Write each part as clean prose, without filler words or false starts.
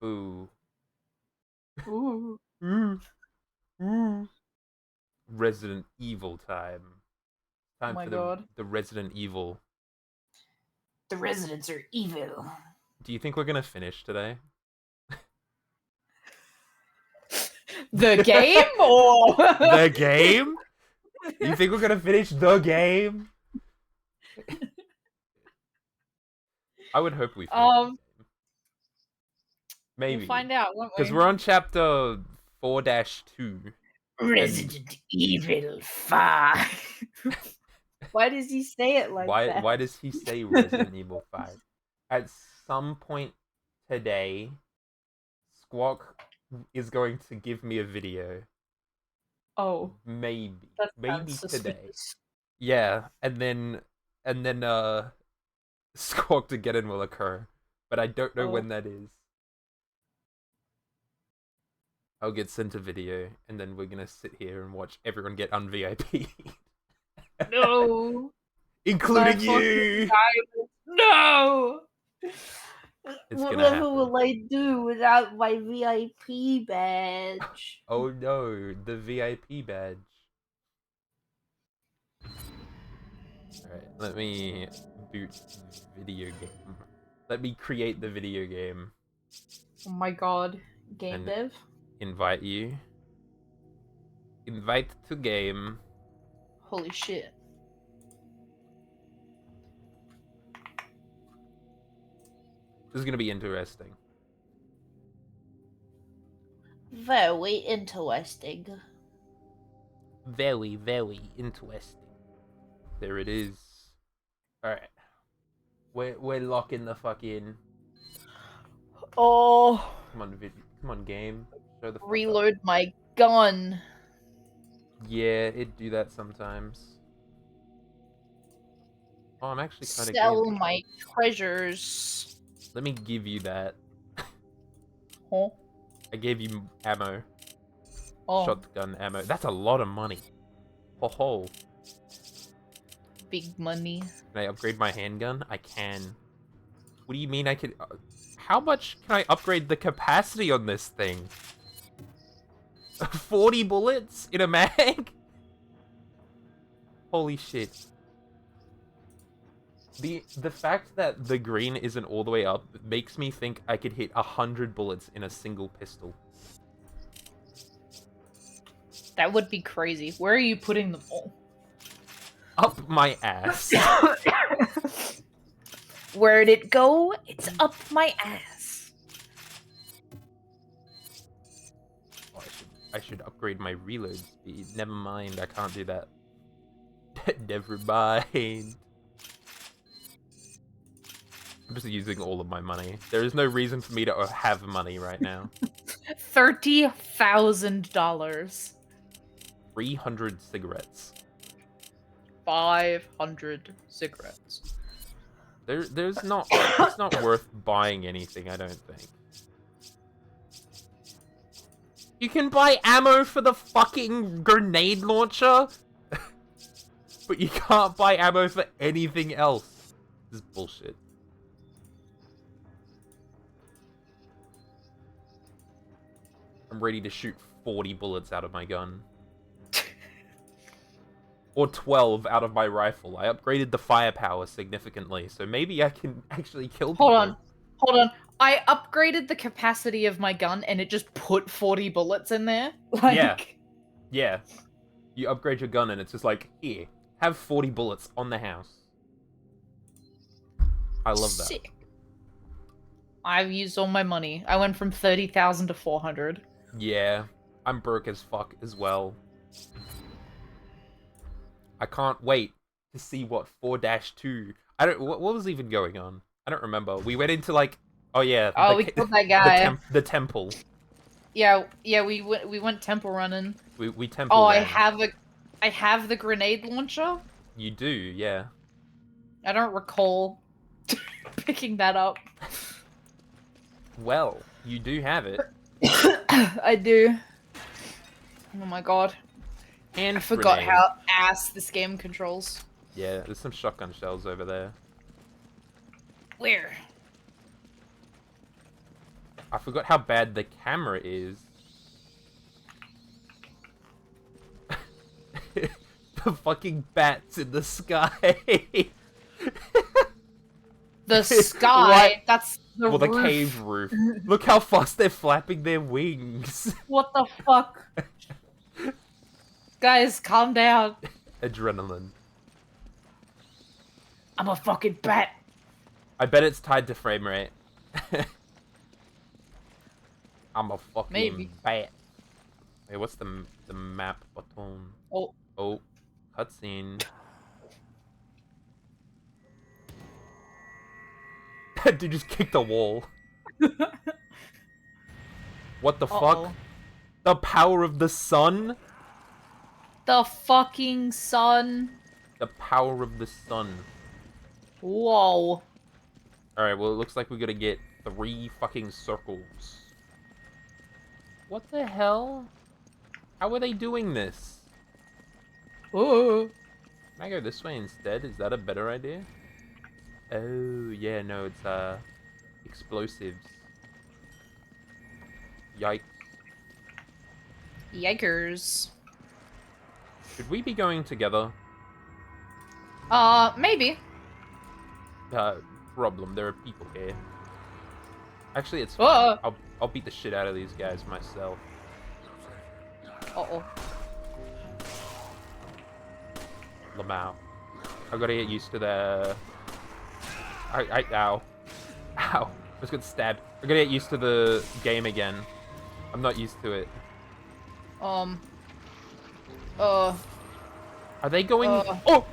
Ooh. Ooh. Resident Evil time. Oh Time my for god. the Resident Evil. The residents are evil. Do you think we're gonna finish today? The game or The game? You think we're gonna finish the game? I would hope we finish the game. We'll Maybe. find out, won't Because we? we're on chapter 4-2. Resident Evil 5. Why does he say it like that? Why does he say Resident Evil 5? At some point today, Squawk is going to give me a video. Oh, Maybe. that Maybe sounds today. suspicious. Yeah, and then Squawk to get in will occur. But I don't know when that is. I'll get sent a video, and then we're gonna sit here and watch everyone get un-VIP. No. Including you! No! It's What gonna level happen. will I do without my VIP badge? Oh no, the VIP badge. Alright, let me boot video game. Let me create the video game. Oh my god. Game and dev? Invite you. Invite to game. Holy shit. This is gonna be interesting. Very interesting. Very, very interesting. There it is. Alright. We're locking the fuck in. Oh. Come on, game. Show the fuck Reload up. my gun. Yeah, it do that sometimes. Oh, I'm actually kind of Sell good. my treasures. Let me give you that. Huh? I gave you ammo. Oh. Shotgun ammo. That's a lot of money. Ho ho. Big money. Can I upgrade my handgun? I can. What do you mean I could... how much can I upgrade the capacity on this thing? 40 bullets in a mag? Holy shit. The fact that the green isn't all the way up makes me think I could hit 100 bullets in a single pistol. That would be crazy. Where are you putting them all? Up my ass. Where'd it go? It's up my ass. Oh, I should upgrade my reload speed. Never mind, I can't do that. Never mind. I'm just using all of my money. There is no reason for me to have money right now. $30,000. 300 cigarettes. 500 cigarettes. There's not... it's not worth buying anything, I don't think. You can buy ammo for the fucking grenade launcher? But you can't buy ammo for anything else. This is bullshit. I'm ready to shoot 40 bullets out of my gun. Or 12 out of my rifle. I upgraded the firepower significantly, so maybe I can actually kill people. Hold on. I upgraded the capacity of my gun and it just put 40 bullets in there? Like... Yeah. You upgrade your gun and it's just like, here, have 40 bullets on the house. I love that. Sick. I've used all my money. I went from 30,000 to 400. Yeah, I'm broke as fuck as well. I can't wait to see what 4-2... I don't... What was even going on? I don't remember. We went into, like... Oh, yeah. Oh, we killed that guy. The temple. Yeah, we went temple running. We temple ran. I have the grenade launcher? You do, yeah. I don't recall picking that up. Well, you do have it. I do. Oh my god. And I forgot how ass this game controls. Yeah, there's some shotgun shells over there. Where? I forgot how bad the camera is. The fucking bats in the sky. The sky. What? That's the Well, the roof. cave roof. Look how fast they're flapping their wings. What the fuck? Guys, calm down. Adrenaline. I'm a fucking bat. I bet it's tied to frame rate. I'm a fucking Maybe. bat. Wait, what's the map button? Oh. Oh, cutscene. Dude just kicked a wall. What the Uh-oh. fuck? The power of the sun? The fucking sun. The power of the sun. Whoa. Alright, well, it looks like we gotta get 3 fucking circles. What the hell? How are they doing this? Oh. Can I go this way instead? Is that a better idea? Oh, yeah, no, it's, explosives. Yikes. Yikers. Should we be going together? Maybe. Problem, there are people here. Actually, it's fine. Uh-oh. I'll beat the shit out of these guys myself. Uh-oh. Lamau. I gotta get used to the... Ow. Ow. I just got stabbed. I gotta get used to the game again. I'm not used to it. Are they going... Oh!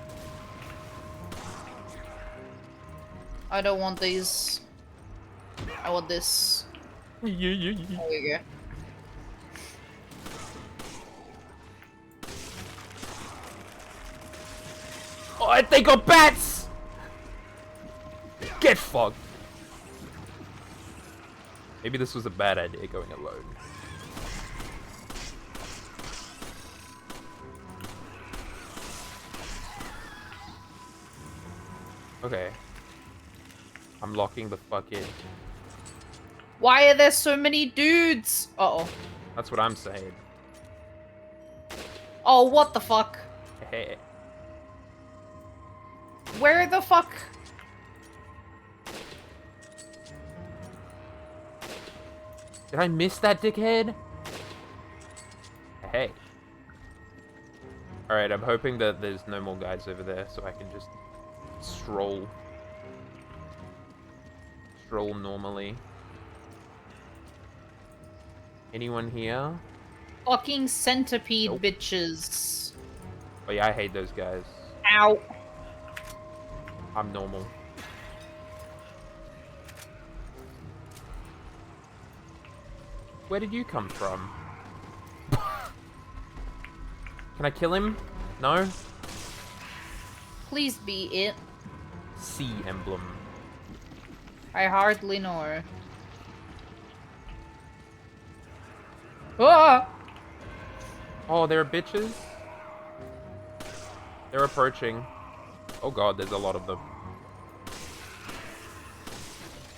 I don't want these. I want this. There you go. Oh, they got bats! Get fucked. Maybe this was a bad idea going alone. Okay. I'm locking the fuck in. Why are there so many dudes? Uh-oh. That's what I'm saying. Oh, what the fuck? Hey. Where the fuck? Did I miss that dickhead? Hey. Alright, I'm hoping that there's no more guys over there so I can just stroll. Stroll normally. Anyone here? Fucking centipede Nope. bitches. Oh yeah, I hate those guys. Ow. I'm normal. Where did you come from? Can I kill him? No? Please be it. Sea emblem. I hardly know. Ah! Oh, they're bitches? They're approaching. Oh god, there's a lot of them.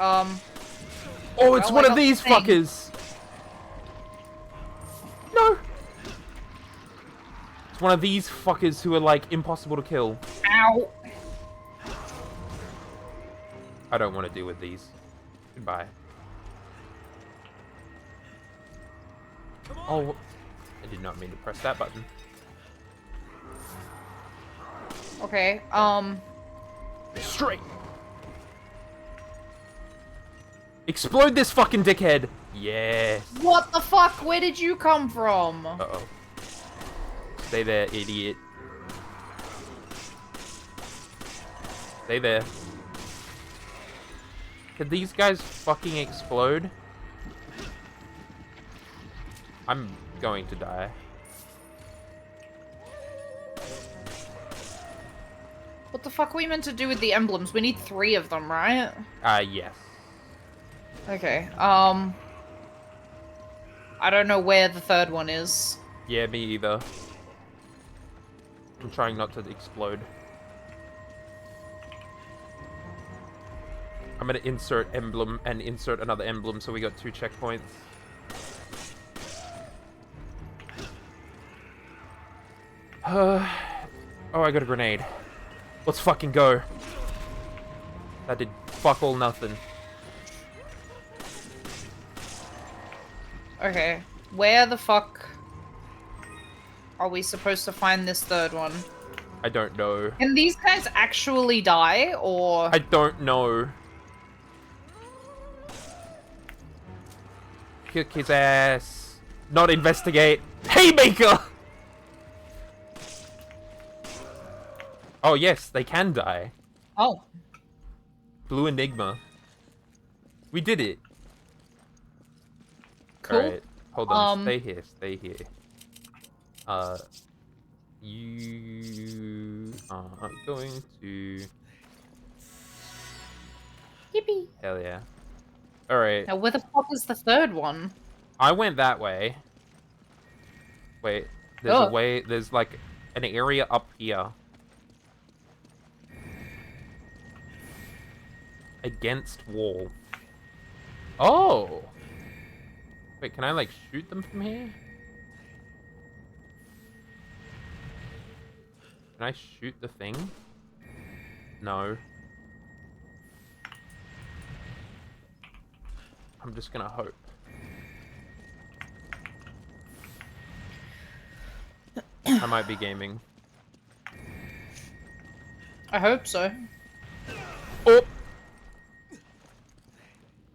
Oh, it's well, one I of got these the thing. fuckers! No! It's one of these fuckers who are, like, impossible to kill. Ow. I don't want to deal with these. Goodbye. Oh, I did not mean to press that button. Okay, Straight! Explode this fucking dickhead! Yes. what the fuck? Where did you come from? Uh-oh. Stay there, idiot. Stay there. Could these guys fucking explode? I'm going to die. What the fuck are we meant to do with the emblems? We need 3 of them, right? Yes. Okay, I don't know where the 3rd one is. Yeah, me either. I'm trying not to explode. I'm gonna insert emblem and insert another emblem, so we got 2 checkpoints. Oh, I got a grenade. Let's fucking go. That did fuck all nothing. Okay, where the fuck are we supposed to find this third one? I don't know. Can these guys actually die, or... I don't know. Kick his ass. Not investigate. Haymaker! Oh yes, they can die. Oh. Blue Enigma. We did it. Cool. Alright, hold on. Stay here, stay here. You are going to... Yippee. Hell yeah. Alright. Now, where the fuck is the third one? I went that way. Wait, there's a way, there's like an area up here. Against wall. Oh! Wait, can I like shoot them from here? Can I shoot the thing? No. I'm just gonna hope. I might be gaming. I hope so. Oh!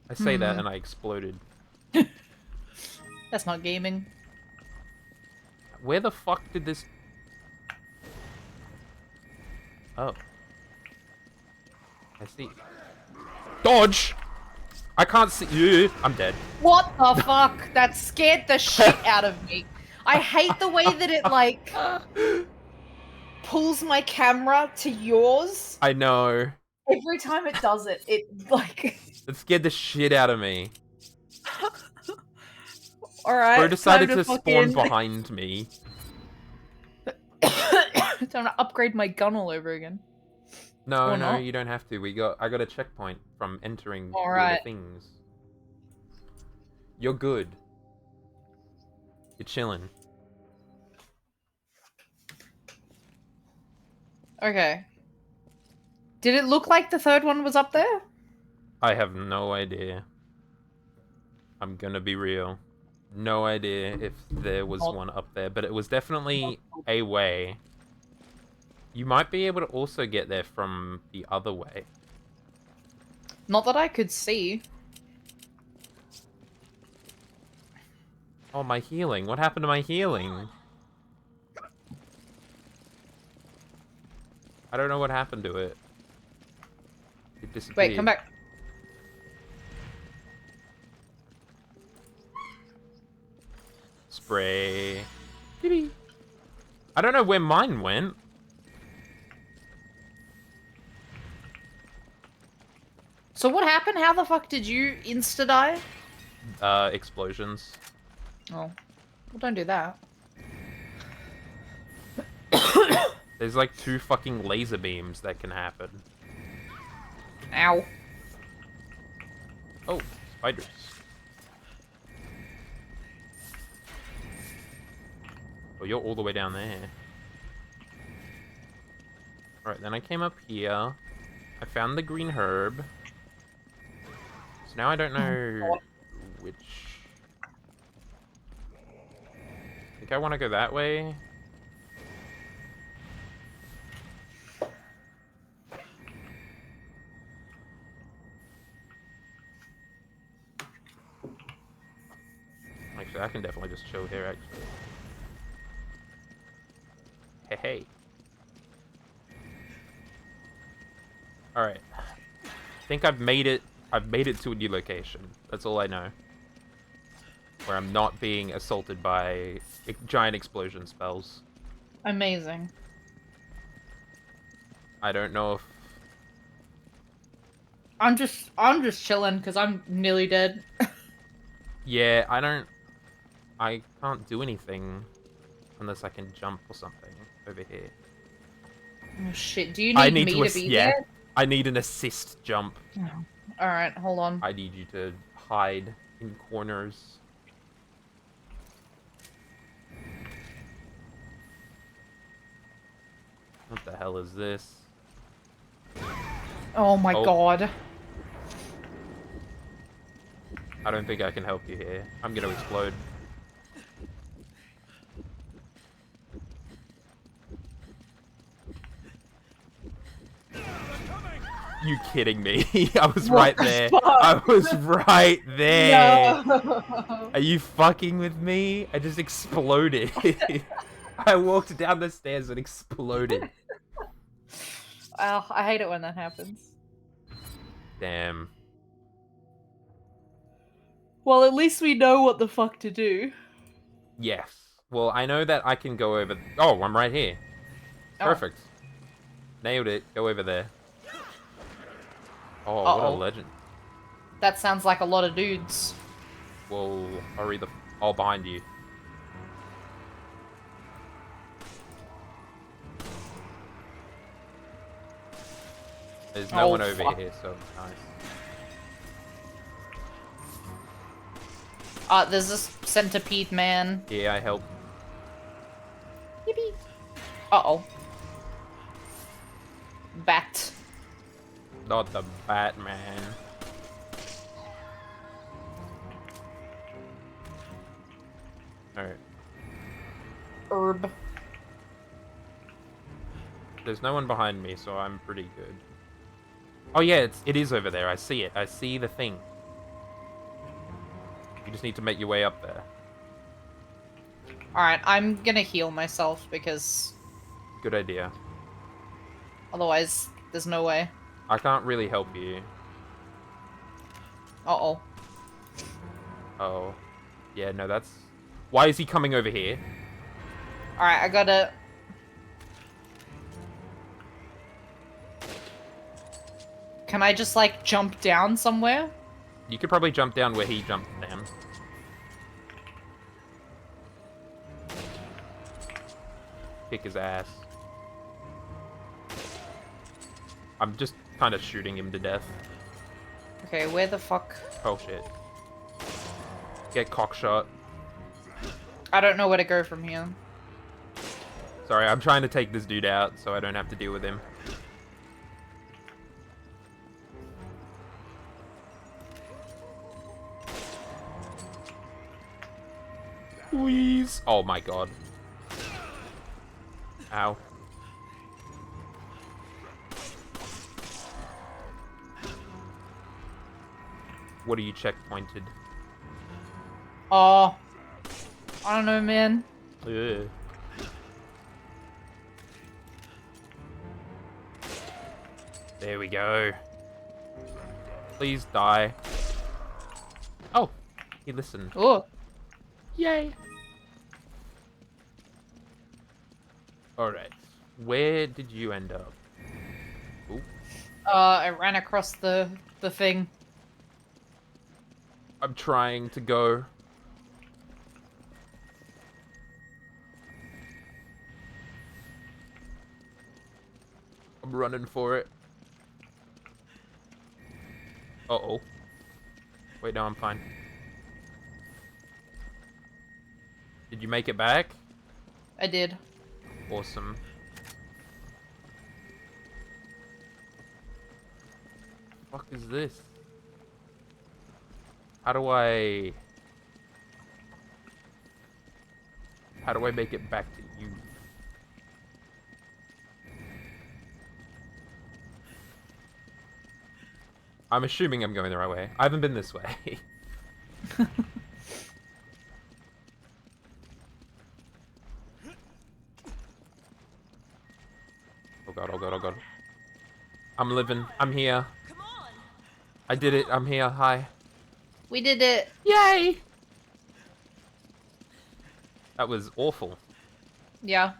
I say that and I exploded. That's not gaming. Where the fuck did this... Oh. I see. Dodge! I can't see... I'm dead. What the fuck? That scared the shit out of me. I hate the way that it, like, pulls my camera to yours. I know. Every time it does it, it, like... It scared the shit out of me. Alright, Bro decided to spawn spawn behind me. Time to upgrade my gun all over again. No, Or no, not. you don't have to. I got a checkpoint from entering all the Alright. things. You're good. You're chilling. Okay. Did it look like the third one was up there? I have no idea. I'm gonna be real. No idea if there was one up there, but it was definitely a way. You might be able to also get there from the other way. Not that I could see. Oh, my healing. What happened to my healing? I don't know what happened to it. It disappeared. Wait, come back. Spray. I don't know where mine went. So what happened? How the fuck did you insta-die? Explosions. Oh. Well, don't do that. There's like 2 fucking laser beams that can happen. Ow. Oh, spiders. Oh, you're all the way down there. Alright, then I came up here. I found the green herb. So now I don't know which... I think I want to go that way. Actually, I can definitely just chill here, actually. Hey, hey. Alright. I think I've made it to a new location. That's all I know. Where I'm not being assaulted by giant explosion spells. Amazing. I don't know if... I'm just chilling because I'm nearly dead. Yeah, I can't do anything unless I can jump or something over here. Oh shit, do you need me to be yeah, there? I need an assist jump. Oh. Alright, hold on. I need you to hide in corners. What the hell is this? Oh my Oh. god. I don't think I can help you here. I'm gonna explode. You kidding me? I was What right the there. fuck? I was right there. No. Are you fucking with me? I just exploded. I walked down the stairs and exploded. Oh, I hate it when that happens. Damn. Well, at least we know what the fuck to do. Yes. Well, I know that I can go over... Oh, I'm right here. Oh. Perfect. Nailed it. Go over there. Oh, what a Uh-oh. legend. That sounds like a lot of dudes. Whoa, hurry the... Oh, behind you. There's no one over fuck. here, so nice. There's this centipede man. Yeah, I help. Yippee. Uh-oh. Bat. Not the Batman. Alright. Herb. There's no one behind me, so I'm pretty good. Oh yeah, it is over there. I see it. I see the thing. You just need to make your way up there. Alright, I'm gonna heal myself because Good idea. otherwise there's no way. I can't really help you. Uh-oh. Oh. Yeah, no, that's... Why is he coming over here? Alright, I gotta... Can I just, like, jump down somewhere? You could probably jump down where he jumped down. Kick his ass. I'm just kind of shooting him to death. Okay, where the fuck... Oh shit. Get cockshot. I don't know where to go from here. Sorry, I'm trying to take this dude out so I don't have to deal with him. Wheeze. Oh my god. Ow. What are you checkpointed? Oh. I don't know, man. Ugh. There we go. Please die. Oh, he listened. Oh. Yay. Alright. Where did you end up? Ooh. I ran across the thing. I'm trying to go. I'm running for it. Uh-oh. Wait, no, I'm fine. Did you make it back? I did. Awesome. Fuck is this? How do I make it back to you? I'm assuming I'm going the right way. I haven't been this way. Oh god, oh god, oh god. I'm living. I'm here. Come on. I did it. I'm here. Hi. We did it. Yay! That was awful. Yeah.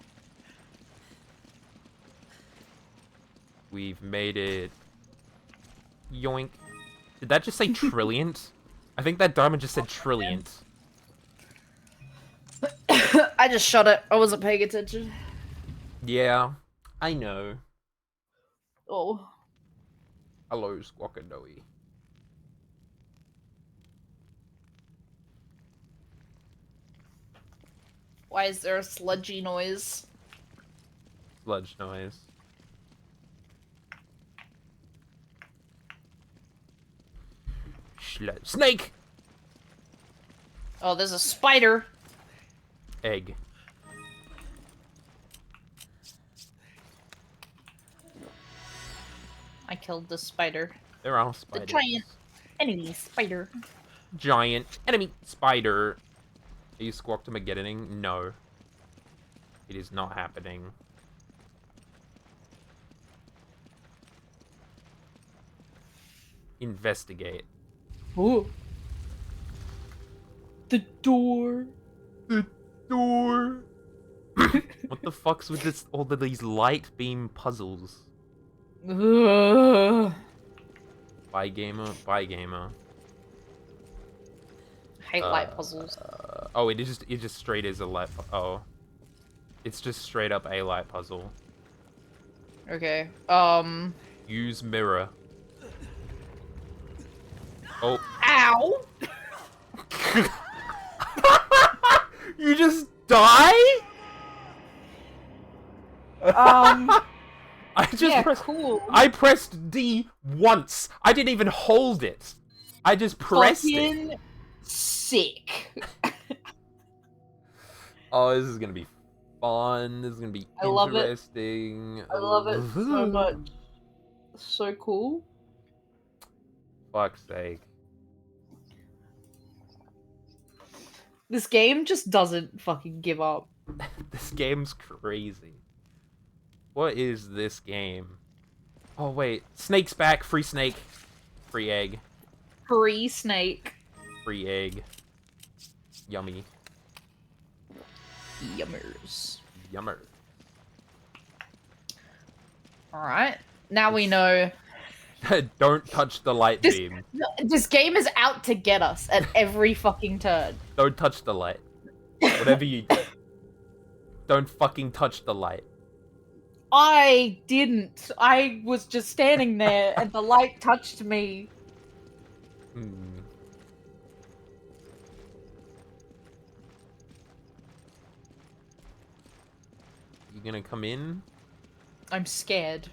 We've made it. Yoink. Did that just say trillionth? I think that diamond just said trillionth. I just shot it. I wasn't paying attention. Yeah, I know. Oh. Hello, Squawkadoey. Why is there a sludgy noise? Sludge noise. Snake! Oh, there's a spider. Egg. I killed the spider. There are spiders. giant enemy spider. Giant enemy spider. Are you Squawk-to-Mageddoning? No. It is not happening. Investigate. Ooh. The door. The door. What the fuck's with this? All of these light beam puzzles. Ugh. Bye gamer. Bye gamer. Hate light puzzles. Oh, it just straight is a light. Oh, it's just straight up a light puzzle. Okay. Use mirror. Oh. Ow! You just die? I just yeah, pressed. cool. I pressed D once. I didn't even hold it. I just pressed Fucking it. sick. Oh, this is gonna be fun. This is gonna be I love it. interesting. I love it so much. So cool. Fuck's sake. This game just doesn't fucking give up. This game's crazy. What is this game? Oh wait, Snake's back. Free snake. Free egg. Free snake. Free egg. Yummy. Yummers. Yummer. Alright. Now we know. Don't touch the light beam. This game is out to get us at every fucking turn. Don't touch the light. Whatever you do. Don't fucking touch the light. I didn't. I was just standing there and the light touched me. Hmm. You gonna come in? I'm scared.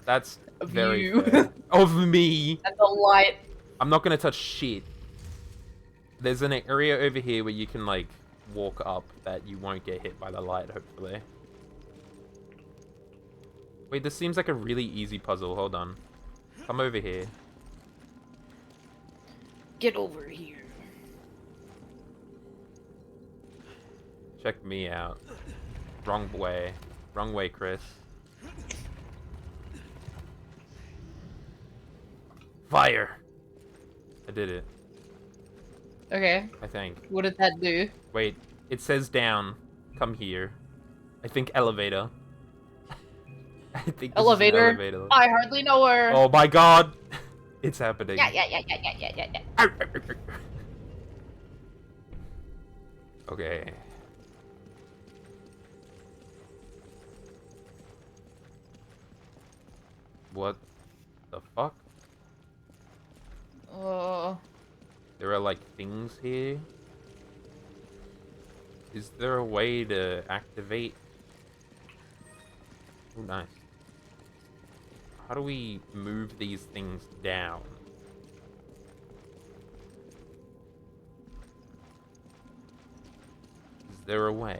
That's Of very you. fair. Of me. And the light. I'm not gonna touch shit. There's an area over here where you can like walk up that you won't get hit by the light, hopefully. Wait, this seems like a really easy puzzle. Hold on. Come over here. Get over here. Check me out. Wrong way. Wrong way, Chris. Fire! I did it, Okay. I think. What did that do? Wait, it says down. Come here. I think elevator. I think this is an Elevator? elevator. I hardly know her. Oh my god! It's happening. Yeah. Okay. What the fuck? There are like things here. Is there a way to activate? Oh, nice. How do we move these things down? Is there a way?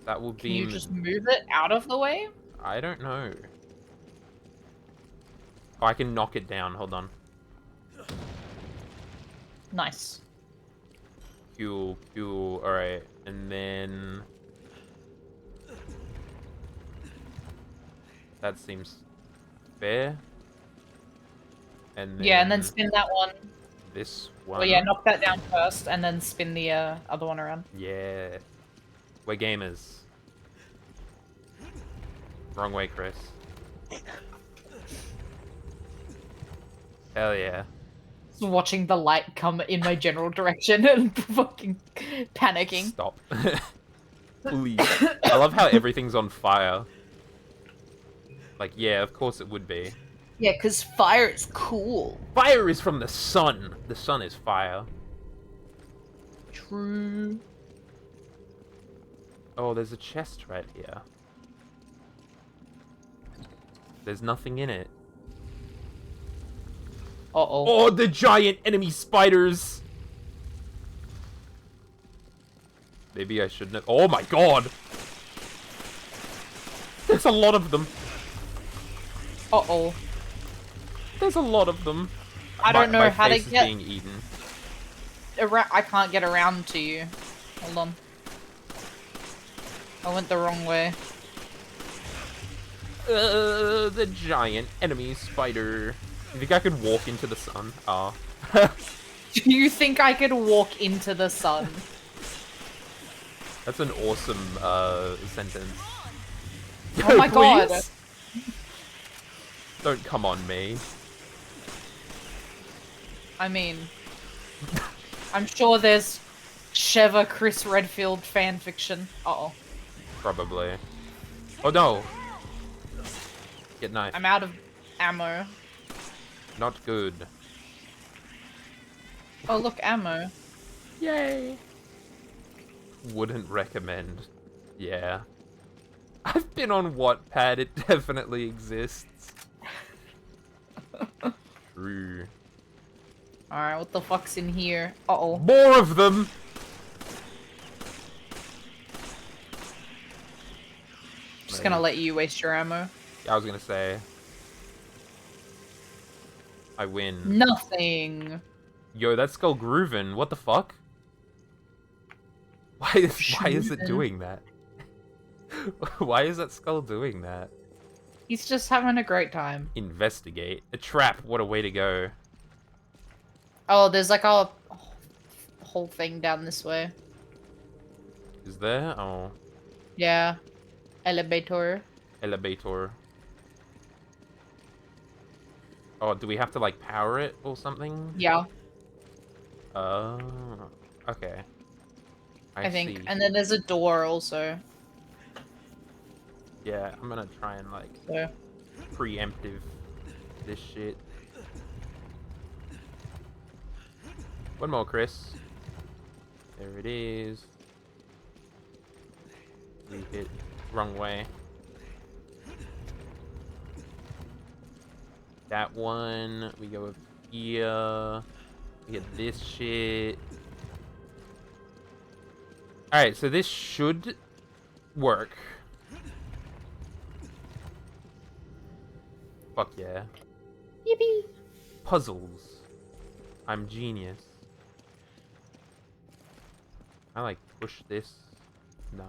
That will Can be. you just move it out of the way? I don't know. Oh, I can knock it down. Hold on. Nice. Cool. Alright. And then... that seems fair. And then... Yeah, and then spin that one. this one. Well, yeah, knock that down first, and then spin the other one around. Yeah. We're gamers. Wrong way, Chris. Hell yeah. Just watching the light come in my general direction and fucking panicking. Stop. Please. I love how everything's on fire. Like, yeah, of course it would be. Yeah, because fire is cool. Fire is from the sun. The sun is fire. True. Oh, there's a chest right here. There's nothing in it. Uh-oh. Oh, the giant enemy spiders! Maybe I shouldn't have... Oh my god! There's a lot of them. Uh-oh. There's a lot of them. I don't know my how to face is get being eaten. around. I can't get around to you. Hold on. I went the wrong way. The giant enemy spider. You think I could walk into the sun? Ah. Do you think I could walk into the sun? That's an awesome sentence. Oh my god. Please? Don't come on me. I mean, I'm sure there's Sheva Chris Redfield fanfiction. Uh-oh. Probably. Oh no! Get knife. I'm out of ammo. Not good. Oh, look, ammo. Yay! Wouldn't recommend. Yeah. I've been on Wattpad, it definitely exists. True. Alright, what the fuck's in here? Uh-oh. More of them! Just gonna let you waste your ammo. I was gonna say. I win. Nothing. Yo, that skull groovin'. What the fuck? Why is it doing that? Why is that skull doing that? He's just having a great time. Investigate. A trap. What a way to go. Oh, there's like a whole thing down this way. Is there? Oh. Yeah. Elevator. Elevator. Oh, do we have to like power it or something? Yeah, Oh. Okay. I think. see. And then there's a door also. Yeah, I'm gonna try and like So. preemptive this shit. One more, Chris. There it is. We hit wrong way. That one. We go up here. We get this shit. Alright, so this should work. Fuck yeah. Yippee! Puzzles. I'm genius. I like push this. No.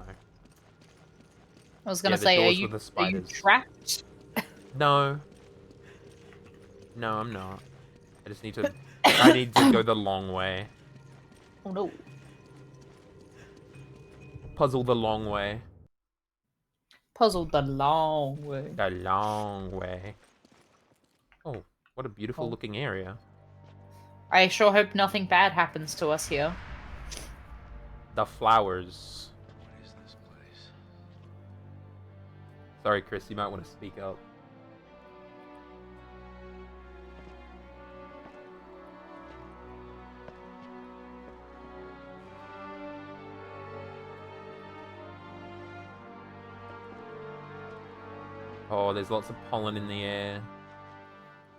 I was gonna the say, doors with the are you spiders. trapped? No. No, I'm not. I just need to... I need to go the long way. Oh no. Puzzle the long way. Puzzled the long way. The long way. Oh, what a beautiful Oh. looking area. I sure hope nothing bad happens to us here. The flowers. What is this place? Sorry, Chris, you might want to speak up. Oh, there's lots of pollen in the air.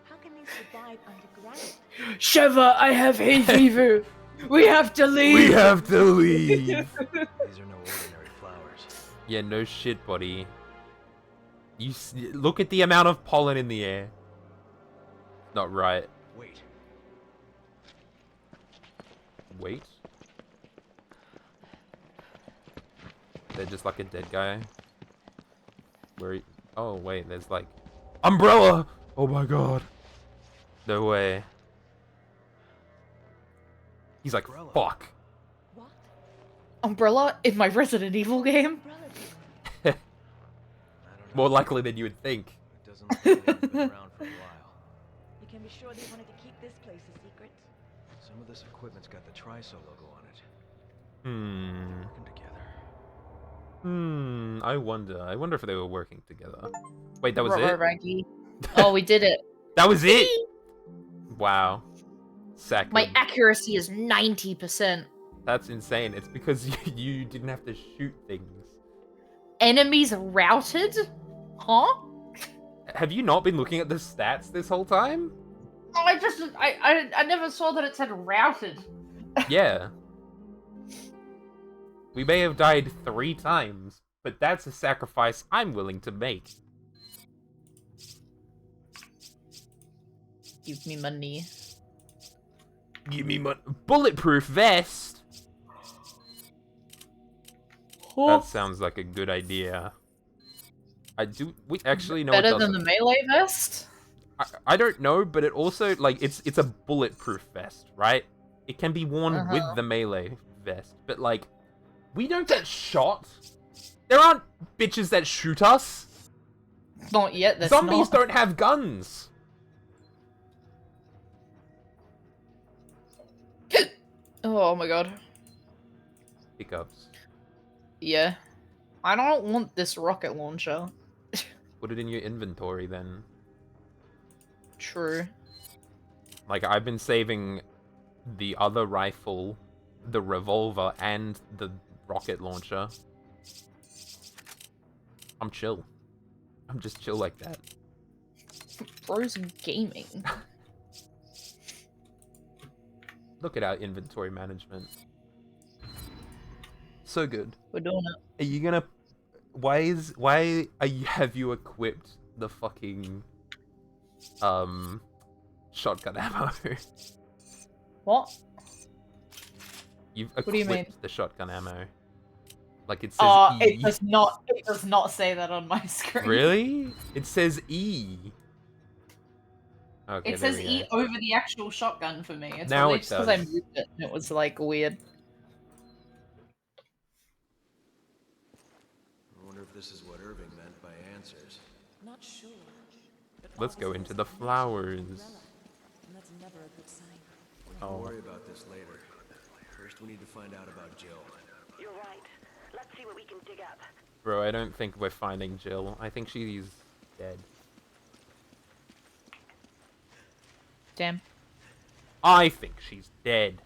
How can they survive underground? Sheva, I have hay fever. We have to leave. have to leave! These are no ordinary flowers. Yeah, no shit, buddy. Look at the amount of pollen in the air. Not right. Wait. Wait. They're just like a dead guy. Where? Oh wait, there's like umbrella. Oh my god. No way. He's like, Umbrella. fuck. What? Umbrella in my Resident Evil game? Umbrella. I don't know. More likely than you would think. It doesn't look like they've been around for a while. You can be sure they wanted to keep this place a secret. Some of this equipment's got the Triso logo on it. Hmm. Working together. I wonder. I wonder if they were working together. Wait, that was Ruh-roh, it? Raggy. Oh, we did it. That was it. Wow. Sack. My accuracy is 90%. That's insane. It's because you didn't have to shoot things. Enemies routed? Huh? Have you not been looking at the stats this whole time? I never saw that it said routed. Yeah. We may have died 3 times, but that's a sacrifice I'm willing to make. Give me money. Give me my bulletproof vest. That sounds like a good idea. We actually know Better it than doesn't. the melee vest? I don't know, but it also like it's a bulletproof vest, right? It can be worn with the melee vest, but like we don't get shot. There aren't bitches that shoot us. Not yet. That's Zombies not. don't have guns. Oh my god. Hiccups. Yeah. I don't want this rocket launcher. Put it in your inventory then. True. Like I've been saving the other rifle, the revolver, and the rocket launcher. I'm chill. I'm just chill like that. Bro's gaming. Look at our inventory management. So good. We're doing it. Are you gonna? Why have you equipped the fucking shotgun ammo? What? You've do equipped you mean? the shotgun ammo. Like it says It E. does not. It does not say that on my screen. Really? It says E. Okay, It there says we E go. over the actual shotgun for me. It's Now probably it just because I does. moved it and it was like weird. I wonder if this is what Irving meant by answers. Not sure. But Let's go Officer into was the mentioned flowers. umbrella, and that's never a good sign. We'll Oh, worry about this later. First, we need to find out about Jill. You're right. Let's see what we can dig up. bro, I don't think we're finding Jill. I think she's dead. Damn. I think she's dead.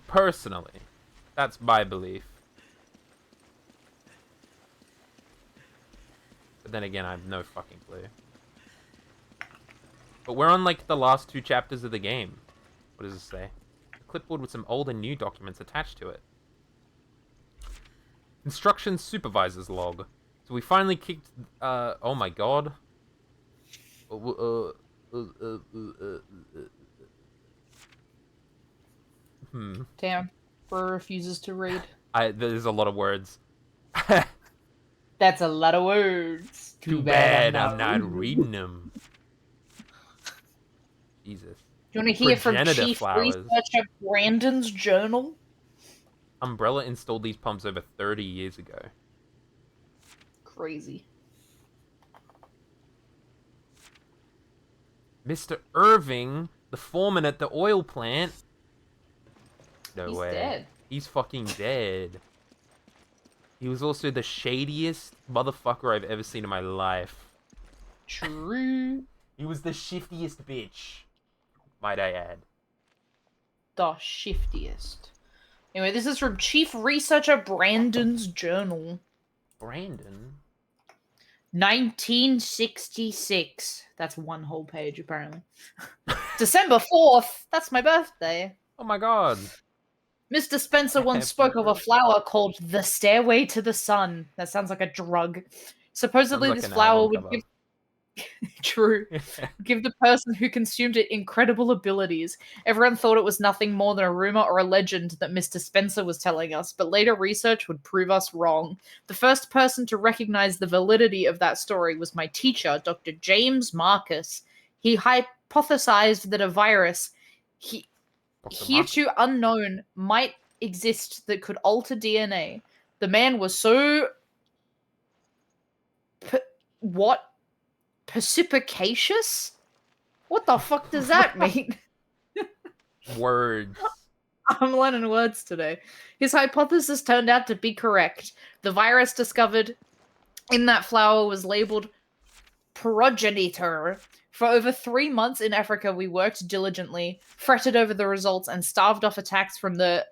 Personally, that's my belief. But then again, I have no fucking clue. But we're on like the last 2 chapters of the game. What does it say? A clipboard with some old and new documents attached to it. Instructions supervisor's log. So we finally kicked. Oh my god. Damn. Bro refuses to read. There's a lot of words. That's a lot of words. Too bad I'm not reading them. Jesus. Do you want to hear from Progenitor Chief flowers. Researcher Brandon's journal? Umbrella installed these pumps over 30 years ago. Crazy. Mr. Irving, the foreman at the oil plant. No He's way. dead. He's fucking dead. He was also the shadiest motherfucker I've ever seen in my life. True. He was the shiftiest bitch, might I add. The shiftiest. Anyway, this is from Chief Researcher Brandon's journal. Brandon? 1966. That's one whole page, apparently. December 4th. That's my birthday. Oh my god. Mr. Spencer once spoke of a flower called the Stairway to the Sun. That sounds like a drug. Supposedly, Sounds like this an flower album would cover. give True. Give the person who consumed it incredible abilities. Everyone thought it was nothing more than a rumor or a legend that Mr. Spencer was telling us, but later research would prove us wrong. The first person to recognize the validity of that story was my teacher, Dr. James Marcus. He hypothesized that a virus, hereto unknown, might exist that could alter DNA. The man was so... Perspicacious? What the fuck does that mean? Words. I'm learning words today. His hypothesis turned out to be correct. The virus discovered in that flower was labeled progenitor. For over 3 months in Africa, we worked diligently, fretted over the results, and starved off attacks from the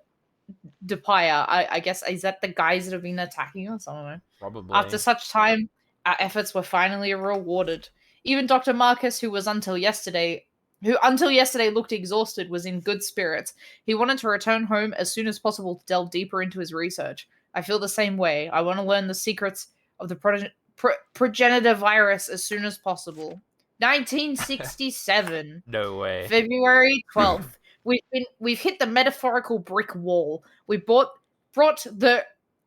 Depaya. I guess, is that the guys that have been attacking us? I don't know. Probably. After such time, our efforts were finally rewarded. Even Dr. Marcus, who until yesterday looked exhausted, was in good spirits. He wanted to return home as soon as possible to delve deeper into his research. I feel the same way. I want to learn the secrets of the progenitor virus as soon as possible. 1967. No way. February 12th. We've hit the metaphorical brick wall. We brought the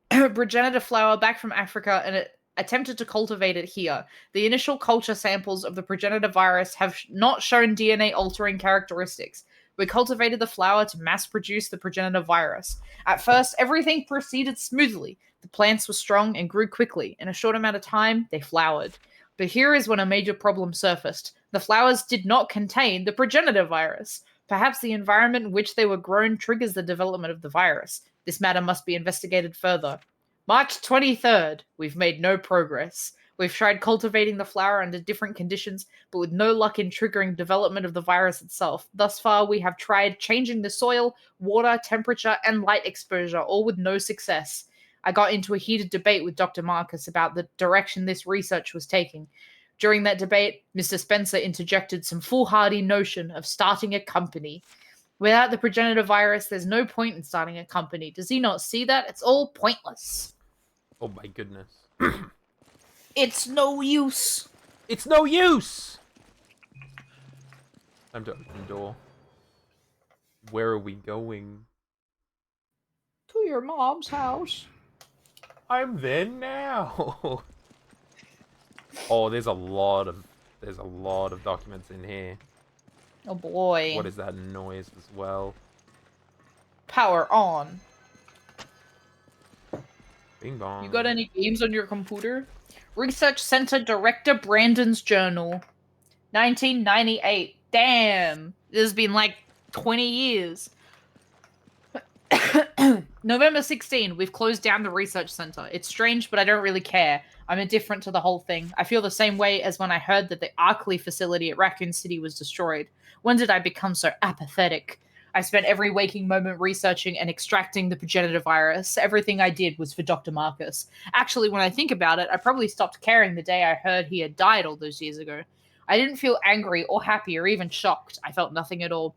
progenitor flower back from Africa and attempted to cultivate it here. The initial culture samples of the progenitor virus have not shown DNA altering characteristics. We cultivated the flower to mass produce the progenitor virus. At first, everything proceeded smoothly. The plants were strong and grew quickly. In a short amount of time, they flowered. But here is when a major problem surfaced. The flowers did not contain the progenitor virus. Perhaps the environment in which they were grown triggers the development of the virus. This matter must be investigated further. March 23rd. We've made no progress. We've tried cultivating the flower under different conditions, but with no luck in triggering development of the virus itself. Thus far, we have tried changing the soil, water, temperature, and light exposure, all with no success. I got into a heated debate with Dr. Marcus about the direction this research was taking. During that debate, Mr. Spencer interjected some foolhardy notion of starting a company. Without the progenitor virus, there's no point in starting a company. Does he not see that? It's all pointless. Oh my goodness. It's no use. It's no use! Time to open the door. Where are we going? To your mom's house. I'm there now. Oh, there's a lot of documents in here. Oh boy. What is that noise as well? Power on. Bing bong. You got any games on your computer? Research Center Director Brandon's Journal. 1998. Damn. This has been like 20 years. November 16. We've closed down the research center. It's strange, but I don't really care. I'm indifferent to the whole thing. I feel the same way as when I heard that the Arkley facility at Raccoon City was destroyed. When did I become so apathetic? I spent every waking moment researching and extracting the progenitor virus. Everything I did was for Dr. Marcus. Actually, when I think about it, I probably stopped caring the day I heard he had died all those years ago. I didn't feel angry or happy or even shocked. I felt nothing at all.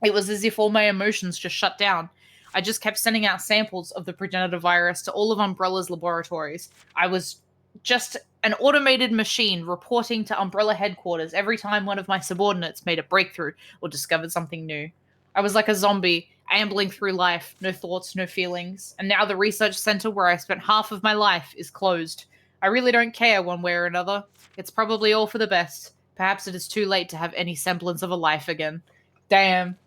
It was as if all my emotions just shut down. I just kept sending out samples of the progenitor virus to all of Umbrella's laboratories. I was just an automated machine reporting to Umbrella headquarters every time one of my subordinates made a breakthrough or discovered something new. I was like a zombie, ambling through life, no thoughts, no feelings. And now the research center where I spent half of my life is closed. I really don't care one way or another. It's probably all for the best. Perhaps it is too late to have any semblance of a life again. Damn.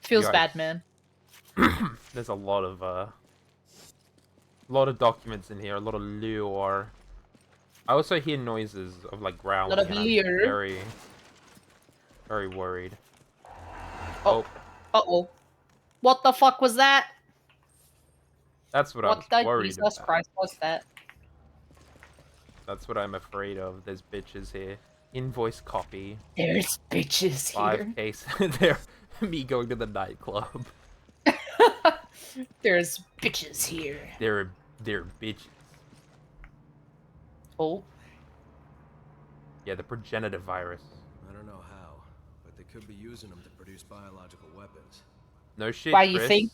Feels Yikes. bad, man. There's a lot of documents in here, a lot of lore. I also hear noises of like growling. Lot of and I'm lore. very, very worried. Oh. Uh-oh. What the fuck was that? That's what I What was the worried Jesus about. Christ was that? That's what I'm afraid of. There's bitches here. Invoice copy. There's bitches here. 5 case. They're me going to the nightclub. There's bitches here. They're bitches. Oh. Yeah, the progenitor virus. I don't know how, but they could be using them to produce biological weapons. No shit, Why you Chris. think?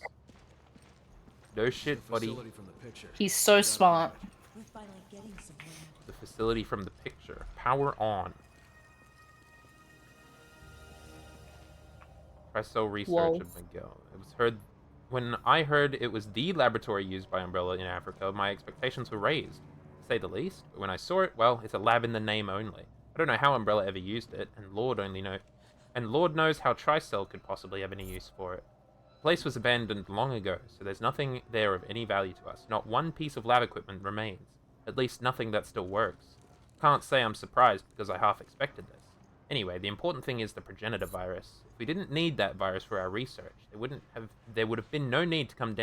No shit, The buddy. facility from the picture. He's so smart. We're finally getting somewhere. The facility from the picture. Power on. Presso research Whoa. of Miguel. It was heard when I heard it was the laboratory used by Umbrella in Africa, my expectations were raised, to say the least. But when I saw it, well, it's a lab in the name only. I don't know how Umbrella ever used it, and Lord knows how Tricell could possibly have any use for it. The place was abandoned long ago, so there's nothing there of any value to us. Not one piece of lab equipment remains. At least nothing that still works. Can't say I'm surprised because I half expected this. Anyway, the important thing is the progenitor virus. If we didn't need that virus for our research, there would have been no need to come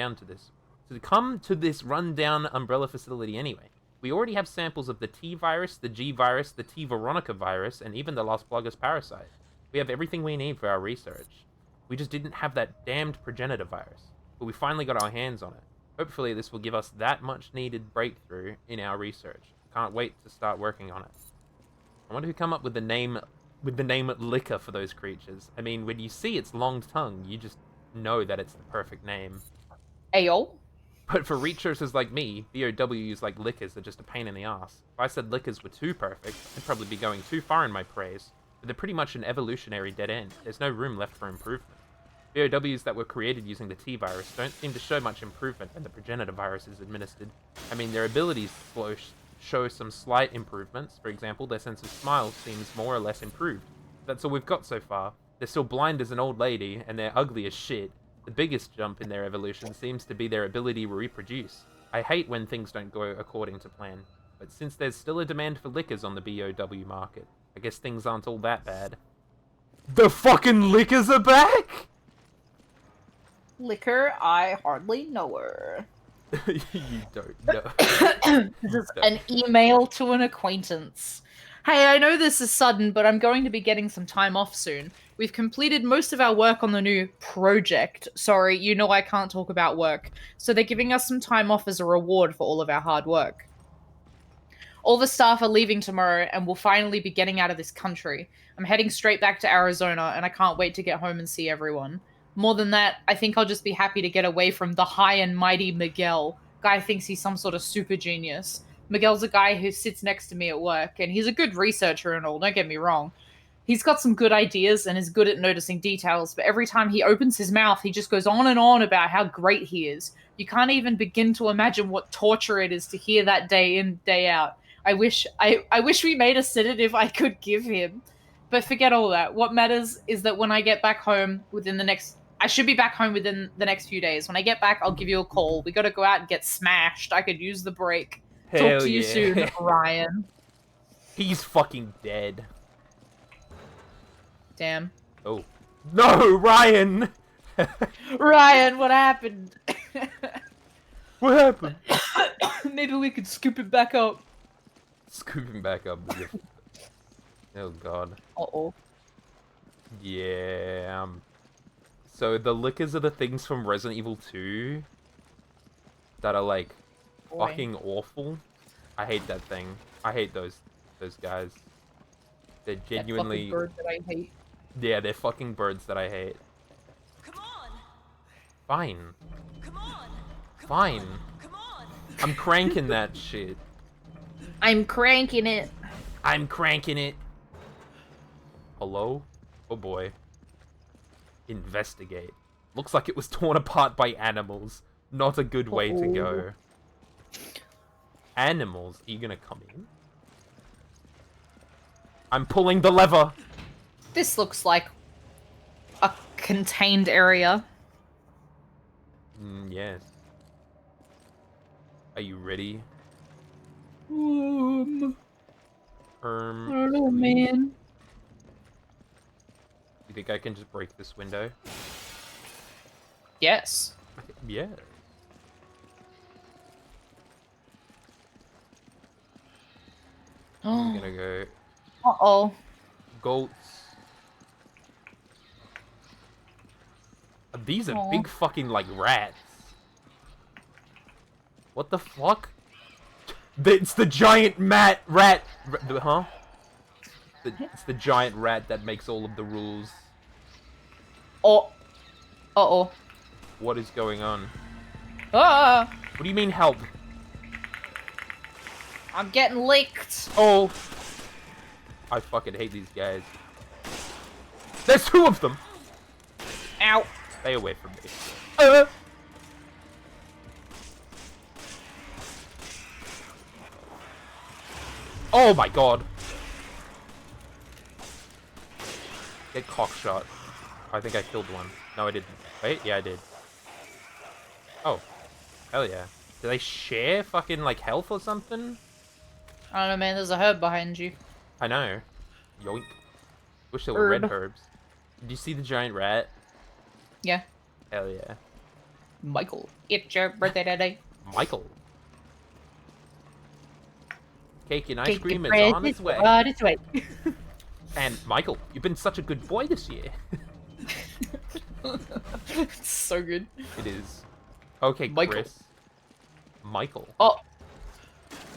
to this rundown Umbrella facility anyway. We already have samples of the T virus, the G virus, the T Veronica virus, and even the Las Plagas parasite. We have everything we need for our research. We just didn't have that damned progenitor virus. but we finally got our hands on it. Hopefully this will give us that much needed breakthrough in our research. Can't wait to start working on it. I wonder who come up with the name Licker for those creatures. I mean, when you see its long tongue, you just know that it's the perfect name. Ayo. But for researchers like me, BOWs like Lickers are just a pain in the ass. If I said Lickers were too perfect, I'd probably be going too far in my praise. But they're pretty much an evolutionary dead end. There's no room left for improvement. BOWs that were created using the T-virus don't seem to show much improvement when the progenitor virus is administered. I mean, their abilities show some slight improvements. For example, their sense of smile seems more or less improved. That's all we've got so far. They're still blind as an old lady, and they're ugly as shit. The biggest jump in their evolution seems to be their ability to reproduce. I hate when things don't go according to plan, but since there's still a demand for Lickers on the BOW market, I guess things aren't all that bad. The fucking Lickers are back?! Liquor, I hardly know her. You don't know. This is an email to an acquaintance. Hey, I know this is sudden, but I'm going to be getting some time off soon. We've completed most of our work on the new project. Sorry, you know I can't talk about work. So they're giving us some time off as a reward for all of our hard work. All the staff are leaving tomorrow, and we'll finally be getting out of this country. I'm heading straight back to Arizona, and I can't wait to get home and see everyone. More than that, I think I'll just be happy to get away from the high and mighty Miguel. Guy thinks he's some sort of super genius. Miguel's a guy who sits next to me at work, and he's a good researcher and all, don't get me wrong. He's got some good ideas and is good at noticing details, but every time he opens his mouth, he just goes on and on about how great he is. You can't even begin to imagine what torture it is to hear that day in, day out. I wish we made a sedative I could give him. But forget all that. What matters is that when I get back home I should be back home within the next few days. When I get back, I'll give you a call. We gotta go out and get smashed. I could use the break. Hell Talk to you yeah. soon, Ryan. He's fucking dead. Damn. Oh. No, Ryan! Ryan, what happened? What happened? Maybe we could scoop it back up. Scooping back up. Oh god. Uh-oh. Yeah. So the Lickers are the things from Resident Evil 2 that are like Boy. fucking awful. I hate that thing. I hate those guys. They're That genuinely fucking bird that I hate. yeah, they're fucking birds that I hate. Come on! Fine. Come on! Fine. Come on! I'm cranking that shit. I'm cranking it. I'm cranking it. Hello? Oh boy. Investigate. Looks like it was torn apart by animals. Not a good way to go. Animals? Are you gonna come in? I'm pulling the lever! This looks like a contained area. Yes. Are you ready? I don't know, please? man. You think I can just break this window? Yes. Yeah. I'm gonna go Uh-oh. goats. These are Aw. big fucking like rats. What the fuck? It's the giant rat. Huh? It's the giant rat that makes all of the rules. Oh. Uh-oh. What is going on? Ah! What do you mean help? I'm getting licked. Oh! I fucking hate these guys. There's two of them! Ow. Stay away from me. Oh my god! Get cockshot. I think I killed one. No, I didn't. Wait, yeah, I did. Oh. Hell yeah. Do they share fucking, like, health or something? I don't know, man. There's a herb behind you. I know. Yoink. Wish there were red Herb. herbs. Did you see the giant rat? Yeah. Hell yeah. Michael, it's your birthday today. Michael. Cake and ice Cake cream and is bread on its way. on its way. And Michael, you've been such a good boy this year. It's so good. It is. Okay, Michael. Chris. Michael. Oh.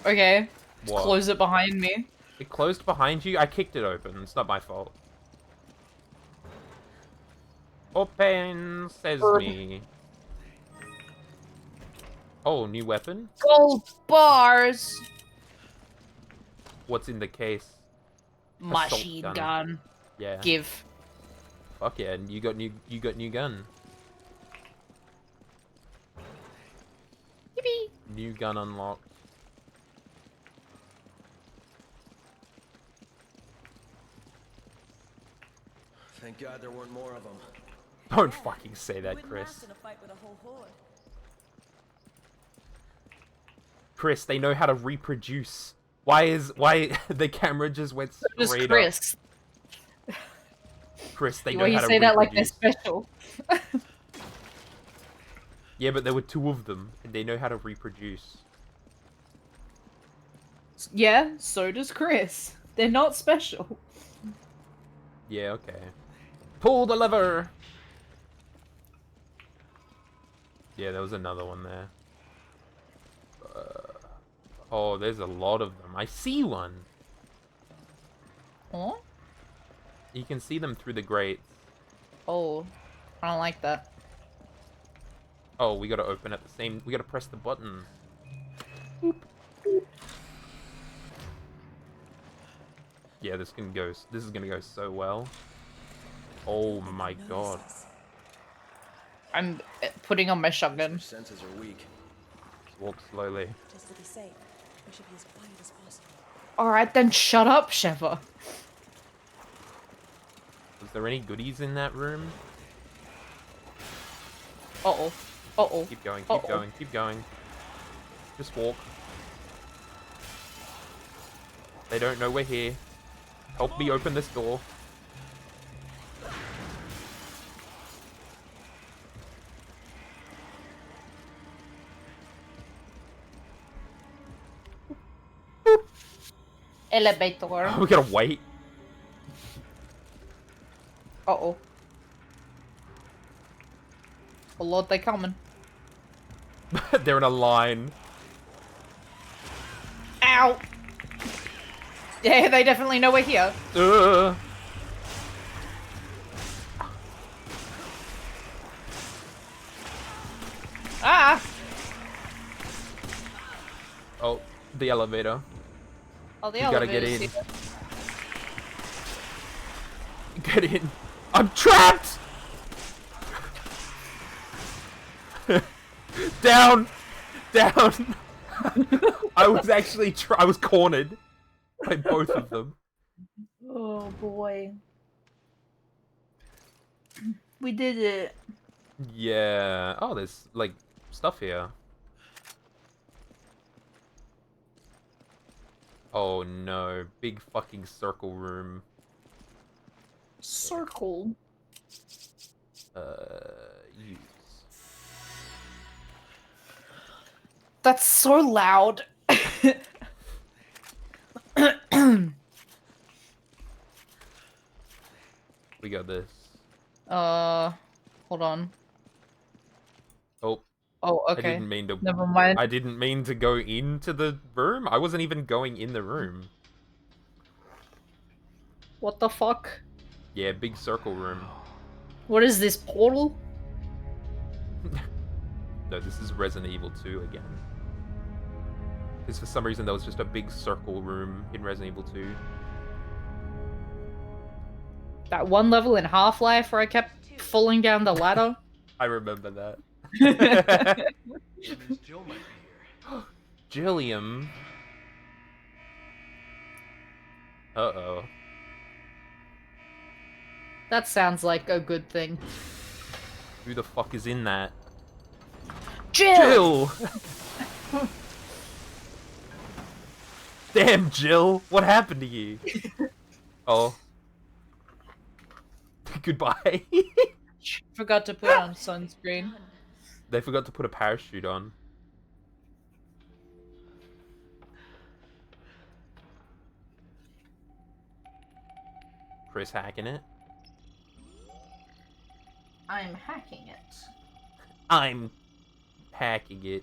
Okay. Let's What? close it behind me. It closed behind you? I kicked it open. It's not my fault. Open, says me. Oh, new weapon? Gold bars. What's in the case? Machine gun. gun. Yeah. Give. Fuck yeah, and you got new gun. Yippee. New gun unlocked. Thank God there weren't more of them. Don't fucking say You that, wouldn't Chris. last in a fight with a whole horde. Chris, they know how to reproduce. Why the camera just went Just straight Chris. up? Chris, they know Why you how to say that like they're reproduce. special? Yeah, but there were two of them, and they know how to reproduce. Yeah, so does Chris. They're not special. Yeah, okay. Pull the lever! Yeah, there was another one there. Oh, there's a lot of them. I see one! Huh? You can see them through the grates. Oh, I don't like that. Oh, we gotta open at the same... We gotta press the button. Yeah, this is gonna go so well. Oh my god. I'm putting on my shotgun. Senses are weak. Just walk slowly. Just to be safe, we should be as quiet as possible. Alright then, shut up, Sheva. Was there any goodies in that room? Uh-oh. Uh-oh. Keep going, Uh-oh. keep going, keep going. Just walk. They don't know we're here. Help me open this door. Elevator. We gotta wait. Uh-oh. Oh lord, they coming. They're in a line. Ow! Yeah, they definitely know we're here. Ah! Oh, the elevator. Oh, the You gotta get elevator's in. here. Get in. I'm trapped! Down! Down! I was actually I was cornered by both of them. Oh boy. We did it. Yeah. Oh, there's like stuff here. Oh no, big fucking circle room. Circle. Use. That's so loud. We got this. Hold on. Oh, Oh, I okay. didn't mean to. Never mind. I didn't mean to go into the room. I wasn't even going in the room. What the fuck? Yeah, big circle room. What is this, portal? No, this is Resident Evil 2 again. Because for some reason there was just a big circle room in Resident Evil 2. That one level in Half-Life where I kept falling down the ladder? I remember that. Jill might be here. Jilliam. Uh-oh. That sounds like a good thing. Who the fuck is in that? Jill! Jill! Damn, Jill! What happened to you? Oh. Goodbye. Forgot to put on sunscreen. They forgot to put a parachute on. Chris hacking it. I'm hacking it. I'm packing it.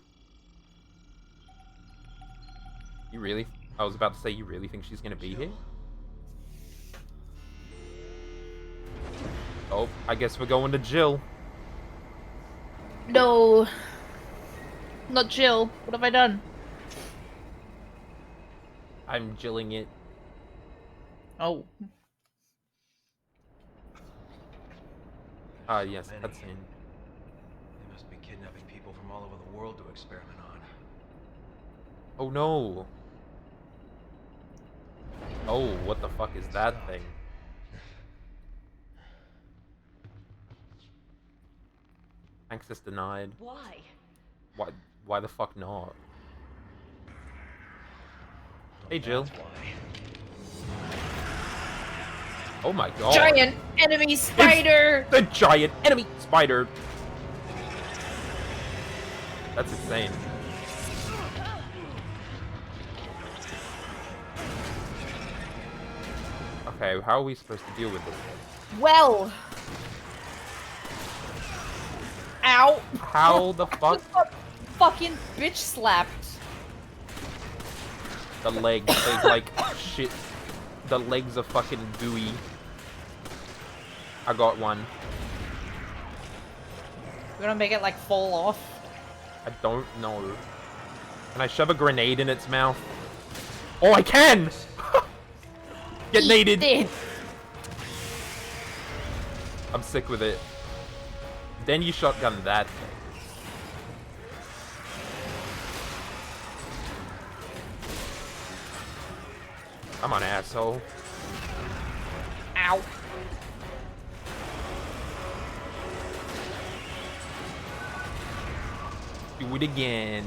You really? I was about to say, you really think she's gonna be here? Oh, I guess we're going to Jill. No. Not Jill. What have I done? I'm Jilling it. Oh. Ah, yes, Many. cutscene. They must be kidnapping people from all over the world to experiment on. Oh no. Oh, what the fuck is that thing? Access denied. Why? Why the fuck not? Hey, Jill. That's why. Oh my god. Giant enemy spider! The giant enemy spider. That's insane. Okay, how are we supposed to deal with this? Well. Ow. How the fuck? Fucking bitch slapped. The legs, they like shit. The legs are fucking gooey. I got one. We're gonna make it like fall off. I don't know. Can I shove a grenade in its mouth? Oh, I can! Get naded! Eat it. I'm sick with it. Then you shotgun that thing. Come on, asshole. Ow. Do it again.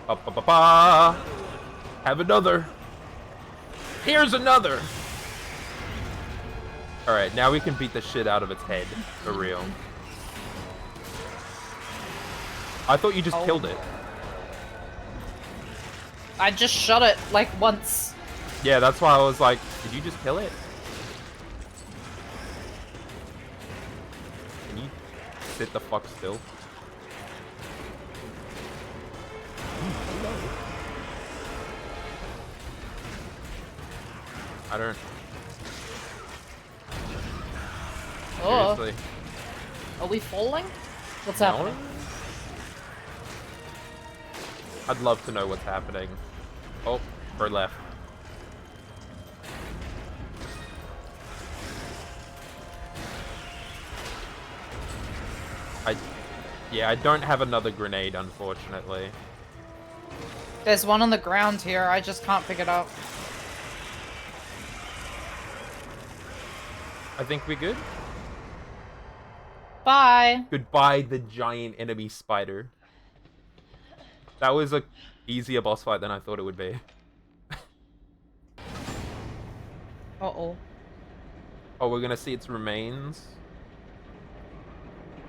Ba ba ba ba. Have another. Here's another. All right, now we can beat the shit out of its head for real. I thought you just killed it. I just shot it like once. Yeah, that's why I was like, did you just kill it? Can you sit the fuck still? I don't. Oh, Seriously. are we falling? What's No? happening? I'd love to know what's happening. Oh, we're left. Yeah, I don't have another grenade, unfortunately. There's one on the ground here. I just can't pick it up. I think we're good. Bye. Goodbye, the giant enemy spider. That was a easier boss fight than I thought it would be. Uh-oh. Oh, we're gonna see its remains.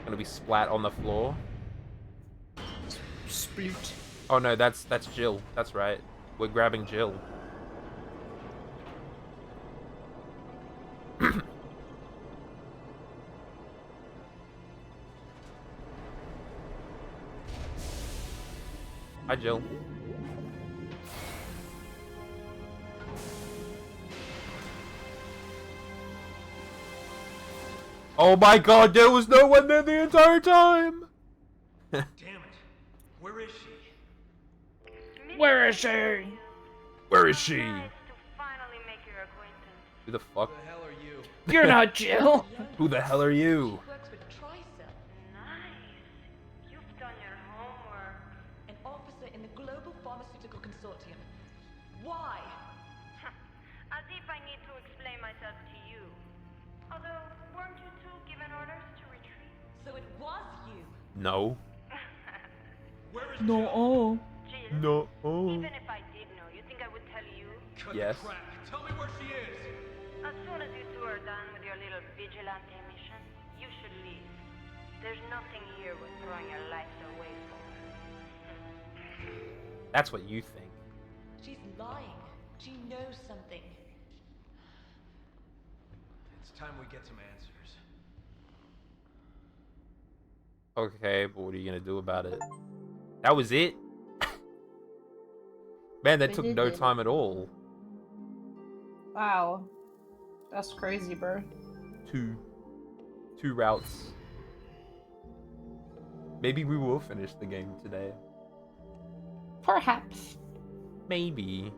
Gonna be splat on the floor. Sploot. Oh no, that's Jill. That's right. We're grabbing Jill. Hi, Jill. Oh my god, there was no one there the entire time! Damn it. Where is she? Where is she? Where is she? Nice to finally make your acquaintance. Who the fuck? Who the hell are you? You're not Jill. Who the hell are you? Works with Tricell, Nice. You've done your homework. an officer in the Global Pharmaceutical Consortium. Why? As if I need to explain myself to you. Although, weren't you two given orders to retreat? So it was you. No. Where is No. Oh. Jill, No. even if I did know, you think I would tell you? Cut Yes. the crap. Tell me where she is. As soon as you two are done with your little vigilante mission, you should leave. There's nothing here worth throwing your lives away for. That's what you think. She's lying. She knows something. It's time we get some answers. Okay, but what are you gonna do about it? That was it? Man, that took no time at all. Wow. That's crazy, bro. Two routes. Maybe we will finish the game today. Perhaps. Maybe.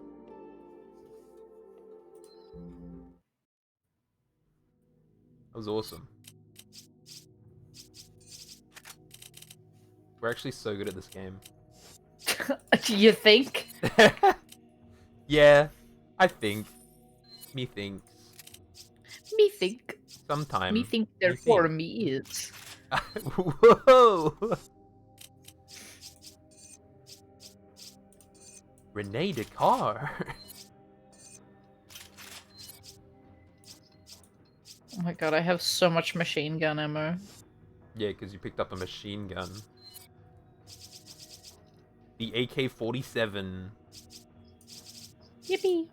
That was awesome. We're actually so good at this game. You think? Yeah, I think. Me thinks. Me think. Sometime. Me think Me therefore think. me is. Whoa! Rene Descartes. Oh my god, I have so much machine gun ammo. Yeah, because you picked up a machine gun. The AK-47. Yippee.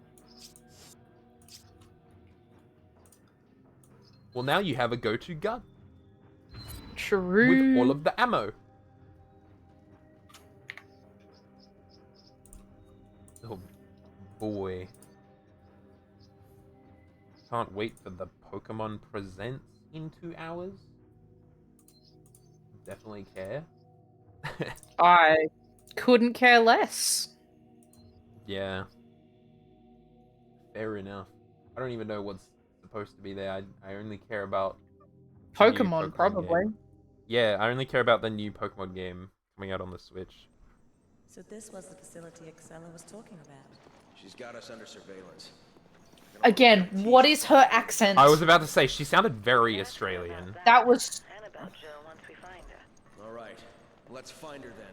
Well, now you have a go-to gun True. with all of the ammo. Oh boy. Can't wait for the Pokemon Presents in 2 hours. Definitely care. I couldn't care less. Yeah. Fair enough. I don't even know what's supposed to be there. I only care about the new Pokemon, probably. game. Yeah, I only care about the new Pokemon game coming out on the Switch. So this was the facility Excella was talking about. She's got us under surveillance. Again, what is her accent? I was about to say, she sounded very Australian. That was... And about Jill once we find her. All right, let's find her then.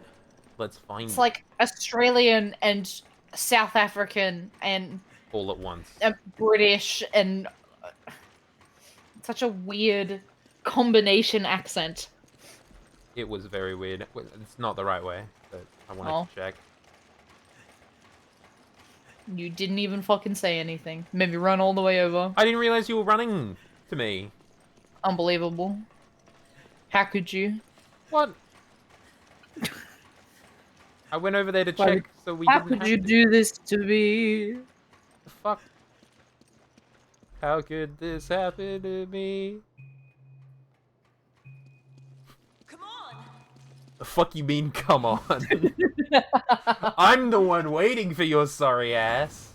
Let's find It's it like Australian and South African and all at once. British and... such a weird combination accent. It was very weird. It's not the right way, but I wanted Oh. to check. You didn't even fucking say anything. Made me run all the way over. I didn't realize you were running to me. Unbelievable. How could you? What? I went over there to Why check, so we How didn't could have you to. do this to me? The fuck? How could this happen to me? Come on! The fuck you mean, come on? I'm the one waiting for your sorry ass.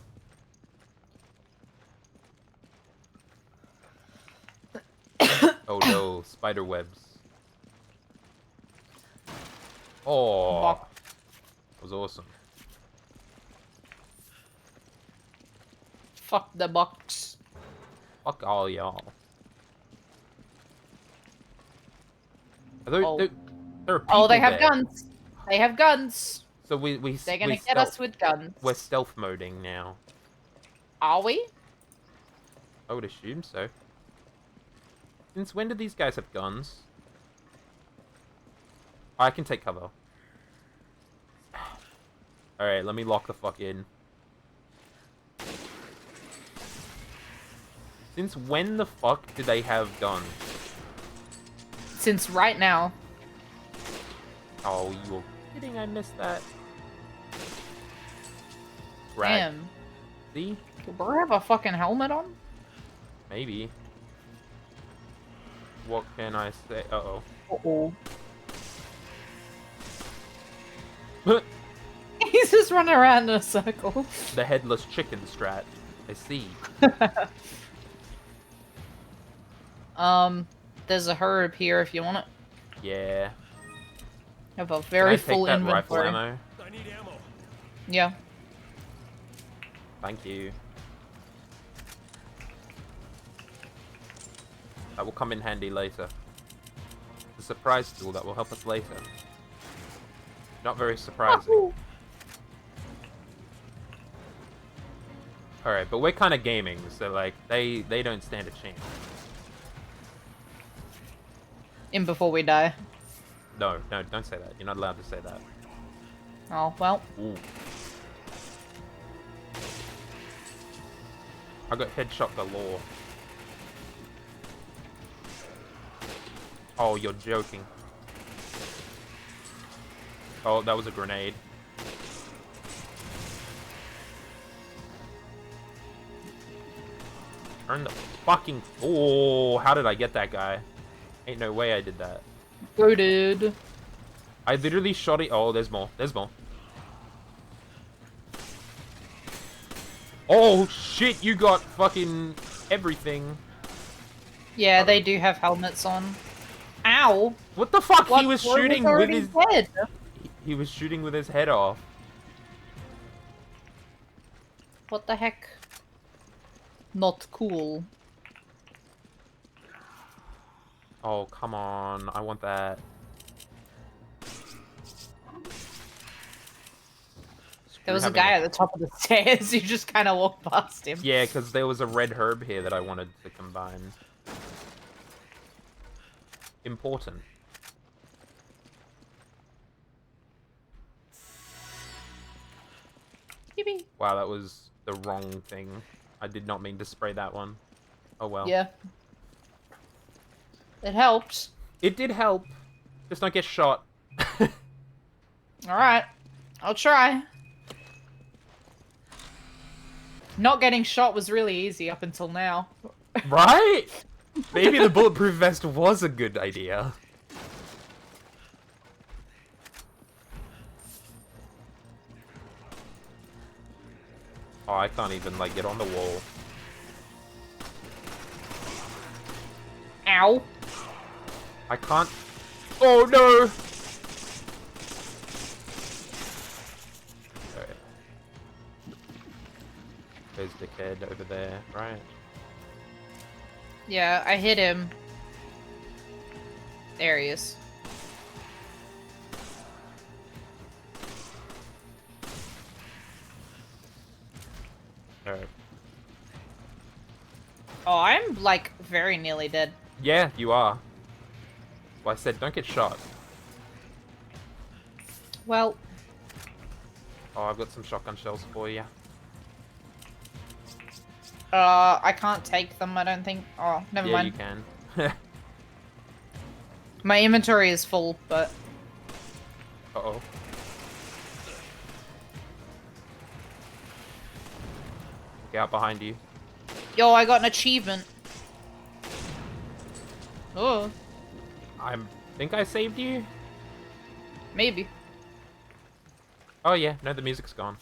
Oh no, spider webs. Oh, Fuck. that was awesome. Fuck the box. Fuck all y'all. Are there, Oh. there are Oh, they people have there. guns. They have guns. So we They're gonna we get us stealth- with guns. We're stealth moding now. Are we? I would assume so. Since when did these guys have guns? I can take cover. Alright, let me lock the fuck in. Since when the fuck did they have guns? Since right now. Oh, you're kidding, I missed that. Right. Damn. See? Did Burr have a fucking helmet on? Maybe. What can I say? Uh-oh. Uh-oh. He's just running around in a circle. The headless chicken strat. I see. There's a herb here if you want it. Yeah. Have a Can very I take full that rifle inventory. ammo? I need ammo. Yeah. Thank you. That will come in handy later. The surprise tool that will help us later. Not very surprising. Alright, but we're kind of gaming, so like, they don't stand a chance. In before we die. No, don't say that. You're not allowed to say that. Oh, well. Ooh. I got headshot galore. Oh, you're joking. Oh, that was a grenade. Turn the fucking... Oh, how did I get that guy? Ain't no way I did that. Goated. I literally shot it. Oh, there's more. There's more. Oh, shit, you got fucking everything. Yeah, they do have helmets on. Ow! What the fuck? What? He was Boy shooting with already his... dead. He was shooting with his head off. What the heck? Not cool. Oh, come on. I want that. There was a Having guy at the top of the stairs. You just kind of walked past him. Yeah, because there was a red herb here that I wanted to combine. Important. Yippee. Wow, that was the wrong thing. I did not mean to spray that one. Oh well. Yeah. It helped. It did help. Just don't get shot. Alright. I'll try. Not getting shot was really easy up until now. Right? Maybe the bulletproof vest was a good idea. Oh, I can't even, like, get on the wall. Ow. I can't... Oh, no! Alright. There's the kid over there, right? Yeah, I hit him. There he is. Alright. Oh, I'm, like, very nearly dead. Yeah, you are. Well, I said don't get shot. Well, Oh, I've got some shotgun shells for you. I can't take them, I don't think. Oh, never Yeah, mind. you can. My inventory is full, but... Uh-oh. Look out behind you. Yo, I got an achievement. Oh, I think I saved you? maybe. Oh yeah, no, the music's gone.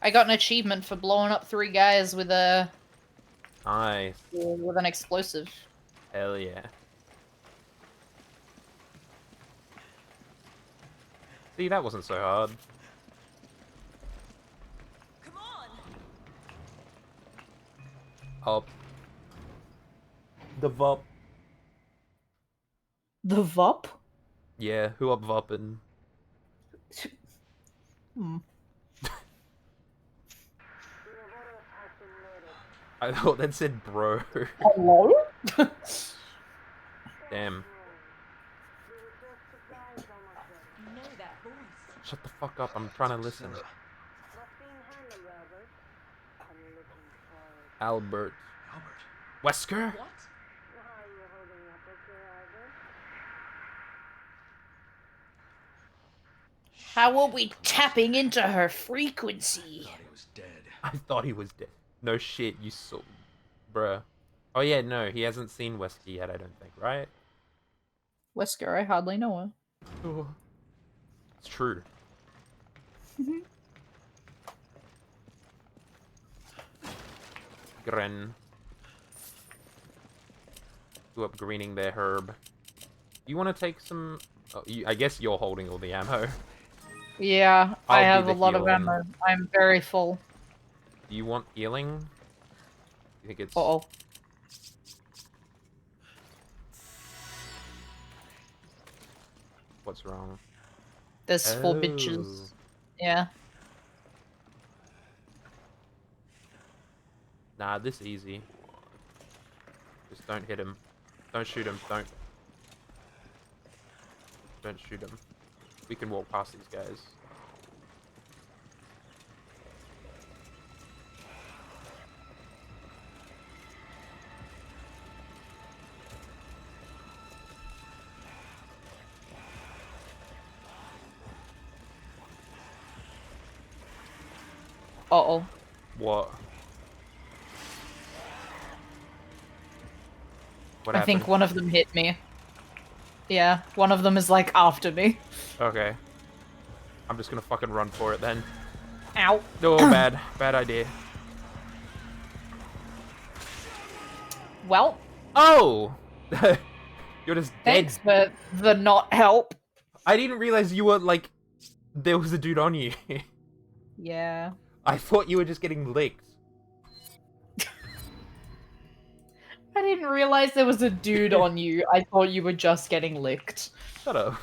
I got an achievement for blowing up 3 guys with a... Nice. with an explosive. Hell yeah. See, that wasn't so hard. Come on! Up. The VUP. The VUP? Yeah, who up VUPin'? Hmm. I thought that said bro. Hello? Damn. You know that voice. Shut the fuck up, I'm trying to listen. Albert. Albert. Wesker? What? How are we tapping into her frequency? Thought he was dead. I thought he was dead. No shit, you saw... Bruh. Oh yeah, no, he hasn't seen Wesker yet, I don't think, right? Wesker, I hardly know her. Oh. It's true. Gren. Go up greening their herb. You want to take some... Oh, I guess you're holding all the ammo. Yeah, I I'll be have the a lot of healing. ammo. I'm very full. Do you want healing? You think it's... Uh-oh. What's wrong? There's 4 Oh. bitches. Yeah. Nah, this easy. Just don't hit him. Don't shoot him. Don't shoot him. We can walk past these guys. Uh-oh. What? What I happened? think one of them hit me. Yeah, one of them is like after me. Okay. I'm just gonna fucking run for it then. Ow. No, bad idea. Well, Oh! You're just dead. thanks for the not help. I didn't realize you were, like, there was a dude on you. Yeah. I thought you were just getting licked. I didn't realize there was a dude on you. I thought you were just getting licked. Shut up.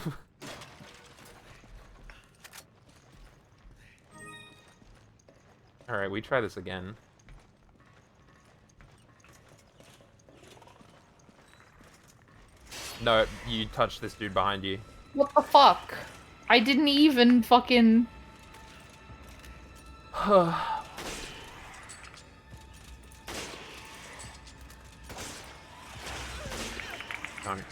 Alright, we try this again. No, you touched this dude behind you. What the fuck? I didn't even fucking... Darn it.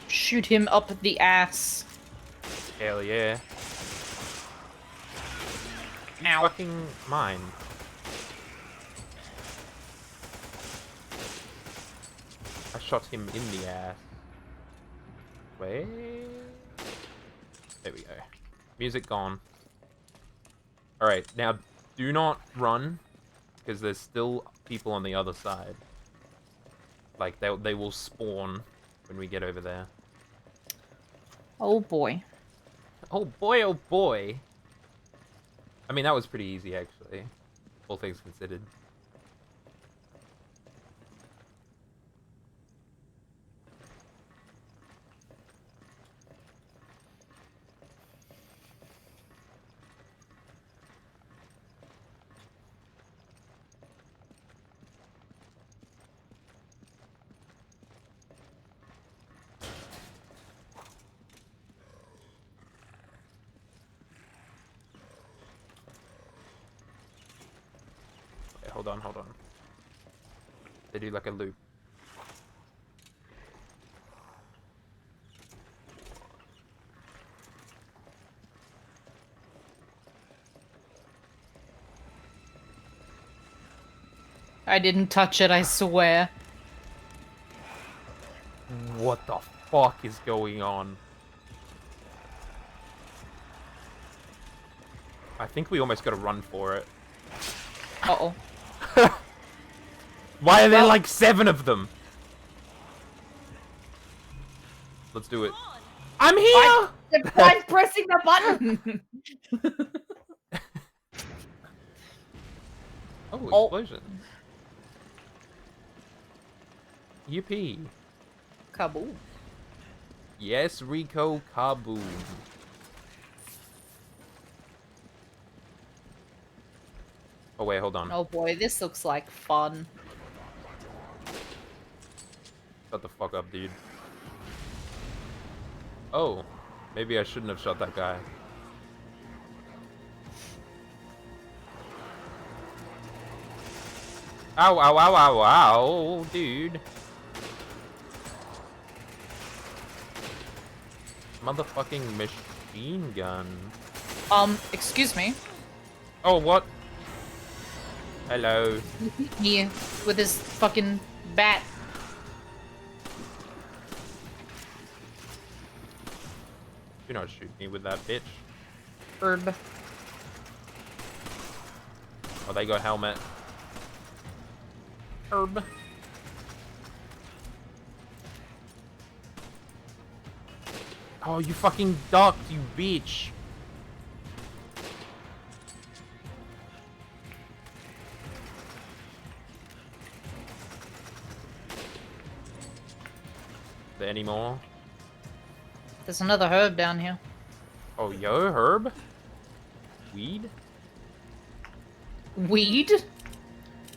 Shoot him up the ass. Hell yeah. Ow. Fucking mine. I shot him in the ass. Wait. There we go. Music gone. Alright, now do not run, because there's still people on the other side. Like, they will spawn when we get over there. Oh boy. Oh boy, oh boy! I mean, that was pretty easy, actually. All things considered. Wait, hold on, hold on. They do like a loop. I didn't touch it, I swear. What the fuck is going on? I think we almost gotta run for it. Uh-oh. Why are there Well- like 7 of them? Let's do it. I'm here! I'm pressing the button! Oh, Oh. explosion. Yippee. Kaboom. Yes, Rico, kaboom. Oh wait, hold on. Oh boy, this looks like fun. Shut the fuck up, dude. Oh, maybe I shouldn't have shot that guy. Ow, ow, ow, ow, ow, dude. Motherfucking machine gun. Excuse me. Oh, what? Hello. He hit me with his fucking bat. Do not shoot me with that bitch. Herb. Oh, they got helmet. Herb. Oh, you fucking ducked, you bitch. Is there any more? There's another herb down here. Oh, yo, herb? Weed? Weed?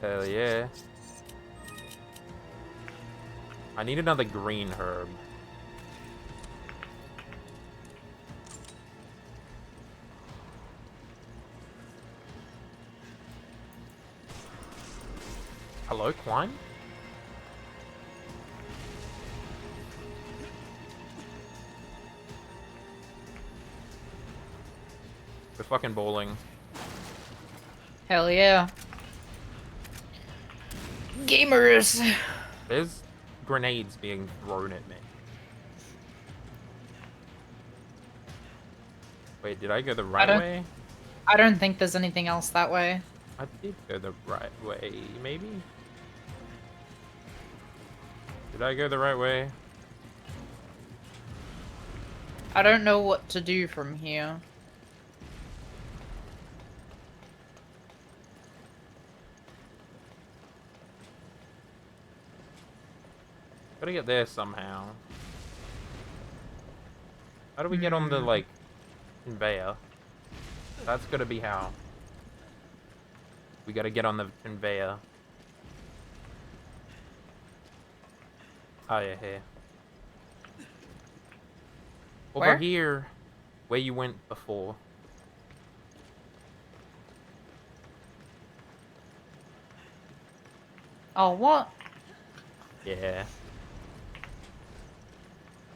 Hell yeah. I need another green herb. Hello, Quine? fucking bowling. Hell yeah. Gamers. There's grenades being thrown at me. Wait, did I go the right don't- way? I don't think there's anything else that way. I did go the right way, maybe? Did I go the right way? I don't know what to do from here. Gotta get there somehow. How do we get on the, like, conveyor? That's gotta be how. We gotta get on the conveyor. Oh, yeah, here. Over Where? here, where you went before. Oh, what? Yeah.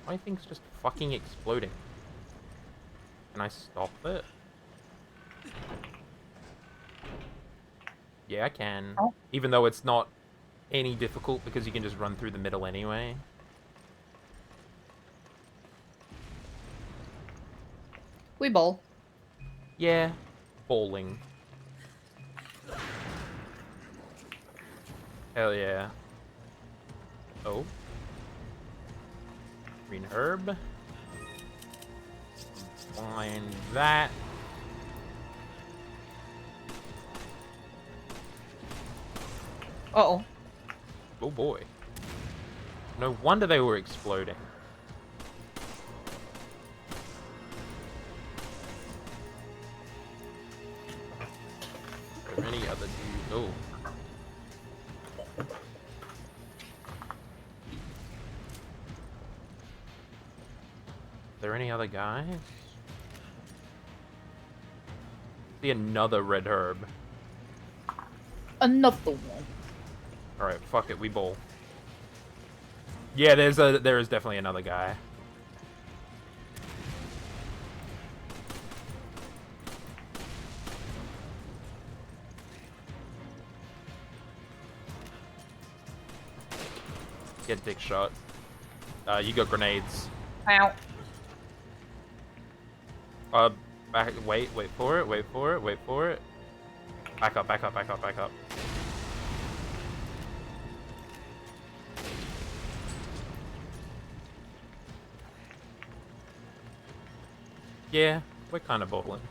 My thing's just fucking exploding. Can I stop it? Yeah, I can. Oh. Even though it's not any difficult because you can just run through the middle anyway. We bowl. Yeah. Bowling. Hell yeah. Oh. Green herb. Find that. Uh-oh. Oh boy. No wonder they were exploding. Are there any other dudes? Oh. Are there any other guys? See another red herb. Another one. Alright, fuck it, we bowl. Yeah, there is definitely another guy. Get dick shot. You got grenades. Ow. Wait for it, wait for it, wait for it. Back up, back up, back up, back up. Yeah, we're kind of bowling.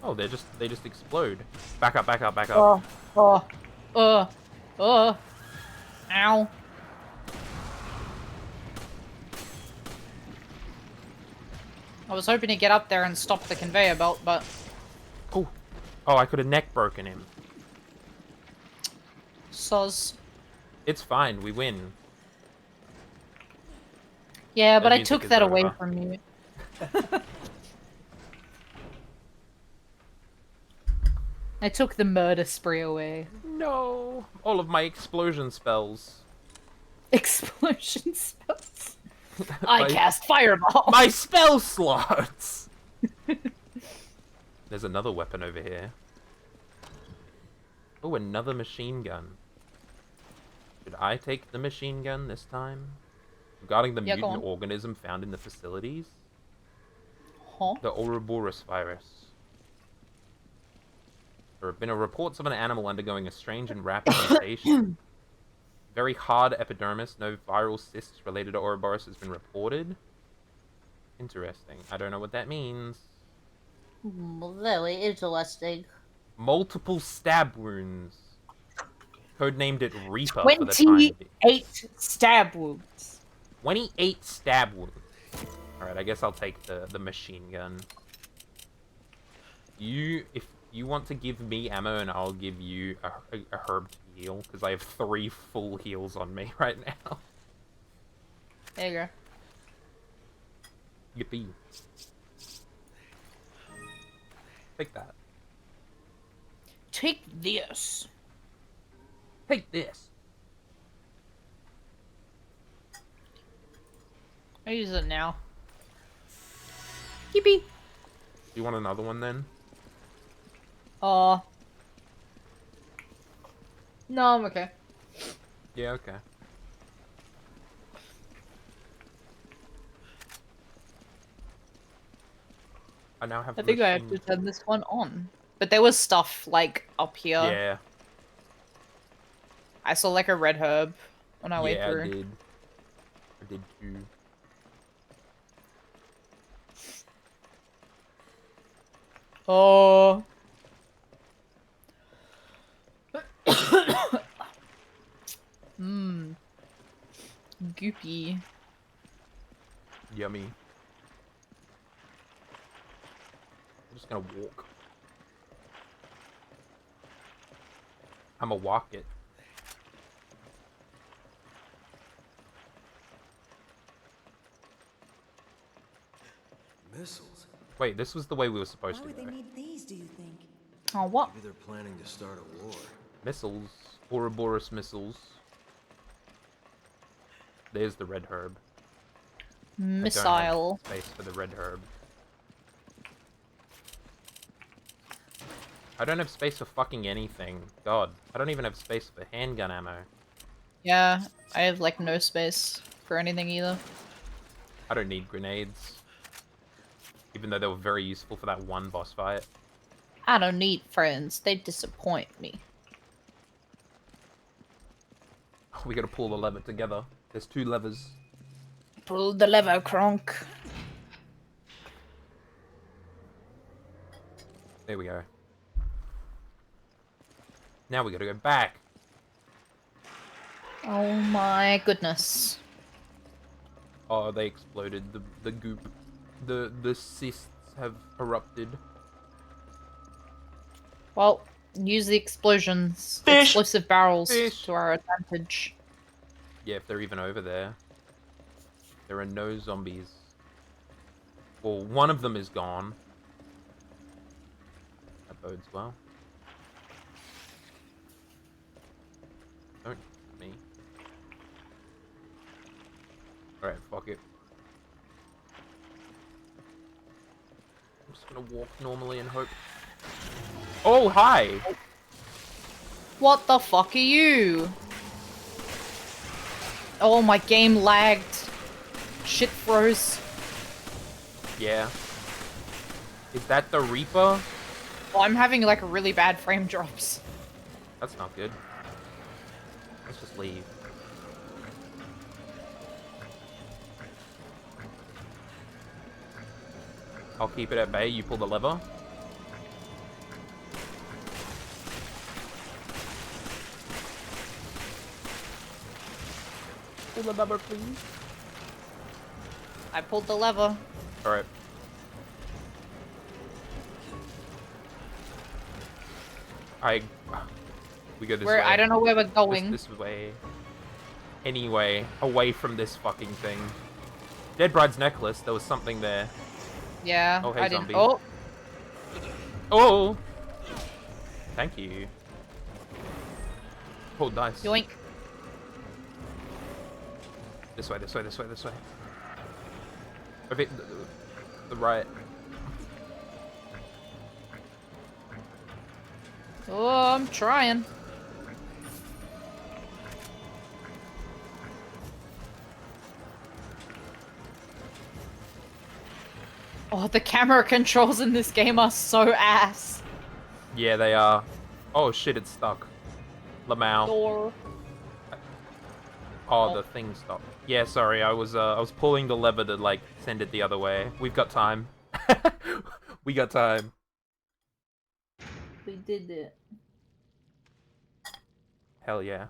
Oh, they just explode. Back up, back up, back up. Ow. I was hoping to get up there and stop the conveyor belt, but... Oh, oh, I could have neck broken him. Soz. It's fine, we win. Yeah, but The I music took is that away over. from you. I took the murder spree away. No, all of my explosion spells. Explosion spells. I My- cast fireball. My spell slots! There's another weapon over here. Oh, another machine gun. Should I take the machine gun this time? Regarding the Yeah, go mutant on. organism found in the facilities? Huh? The Ouroboros virus. There have been reports of an animal undergoing a strange and rapid mutation. Very hard epidermis, no viral cysts related to Ouroboros has been reported. Interesting. I don't know what that means. Very interesting. Multiple stab wounds. Codenamed it Reaper for the time being. 28 stab wounds. 28 stab wounds. Alright, I guess I'll take the machine gun. If you want to give me ammo, and I'll give you a herb to heal, because I have 3 full heals on me right now. There you go. Yippee. Take that. Take this. Take this. I use it now. Yippee! Do you want another one then? Oh. No, I'm okay. Yeah, okay. I now have I the think I have machine. to turn this one on. But there was stuff, like, up here. Yeah. I saw, like, a red herb on our way Yeah, I through. did. I did too. Oh. Mmm. Goopy. Yummy. I'm just gonna walk. I'ma walk it. Missiles? Wait, this was the way we were supposed Why to would they go. need these, do you think? Oh, what? Maybe they're planning to start a war. Missiles. Ouroboros missiles. There's the red herb. I don't have Missile. space for the red herb. I don't have space for fucking anything. God, I don't even have space for handgun ammo. Yeah, I have, like, no space for anything either. I don't need grenades. Even though they were very useful for that one boss fight. I don't need friends. They disappoint me. We gotta pull the lever together. There's 2 levers. Pull the lever, Kronk. There we go. Now we gotta go back. Oh my goodness. Oh, they exploded. The goop. The cysts have erupted. Well, use the explosions. Fish! Explosive barrels Fish! to our advantage. Yeah, if they're even over there. There are no zombies. Well, one of them is gone. That bodes well. Don't hit me. Alright, fuck it. I'm just gonna walk normally and hope. Oh, hi! What the fuck are you? Oh, my game lagged. Shit froze. Yeah. Is that the Reaper? Oh, I'm having like really bad frame drops. That's not good. Let's just leave. I'll keep it at bay. You pull the lever. Pull the lever, please. I pulled the lever. Alright. We go this way. I don't know where we're going. This way. Anyway, away from this fucking thing. Dead Bride's necklace. There was something there. Yeah, Oh, hey, I didn't. zombie. Oh, Oh! Thank you. Oh, nice. yoink. This way, this way, this way, this way. A bit, the right. Oh, I'm trying. Oh, the camera controls in this game are so ass. Yeah, they are. Oh shit, it's stuck. Lamau. Door. Oh, the thing stopped. Yeah, sorry, I was pulling the lever to like send it the other way. We've got time. We got time. We did it. Hell yeah.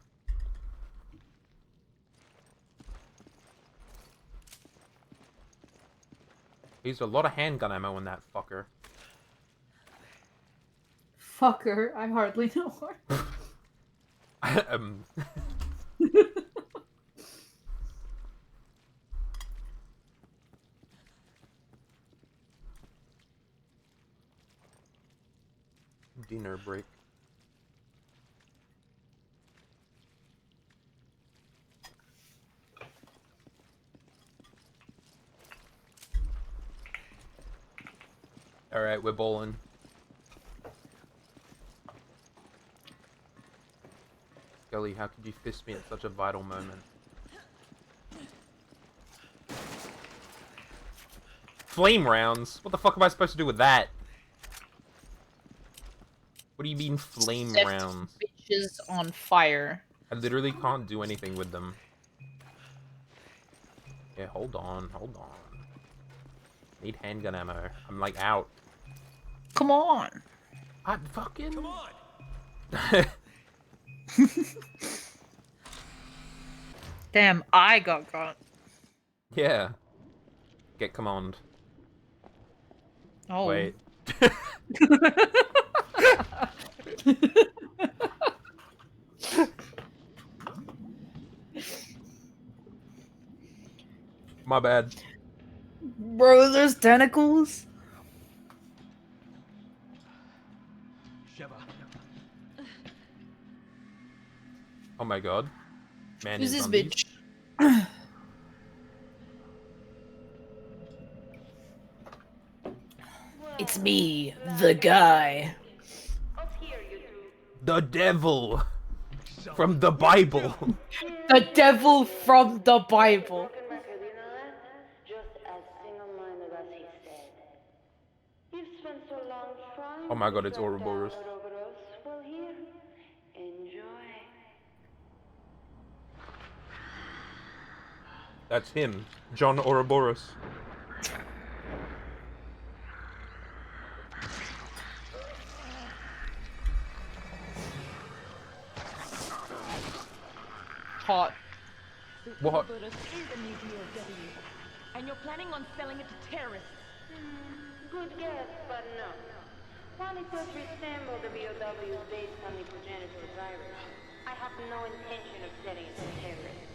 Used a lot of handgun ammo in that fucker. Fucker, I hardly know her. Dinner break. Alright, we're bowling. Scully, how could you fist me at such a vital moment? Flame rounds? What the fuck am I supposed to do with that? What do you mean flame Set rounds? bitches on fire. I literally can't do anything with them. Yeah, hold on, hold on. Need handgun ammo. I'm like out. Come on. I fucking. Come on! Damn, I got got. Yeah. Get command. Oh. Wait. My bad. Bro, there's tentacles. Sheva. Oh my god. Man Who's in this zombies. bitch? It's me, the guy. Up here, you two. The devil from the Bible. The devil from the Bible. Broken record, you know that? Just as single-minded as he said. You've spent so long trying Oh my to god, it's track down Ouroboros. Ouroboros. Well, here, enjoy. That's him, John Ouroboros. Hot. What? Ouroboros is a new DOW, and you're planning on selling it to terrorists. Good guess, but no. While it does resemble the BOW based on the progenitor virus, I have no intention of selling it to terrorists.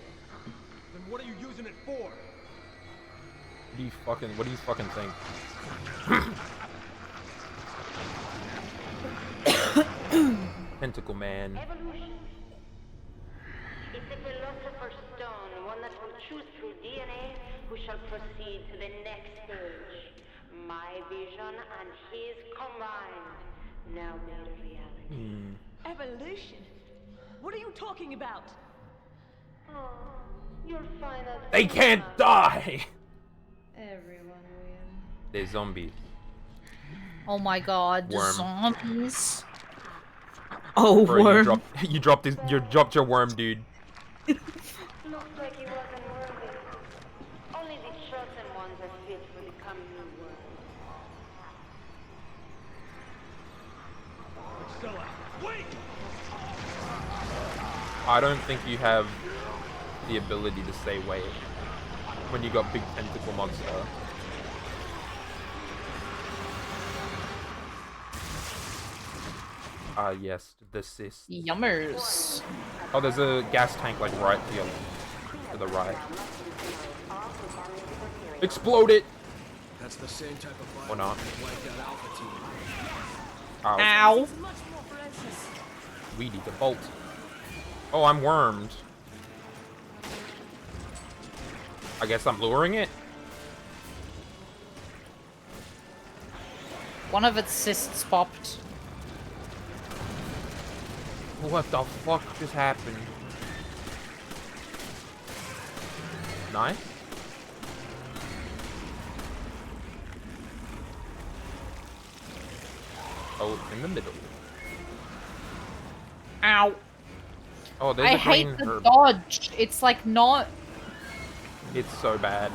Then what are you using it for? What do you fucking think? Tentacle man. Evolution. It's a philosopher's stone, one that will choose through DNA who shall proceed to the next stage. My vision and his combined, now made a reality. Evolution? What are you talking about? Oh, you'll find out. They soon can't enough. die! Everyone will. They're zombies. Oh my god, Worm. zombies. Oh, Bro, worm. you dropped your worm, dude. Looks like he wasn't worthy. Only the chosen ones are fit for the coming new world. Stella, wait! I don't think you have the ability to say wait when you got big tentacle monster. Ah, yes, the cyst. Yummers. Oh, there's a gas tank like right here, to the right. Explode it! That's the same type of Or not. that wiped out Alpha Team. Ow. Ow. Weedy, the bolt. Oh, I'm wormed. I guess I'm luring it? One of its cysts popped. What the fuck just happened? Nice. Oh, in the middle. Ow. Oh, there's I a green hate the herb. dodge. It's like not. It's so bad.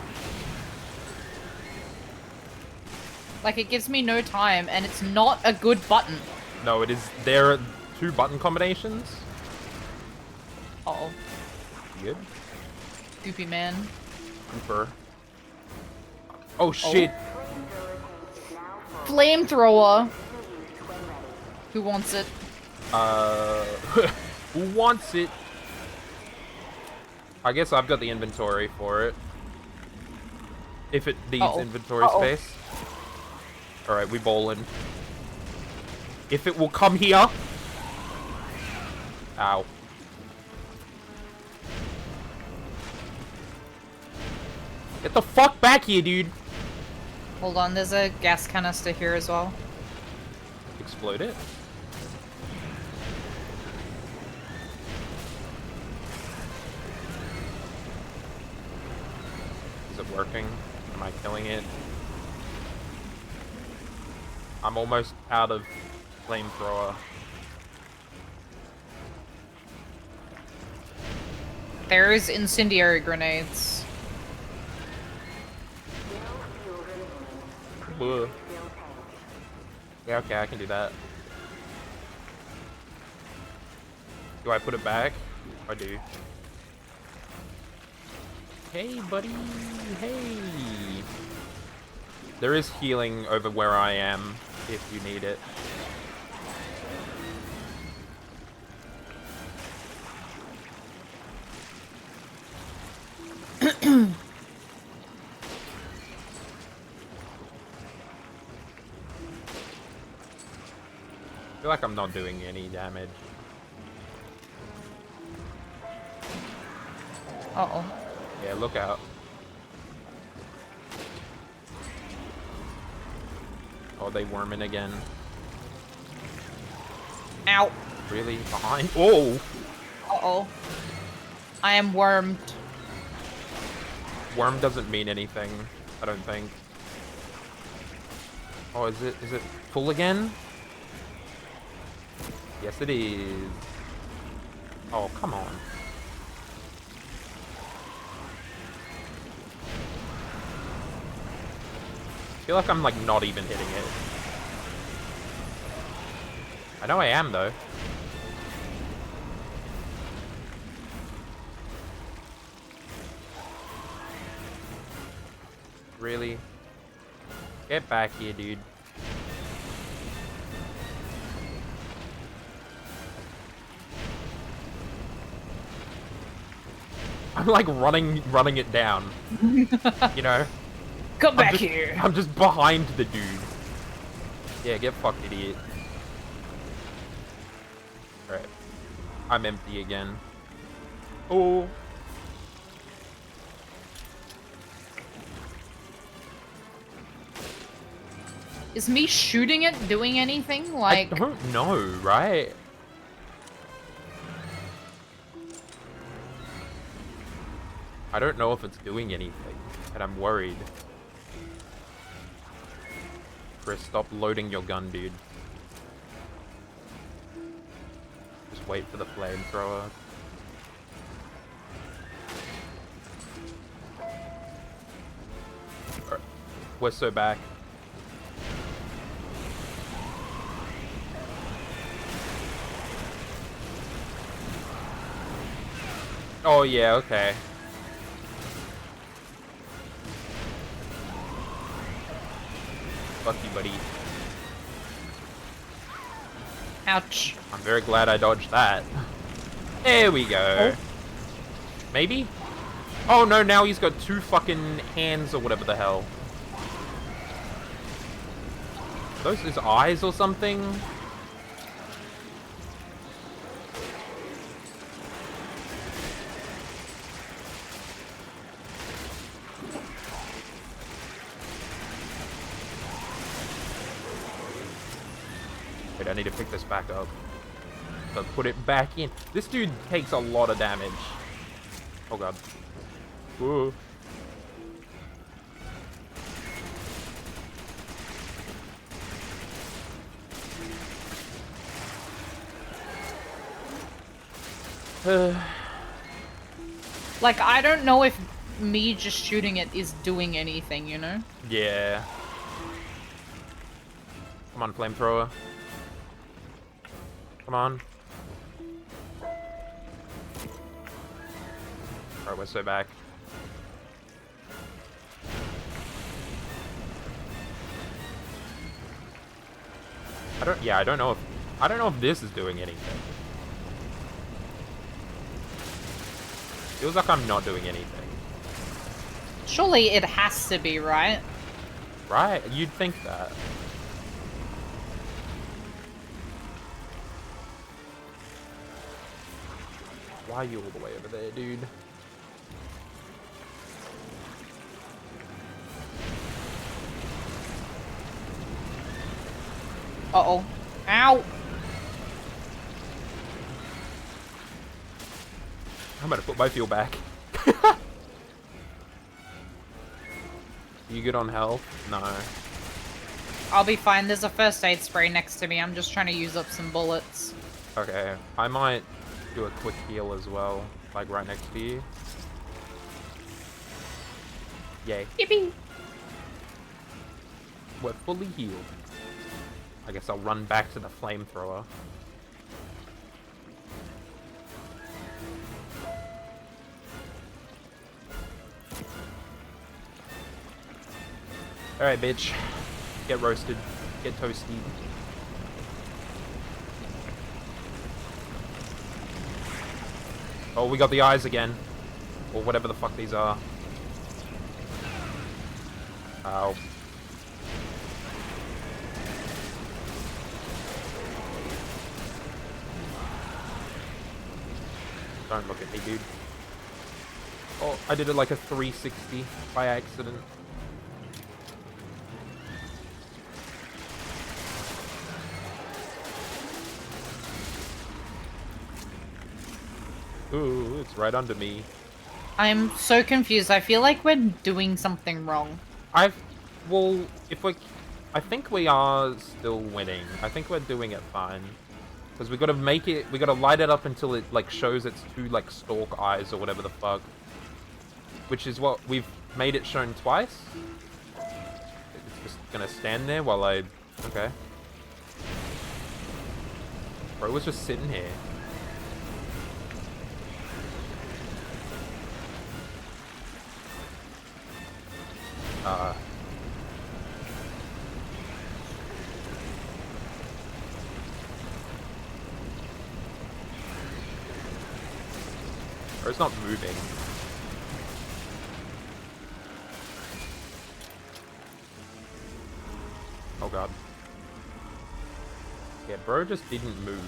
Like it gives me no time and it's not a good button. No, it is. There are 2 button combinations. Uh oh. Good. Goopy man. Super. Oh shit. Flamethrower. Who wants it? Who wants it? I guess I've got the inventory for it. If it needs Uh-oh. inventory Uh-oh. space. Alright, we bowling. If it will come here. Ow. Get the fuck back here, dude. Hold on, there's a gas canister here as well. Explode it. Is it working? Am I killing it? I'm almost out of flamethrower. There's incendiary grenades. Ugh. Yeah, okay, I can do that. Do I put it back? I do. Hey, buddy. Hey. There is healing over where I am if you need it. I feel like I'm not doing any damage. Uh-oh. Yeah, look out. Oh, they worming again. Ow. Really? Behind? Oh! Uh-oh. I am wormed. Worm doesn't mean anything, I don't think. Oh, is it full again? Yes, it is. Oh, come on. I feel like I'm like not even hitting it. I know I am though. Really? Get back here, dude. I'm like running it down. You know? Come back just, here. I'm just behind the dude. Yeah, get fucked, idiot. Alright. I'm empty again. Oh. Is me shooting it doing anything? Like, I don't know, right? I don't know if it's doing anything, and I'm worried. Chris, stop loading your gun, dude. Just wait for the flamethrower. We're so back. Oh yeah, okay. Fuck you, buddy. ouch. I'm very glad I dodged that. There we go. Oh. Maybe? Oh no, now he's got two fucking hands or whatever the hell. Are those his eyes or something? Wait, I need to pick this back up. But put it back in. This dude takes a lot of damage. Oh god. Whoa. Like, I don't know if me just shooting it is doing anything, you know? Yeah. Come on, flamethrower. Come on. Alright, we're so back. I don't know if this is doing anything. Feels like I'm not doing anything. Surely it has to be, right? Right? You'd think that. Why are you all the way over there, dude? Uh-oh. Ow! I'm gonna put my fuel back. You good on health? No. I'll be fine. There's a first aid spray next to me. I'm just trying to use up some bullets. Okay. I might do a quick heal as well. Like right next to you. Yay. Yippee! We're fully healed. I guess I'll run back to the flamethrower. Alright, bitch. Get roasted. Get toasted. Oh, we got the eyes again. Or whatever the fuck these are. Ow. Don't look at me, dude. Oh, I did it like a 360 by accident. Ooh, it's right under me. I'm so confused. I feel like we're doing something wrong. Well, if we, I think we are still winning. I think we're doing it fine. Because we gotta make it, we gotta light it up until it, like, shows its two, like, stalk eyes or whatever the fuck. Which is what, we've made it shown twice. It's just gonna stand there while I, okay. Bro was just sitting here. Or it's not moving. Oh god. Yeah, bro just didn't move.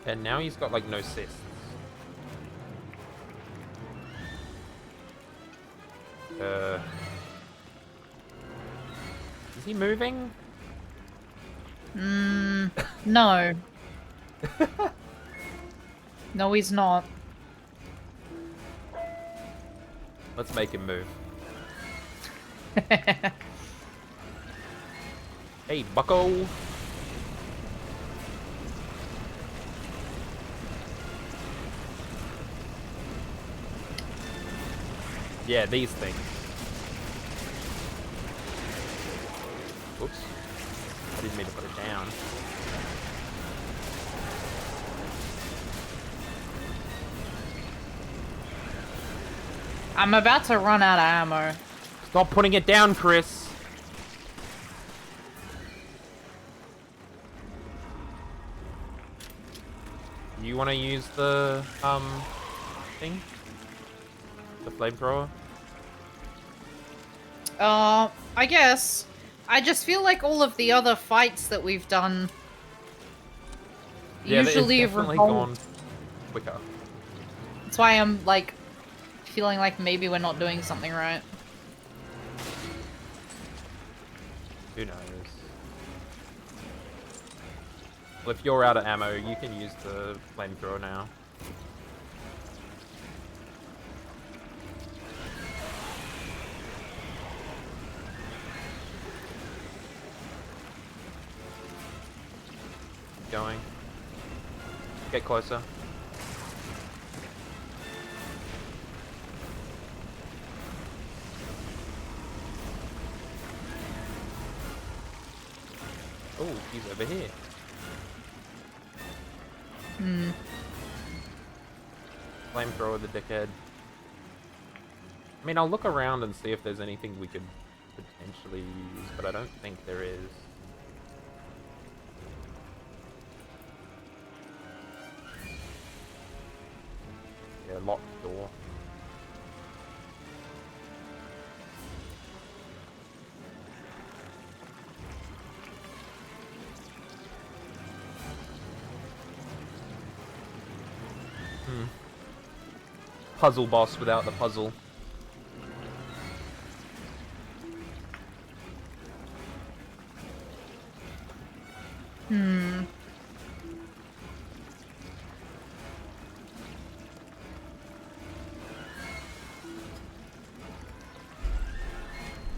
And now he's got like no cysts. Is he moving? No. No, he's not. Let's make him move. Hey, bucko! Yeah, these things. Oops. I didn't mean to put it down. I'm about to run out of ammo. Stop putting it down, Chris! You want to use the, thing? The flamethrower? I guess. I just feel like all of the other fights that we've done Yeah, usually it's definitely revolve- gone quicker. That's why I'm, like, feeling like maybe we're not doing something right. Who knows? Well, if you're out of ammo, you can use the flamethrower now. Keep going. Get closer. Oh, he's over here. Flamethrower the dickhead. I mean, I'll look around and see if there's anything we could potentially use, but I don't think there is. Yeah, locked door. Puzzle boss without the puzzle.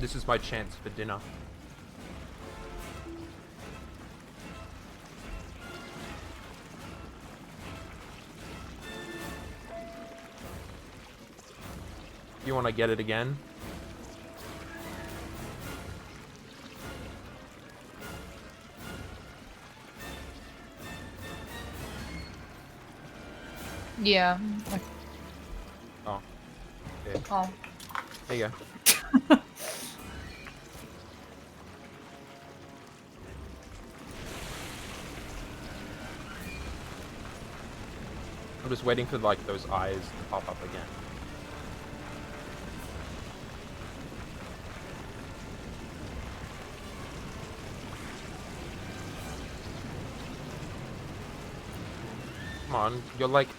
This is my chance for dinner. You want to get it again? Yeah. Oh. Yeah. Oh. There you go. I'm just waiting for like those eyes to pop up again. Come on, you're like...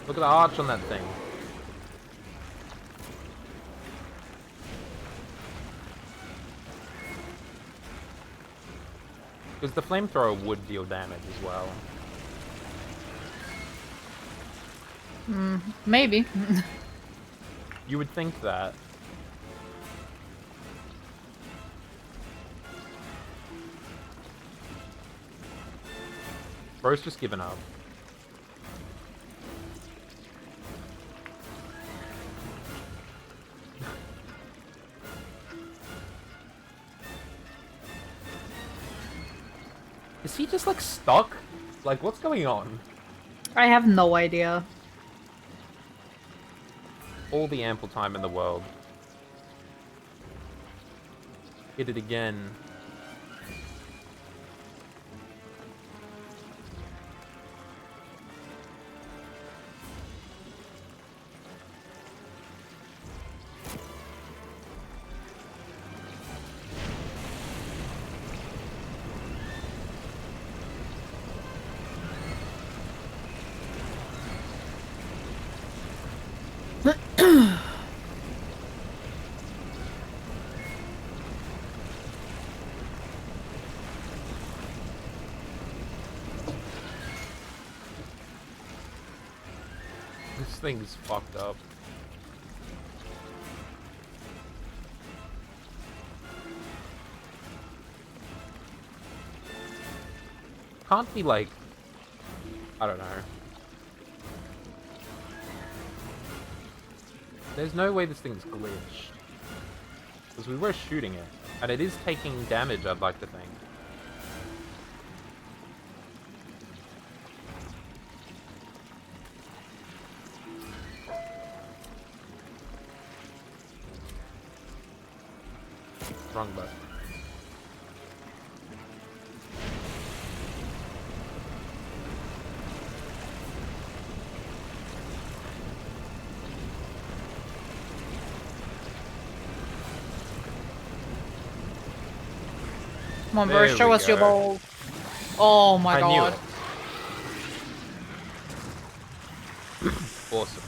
Look at the arch on that thing. Because the flamethrower would deal damage as well. Maybe. You would think that. Bro's just given up. Is he just like stuck? Like, what's going on? I have no idea. All the ample time in the world. Hit it again. This thing's fucked up. Can't be like... I don't know. There's no way this thing's glitched. Because we were shooting it. And it is taking damage, I'd like to think. Wrong button. Come on, bro, There show we us your go. balls. Oh my I knew god. it. Awesome.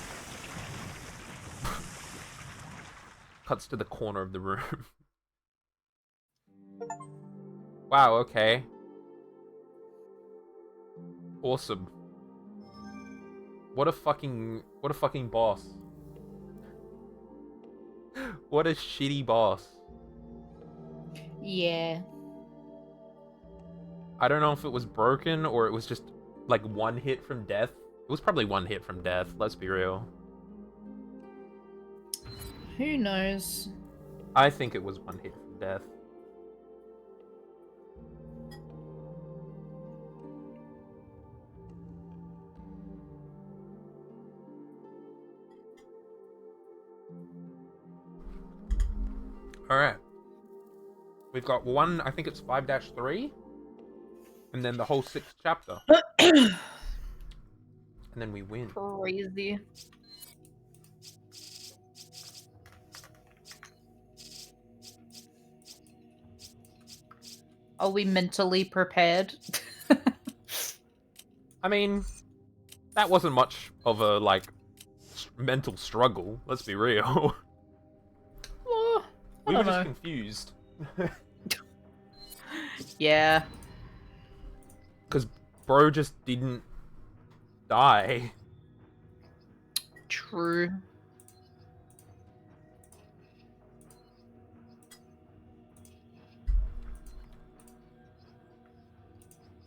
Cuts to the corner of the room. Wow, okay. Awesome. What a fucking boss. What a shitty boss. Yeah. I don't know if it was broken or it was just like one hit from death. It was probably one hit from death, let's be real. Who knows? I think it was one hit from death. Alright. We've got one, I think it's 5-3. And then the whole 6th chapter. And then we win. Crazy. Are we mentally prepared? I mean, that wasn't much of a, like, mental struggle. Let's be real. Well, We I were don't just know. confused. Yeah. Because bro just didn't die. True.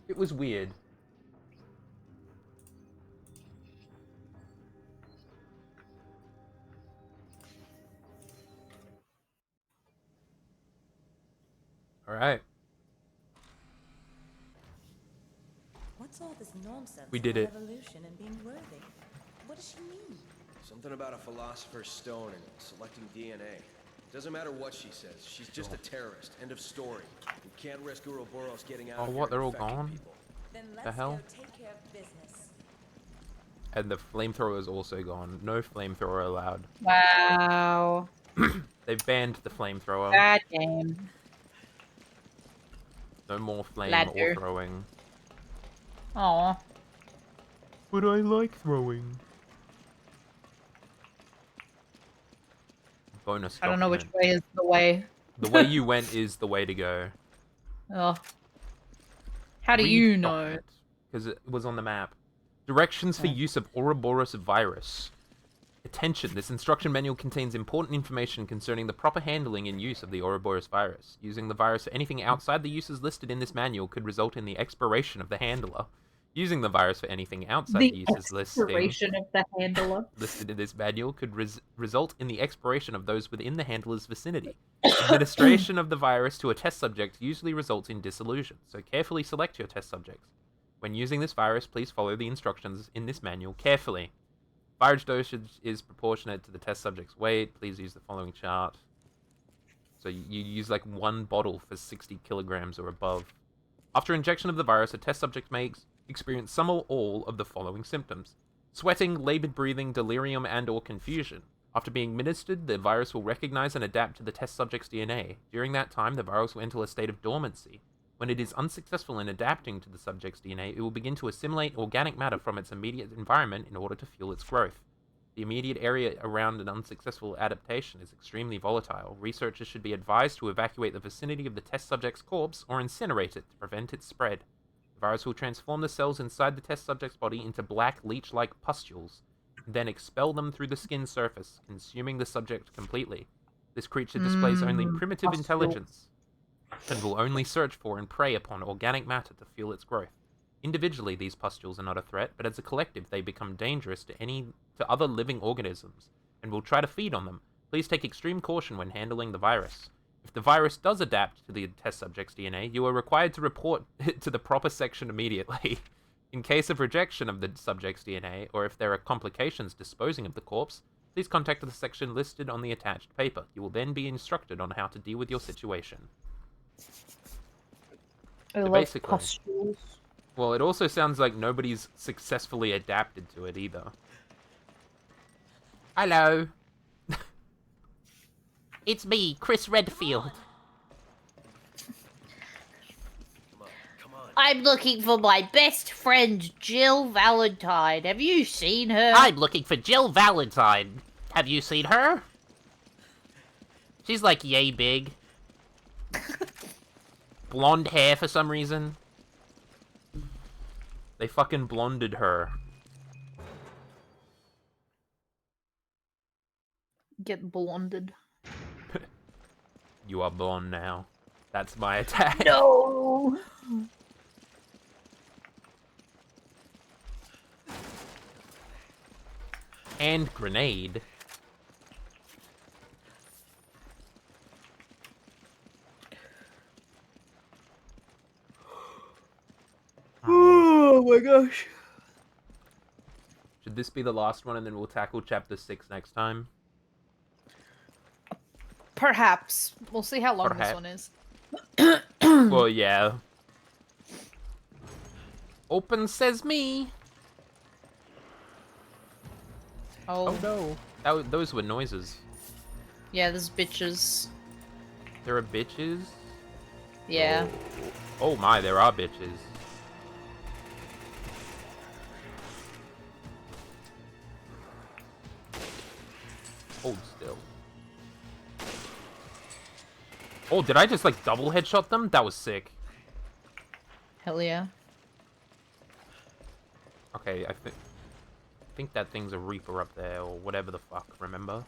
It was weird. All right. What's all this nonsense We did about it. evolution and being worthy? What does she mean? Something about a philosopher's stone and selecting DNA. Doesn't matter what she says. She's just a terrorist. End of story. We can't risk Ouroboros getting out Oh, of here what? They're and all infecting gone? people. Then The let's hell? go take care of business. And the flamethrower is also gone. No flamethrower allowed. Wow. They've banned the flamethrower. Bad game. No more flame Ladder. or throwing. Aw. But I like throwing. Bonus I don't know which document. way is the way. The way you went is the way to go. Oh. How do you know? Because it was on the map. Directions for Oh. use of Ouroboros virus. Attention, this instruction manual contains important information concerning the proper handling and use of the Ouroboros virus. Using the virus for anything outside the uses listed in this manual could result in the expiration of the handler. Using the virus for anything outside the uses expiration of the handler. listed in this manual could result in the expiration of those within the handler's vicinity. Administration of the virus to a test subject usually results in dissolution, so carefully select your test subjects. When using this virus, please follow the instructions in this manual carefully. Virus dosage is proportionate to the test subject's weight. Please use the following chart. So you use like 1 bottle for 60 kilograms or above. After injection of the virus, a test subject may experience some or all of the following symptoms: sweating, labored breathing, delirium, and/or confusion. After being administered, the virus will recognize and adapt to the test subject's DNA. During that time, the virus will enter a state of dormancy. When it is unsuccessful in adapting to the subject's DNA, it will begin to assimilate organic matter from its immediate environment in order to fuel its growth. The immediate area around an unsuccessful adaptation is extremely volatile. Researchers should be advised to evacuate the vicinity of the test subject's corpse or incinerate it to prevent its spread. The virus will transform the cells inside the test subject's body into black, leech-like pustules, and then expel them through the skin surface, consuming the subject completely. This creature displays only primitive pustules. intelligence, and will only search for and prey upon organic matter to fuel its growth. Individually, these pustules are not a threat, but as a collective, they become dangerous to other living organisms, and will try to feed on them. Please take extreme caution when handling the virus. If the virus does adapt to the test subject's DNA, you are required to report it to the proper section immediately. In case of rejection of the subject's DNA, or if there are complications disposing of the corpse, please contact the section listed on the attached paper. You will then be instructed on how to deal with your situation. I love basically- pustules. Well, it also sounds like nobody's successfully adapted to it either. Hello. It's me, Chris Redfield. Come on. I'm looking for my best friend, Jill Valentine. Have you seen her? I'm looking for Jill Valentine. Have you seen her? She's like yay big. Blonde hair for some reason. They fucking blonded her. Get blonded. You are blonde now. That's my attack. No. And grenade. Oh my gosh. Should this be the last one and then we'll tackle chapter 6 next time? Perhaps. We'll see how long Perhaps. this one is. Well, yeah. Open sesame. Oh, no. Those were noises. yeah, there's bitches. There are bitches? Yeah. Oh my, there are bitches. Hold still. Oh, did I just like double headshot them? That was sick. Hell yeah. Okay, I think that thing's a Reaper up there, or whatever the fuck, remember?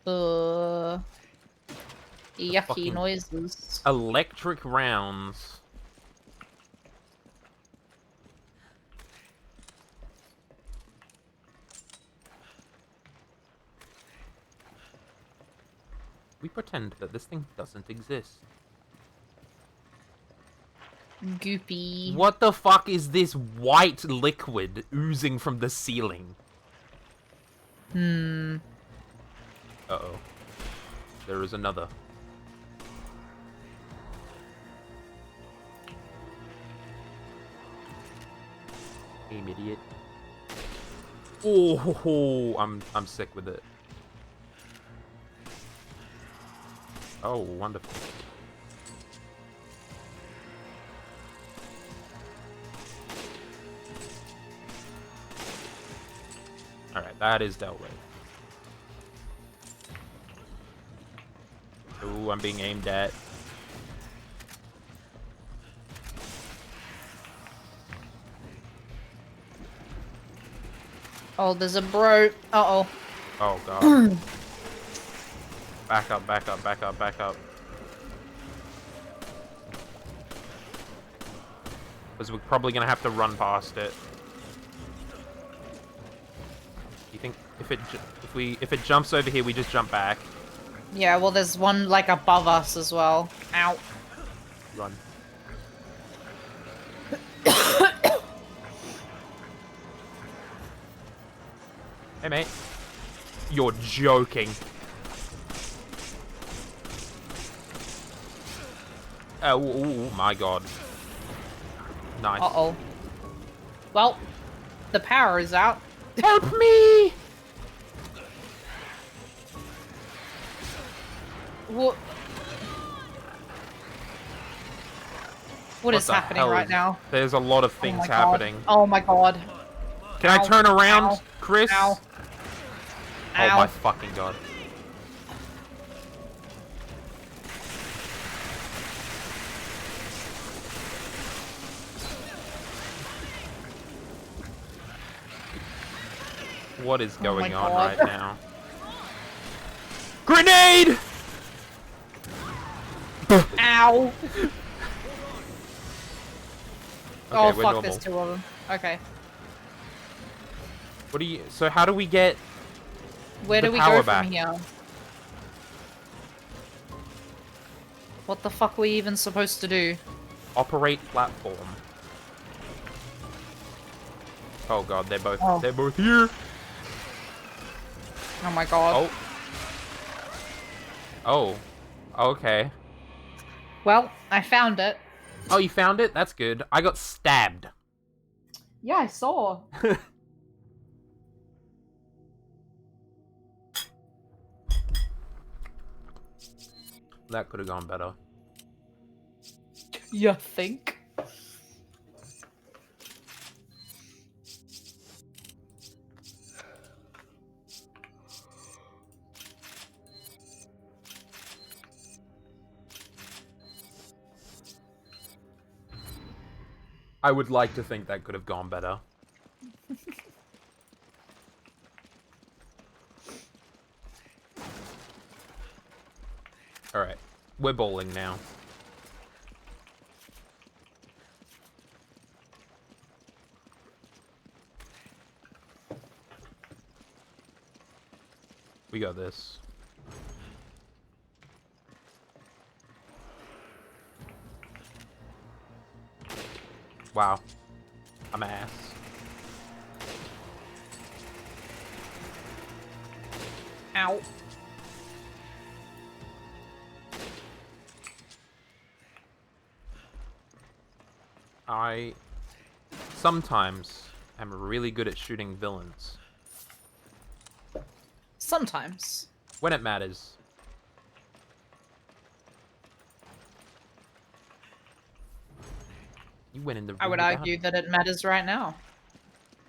Yucky fucking- noises. Electric rounds. We pretend that this thing doesn't exist. Goopy. What the fuck is this white liquid oozing from the ceiling? Hmm. Uh-oh. There is another. Aim, idiot. Oh, I'm sick with it. Oh, wonderful. Alright, that is dealt with. Ooh, I'm being aimed at. Oh, there's a bro. Uh-oh. Oh, God. Back up, back up, back up, back up. Because we're probably going to have to run past it. You think if it jumps over here, we just jump back? Yeah, well, there's one, like, above us as well. Ow. Run. Hey, mate. You're joking. Oh, my God. Nice. Uh-oh. Well, the power is out. Help me! What? What is the happening hell right is- now? There's a lot of Oh things my God. happening. Oh my God. Can I Ow. turn around, Ow. Chris? Ow. Oh Ow. my fucking God. What is going on God. right now? Grenade! Ow. Oh, we're fuck, normal. there's two of them. Okay. What do you? So how do we get? Where The do we power go back. from here? What the fuck are we even supposed to do? Operate platform. Oh God, they're both Oh. they're both here. Oh my God. Oh. Oh. Okay. Well, I found it. Oh, you found it? That's good. I got stabbed. Yeah, I saw. That could have gone better. You think? I would like to think that could have gone better. Alright. We're bowling now. We got this. Wow. I'm ass. Ow. I sometimes am really good at shooting villains. Sometimes. When it matters. You went in the room I would without- argue that it matters right now.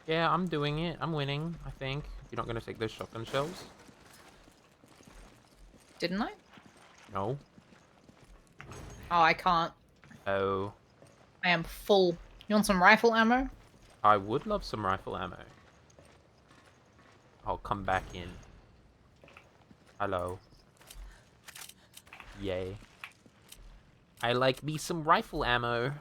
Yeah, I'm doing it. I'm winning, I think. You're not gonna take those shotgun shells? Didn't I? No. Oh, I can't. Oh. I am full. You want some rifle ammo? I would love some rifle ammo. I'll come back in. Hello. Yay. I like me some rifle ammo.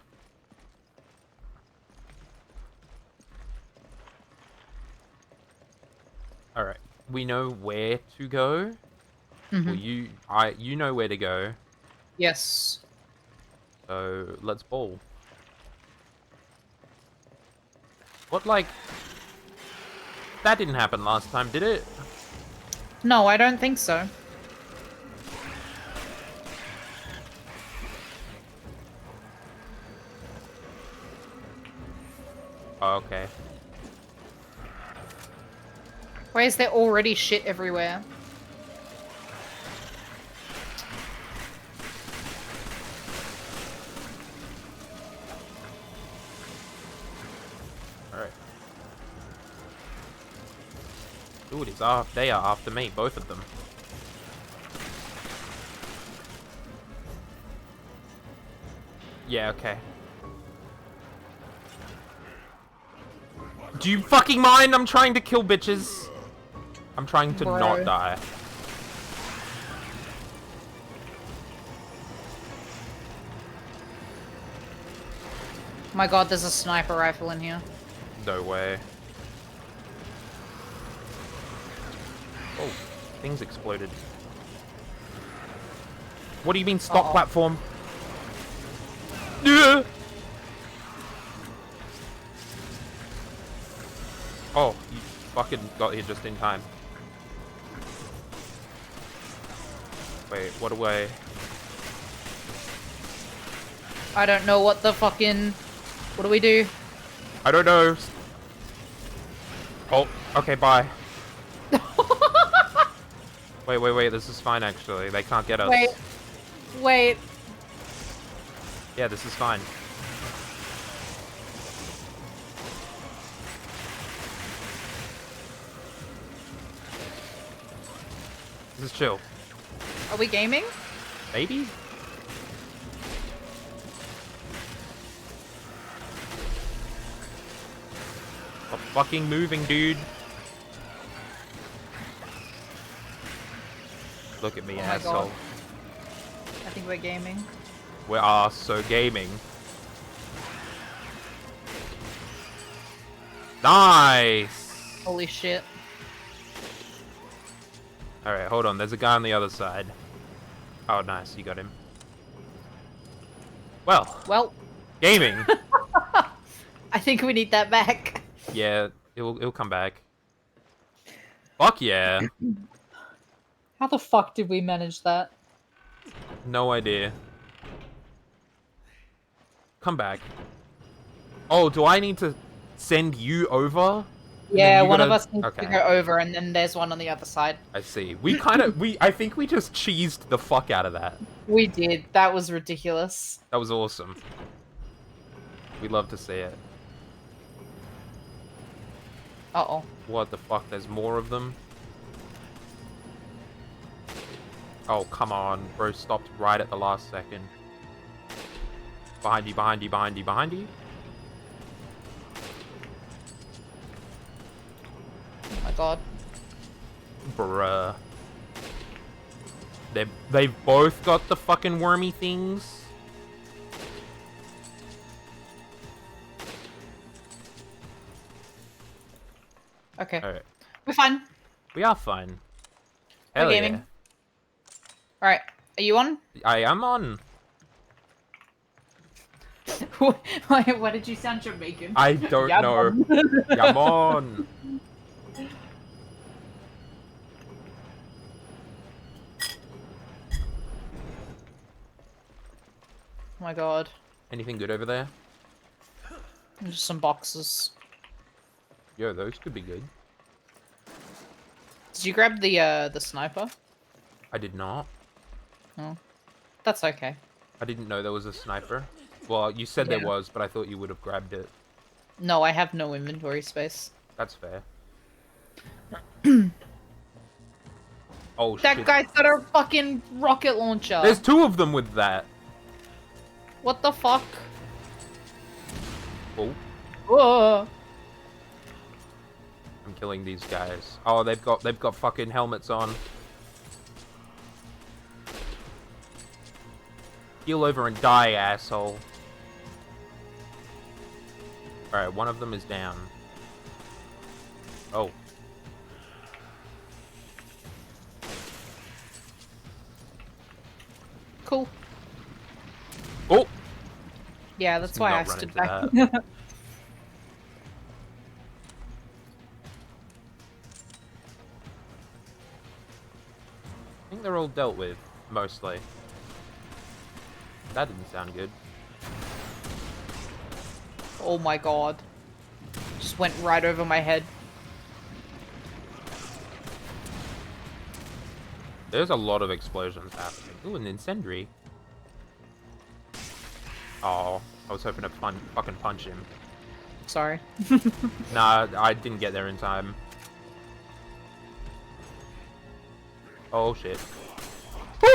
Alright. We know where to go. Mhm. Well, you know where to go. Yes. So, let's ball. What, like... That didn't happen last time, did it? No, I don't think so. Oh, okay. Why is there already shit everywhere? Alright. Dude, they are after me, both of them. Yeah, okay. Do you fucking mind? I'm trying to kill bitches. I'm trying to Bro. not die. My god, there's a sniper rifle in here. No way. Oh, things exploded. What do you mean stop platform? Yeah. Oh, you fucking got here just in time. Wait, what do I don't know what the fucking... What do we do? I don't know. Oh, okay, bye. Wait, this is fine actually. They can't get us. Wait. Yeah, this is fine. This is chill. Are we gaming? Maybe? Stop fucking moving, dude. Look at me, Oh my asshole. God. I think we're gaming. We are so gaming. Nice! Holy shit. Alright, hold on. There's a guy on the other side. Oh, nice. You got him. Well, gaming. I think we need that back. Yeah, it'll come back. Fuck yeah. How the fuck did we manage that? No idea. Come back. Oh, do I need to send you over? And then Yeah, you one of gotta- us needs to okay. go over, and then there's one on the other side. I see. I think we just cheesed the fuck out of that. We did. That was ridiculous. That was awesome. We love to see it. Uh-oh. What the fuck? There's more of them? Oh, come on. Bro stopped right at the last second. Behind you, behind you, behind you, behind you. Oh my god. Bruh. They've both got the fucking wormy things. Okay. Alright. We're fine. We are fine. We're Hell gaming. Alright. Are you on? yeah. I am on. Why did you sound Jamaican? I don't Yeah, know. Come on. Oh my god. Anything good over there? Just some boxes. Yo, those could be good. Did you grab the sniper? I did not. Oh. That's okay. I didn't know there was a sniper. Well, you said there Yeah. was, but I thought you would have grabbed it. No, I have no inventory space. That's fair. Oh, That shit. guy's got a fucking rocket launcher. There's two of them with that. What the fuck? Oh, Whoa. I'm killing these guys. Oh, they've got fucking helmets on. Heal over and die, asshole. Alright, one of them is down. Oh. Cool. Oh! Yeah, that's why I Not run stood into back. that. I think they're all dealt with, mostly. That didn't sound good. Oh my god. Just went right over my head. There's a lot of explosions happening. Ooh, an incendiary. Oh, I was hoping to fucking punch him. Sorry. Nah, I didn't get there in time. Oh shit. Woo!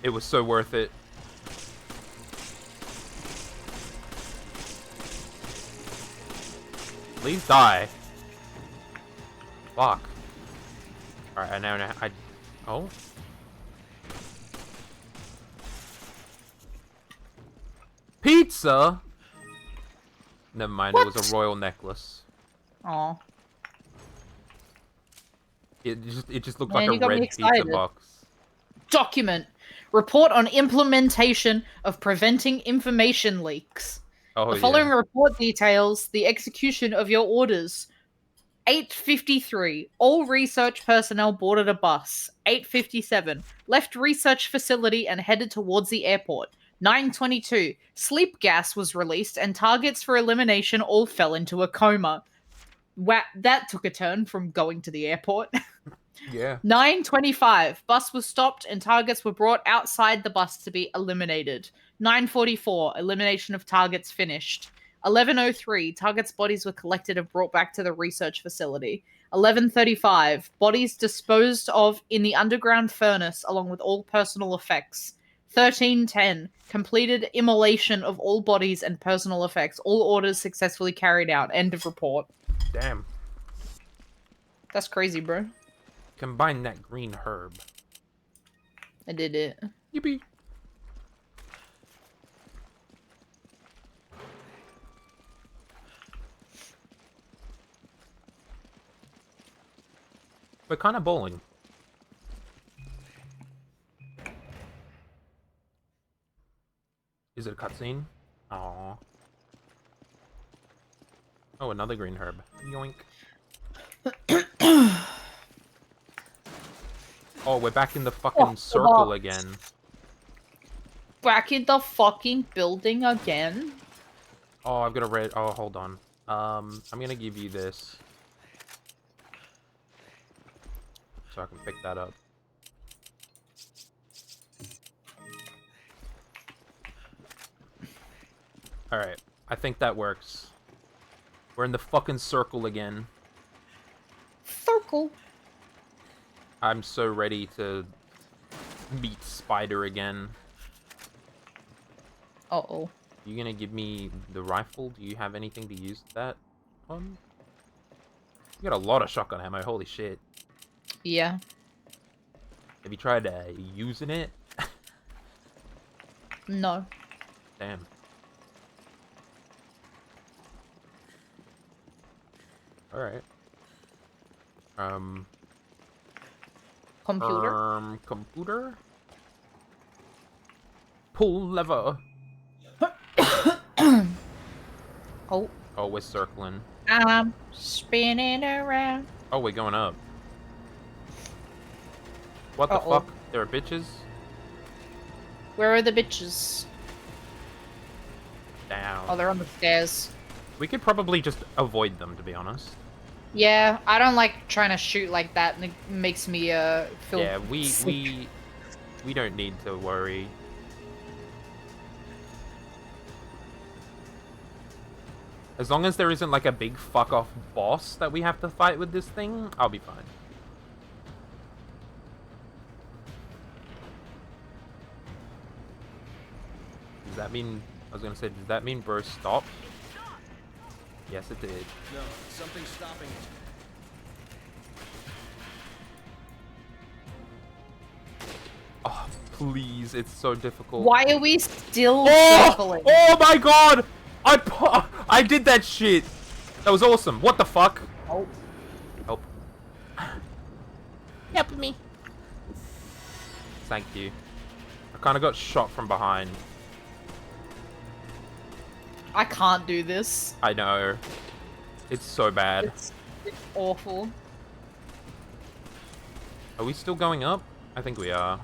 It was so worth it. Please die. Fuck. Alright, I now know. Oh? Pizza? Never mind, it was a royal necklace. Aw. It just looked Man, like you a got me red pizza excited. box. Document. Report on implementation of preventing information leaks. Oh The following yeah. report details the execution of your orders. 8:53. All research personnel boarded a bus. 8:57. Left research facility and headed towards the airport. 9:22. Sleep gas was released and targets for elimination all fell into a coma. That took a turn from going to the airport. Yeah. 9:25. Bus was stopped and targets were brought outside the bus to be eliminated. 9:44. Elimination of targets finished. 11:03. Targets' bodies were collected and brought back to the research facility. 11:35. Bodies disposed of in the underground furnace along with all personal effects. 13:10. Completed immolation of all bodies and personal effects. All orders successfully carried out. End of report. Damn. That's crazy, bro. Combine that green herb. I did it. Yippee. We're kind of bowling. Is it a cutscene? Aww. Oh, another green herb. Yoink. Oh, we're back in the fucking circle again. Back in the fucking building again? Oh, I've got a red... Oh, hold on. I'm gonna give you this. So I can pick that up. Alright, I think that works. We're in the fucking circle again. Circle. I'm so ready to meet Spider again. Uh-oh. You gonna give me the rifle? Do you have anything to use that on? You got a lot of shotgun ammo, holy shit. Yeah. Have you tried using it? No. Damn. Alright. Computer? Computer? Pull lever. Oh. Oh, we're circling. I'm spinning around. Oh, we're going up. What the Uh-oh. fuck? There are bitches? Where are the bitches? Down. Oh, they're on the stairs. We could probably just avoid them, to be honest. Yeah, I don't like trying to shoot like that, and it makes me, feel Yeah, we sick. don't need to worry. As long as there isn't like a big fuck off boss that we have to fight with this thing, I'll be fine. Does that mean... I was gonna say, does that mean bro stopped? Yes, it did. No, something's stopping it. Oh, Please, it's so difficult. Why are we still Oh! circling? Oh my god! I did that shit! That was awesome. What the fuck? Oh. Help. Help me. Thank you. I kind of got shot from behind. I can't do this. I know. It's so bad. It's awful. Are we still going up? I think we are.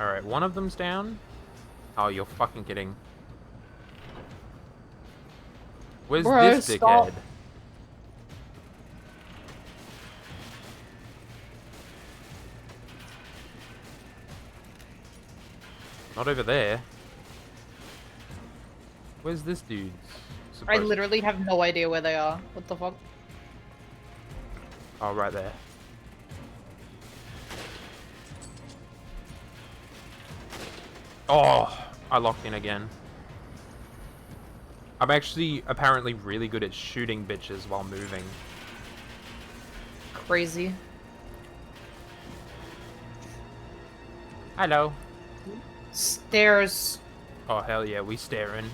Alright, one of them's down. Oh, you're fucking kidding. Where's Bro, this stop. dickhead? Not over there. Where's this dude? I literally have no idea where they are. What the fuck? Oh, right there. Oh, I locked in again. I'm actually apparently really good at shooting bitches while moving. Crazy. Hello. Stairs. Oh, hell yeah, we staring.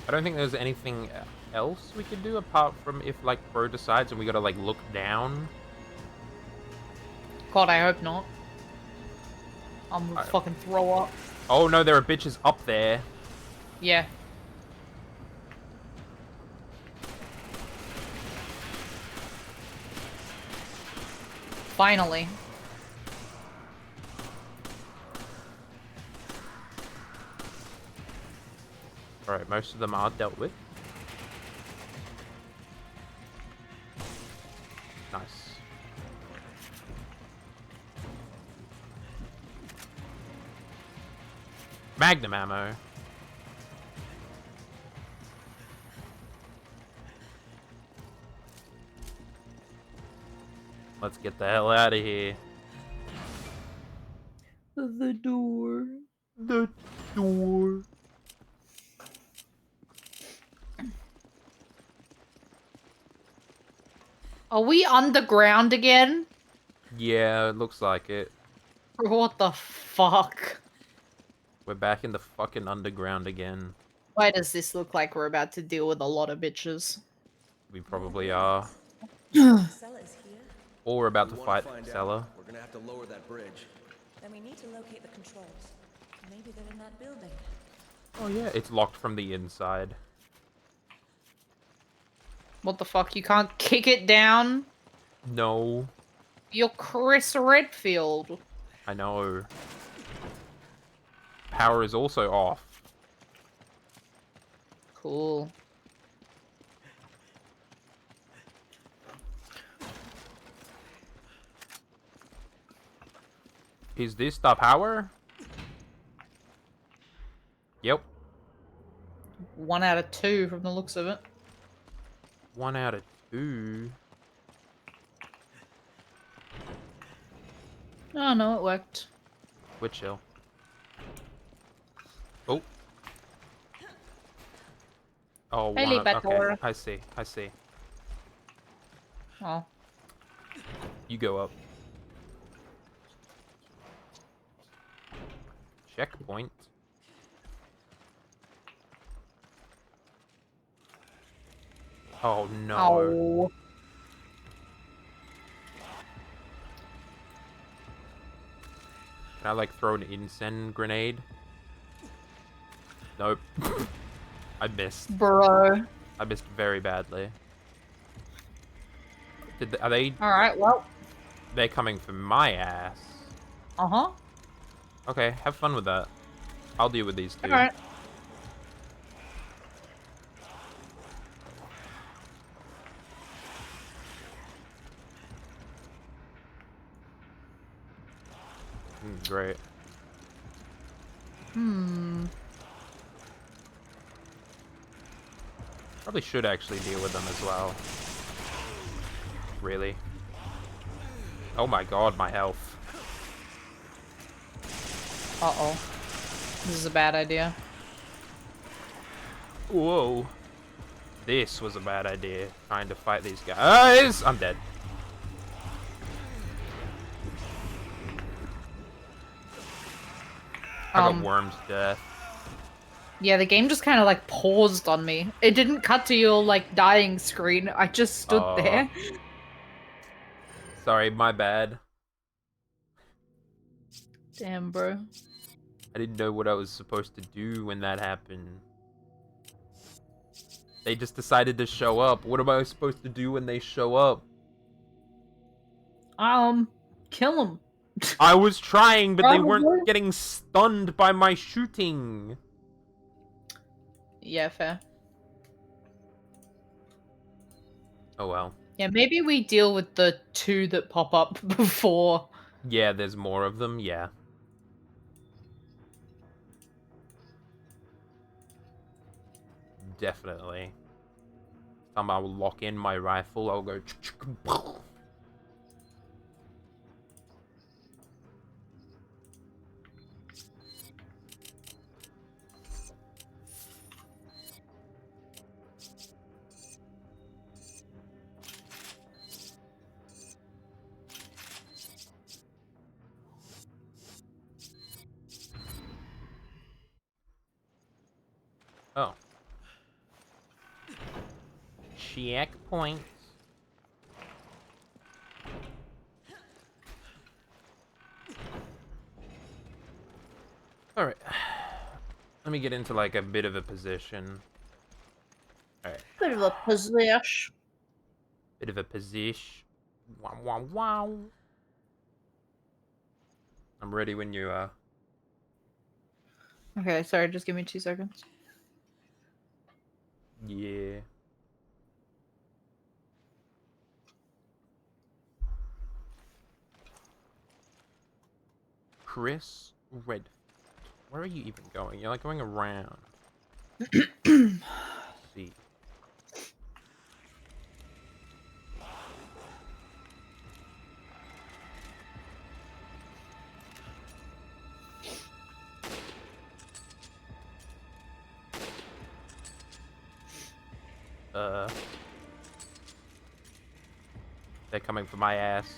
I don't think there's anything else we could do apart from if, like, bro decides and we gotta, like, look down. God, I hope not. I'm gonna fucking throw up. Oh, no, there are bitches up there. Yeah. Finally. Alright, most of them are dealt with. Nice. Magnum ammo. Let's get the hell out of here. The door. The door. Are we underground again? Yeah, it looks like it. What the fuck? We're back in the fucking underground again. Why does this look like we're about to deal with a lot of bitches? We probably are. Stella is here. Or we're about We to wanna fight find out. Stella. We're gonna have to lower that bridge. Then we need to locate the controls. Maybe they're in that building. Oh yeah, it's locked from the inside. What the fuck? You can't kick it down? No, You're Chris Redfield. I know. Power is also off. Cool. Is this the power? Yep. 1 out of 2 from the looks of it. 1 out of 2. Oh no, it worked. We're chill. Oh. Oh, Hey, one of, okay. Libator. I see. I see. Oh. You go up. Checkpoint. Oh no. Oh. Can I like throw an incense grenade? Nope. I missed. Bro. I missed very badly. Are they? Alright, well. They're coming for my ass. Uh-huh. Okay, have fun with that. I'll deal with these two. Alright. Great. Probably should actually deal with them as well. Really? Oh my god, my health. Uh-oh. This is a bad idea. Whoa. This was a bad idea, trying to fight these guys. I'm dead. I got wormed to death. Yeah, the game just kind of like paused on me. It didn't cut to your like dying screen. I just stood there. Sorry, my bad. Damn, bro. I didn't know what I was supposed to do when that happened. They just decided to show up. What am I supposed to do when they show up? Kill them. I was trying, but they Probably. weren't getting stunned by my shooting. Yeah, fair. Oh well. Yeah, maybe we deal with the 2 that pop up before. Yeah, there's more of them, yeah. Definitely. Time I will lock in my rifle, I'll go. Oh. Checkpoint. Alright. Let me get into like a bit of a position. Alright. Bit of a position. Bit of a position. Wow, wow, wow. I'm ready when you are. Okay, sorry, just give me 2 seconds. Yeah. Chris Red. Where are you even going? You're like going around. See. They're coming for my ass.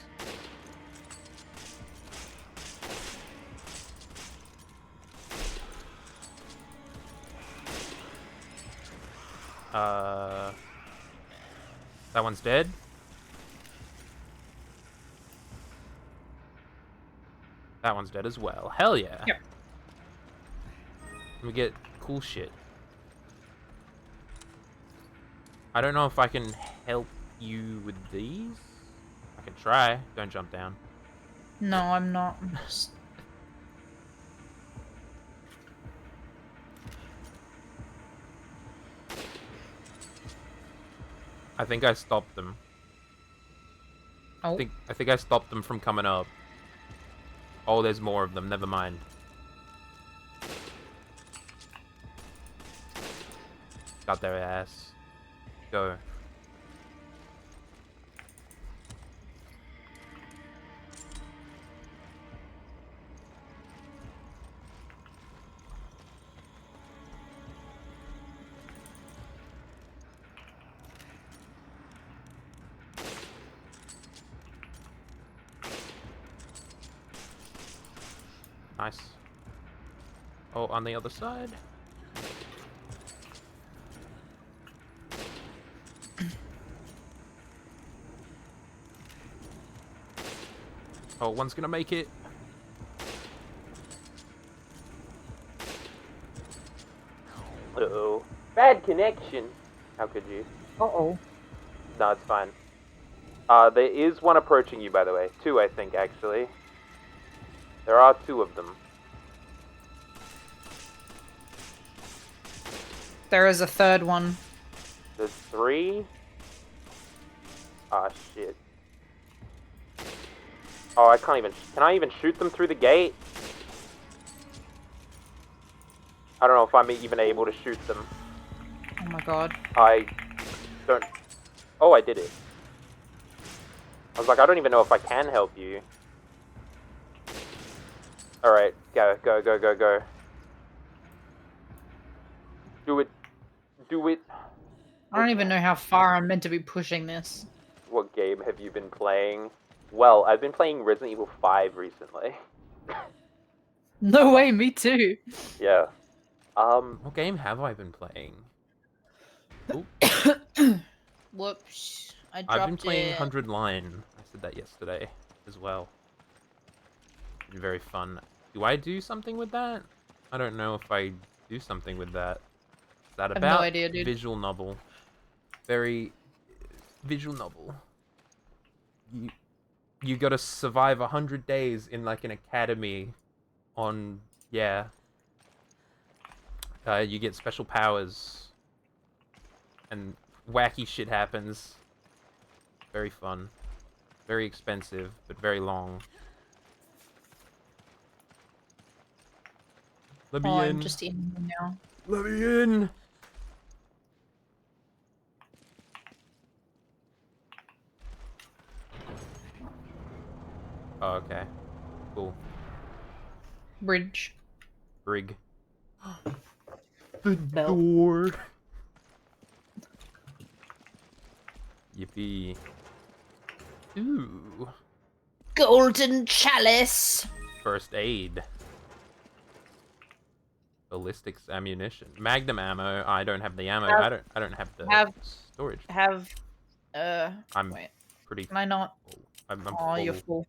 That one's dead. That one's dead as well. Hell yeah. Yep. Let me get cool shit. I don't know if I can help you with these. I can try. Don't jump down. No, I'm not. I think I stopped them. Oh. I think I stopped them from coming up. Oh, there's more of them. Never mind. Got their ass. Go. Nice. Oh, on the other side. Oh, one's gonna make it. Uh-oh. Bad connection. How could you? Uh-oh. No, it's fine. There is one approaching you, by the way. 2, I think, actually. There are 2 of them. There is a 3rd one. There's 3? Ah, shit. Oh, I can't even... Can I even shoot them through the gate? I don't know if I'm even able to shoot them. Oh my god. I don't... Oh, I did it. I was like, I don't even know if I can help you. Alright, go, go, go, go, go. Do it. Do it. I don't even know how far I'm meant to be pushing this. What game have you been playing? Well, I've been playing Resident Evil 5 recently. No way, me too. Yeah. What game have I been playing? Ooh, Whoops. I dropped I've been playing it. 100 Line. I said that yesterday as well. It's very fun. Do I do something with that? I don't know if I do something with that. Is that I have about no idea, dude. visual novel? Very visual novel. You gotta survive 100 days in like an academy on, yeah. You get special powers and wacky shit happens. Very fun. Very expensive, but very long. Let me Oh, in. I'm just in now. Let me in. Oh, okay. Cool. Bridge. Brig. The Bell. door. Yippee. Ooh. Golden chalice. First aid. Ballistics ammunition. Magnum ammo. I don't have the ammo. I don't have the storage. Have, I'm wait. pretty Can I not? full. I'm Oh, full. you're full.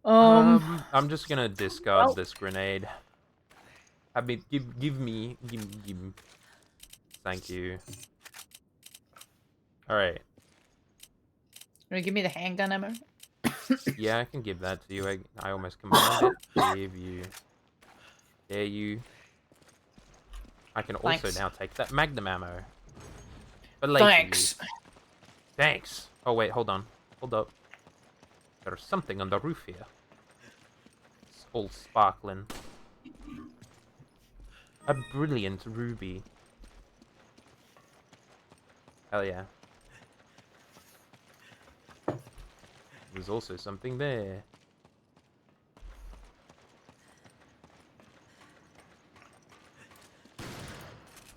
I'm just gonna discard well- this grenade. I mean, give me. Thank you. All right. You wanna give me the handgun ammo? Yeah, I can give that to you. I almost combined it. Give you. There you. I can also Thanks. now take that magnum ammo. But later Thanks. use. Thanks. Oh wait, hold on. Hold up. There's something on the roof here. It's all sparkling. A brilliant ruby. Hell yeah. There's also something there.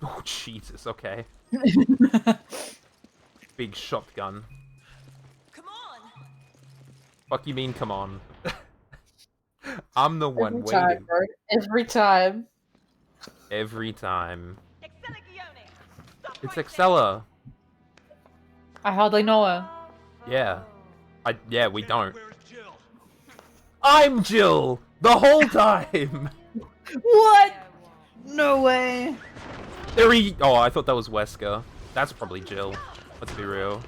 Oh, Jesus, okay. Big shotgun. Come on! Fuck you mean, come on. I'm the one Every waiting. time, bro. Every time. Every time. Excella Gione! Stop It's right Excella. I hardly know her. Yeah. Yeah, we don't. I'm Jill! The whole time! What? No way. Oh, I thought that was Wesker. That's probably Jill. Let's be real.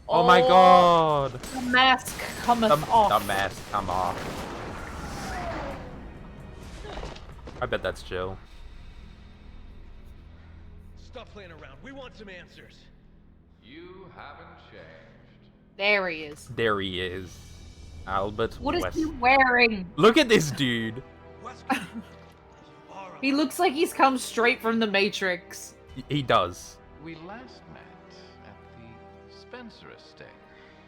Oh my god! The mask cometh The off. mask come off. I bet that's Jill. Stop playing around. We want some answers. You haven't changed. There he is. There he is. Albert What is West. he wearing? Look at this dude! He looks like he's come straight from the Matrix. He does. We last met at the Spencer estate,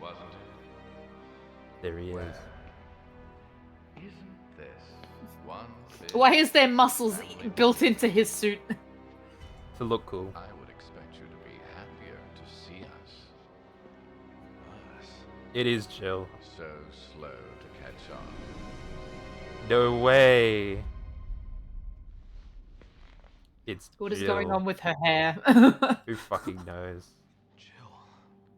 wasn't it? There he is. Well, isn't this one big Why is there muscles built into his suit? To look cool. I would expect you to be happier to see us. Us. It is Jill. So slow to catch on. No way. It's What is Jill. going on with her hair? Who fucking knows? Jill.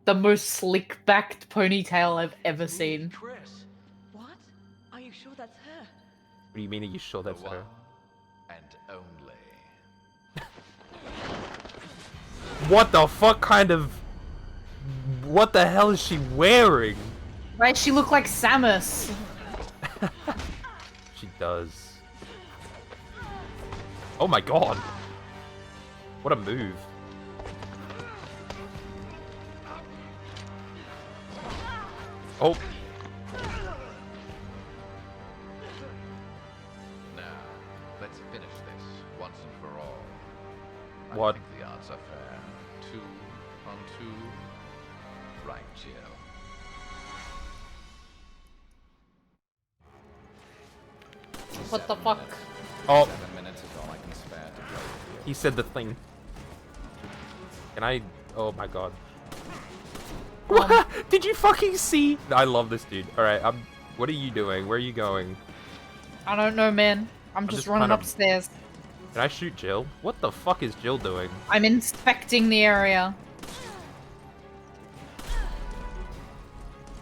The most slick-backed ponytail I've ever seen. Chris. What? Are you sure that's her? What do you mean? Are you sure that's the her? one and only. What the fuck kind of... What the hell is she wearing? Right? She looked like Samus. She does. Oh my god. What a move. Oh. Now, let's finish this once and for all. What? I think the odds are fair. 2 on 2. Right, Jill. What the fuck? Oh, 7 minutes is all I can spare to play with he said the thing. Can I? Oh my god. What? Did you fucking see? I love this dude. All right, what are you doing? Where are you going? I don't know, man. I'm just running kind of- upstairs. Can I shoot Jill? What the fuck is Jill doing? I'm inspecting the area.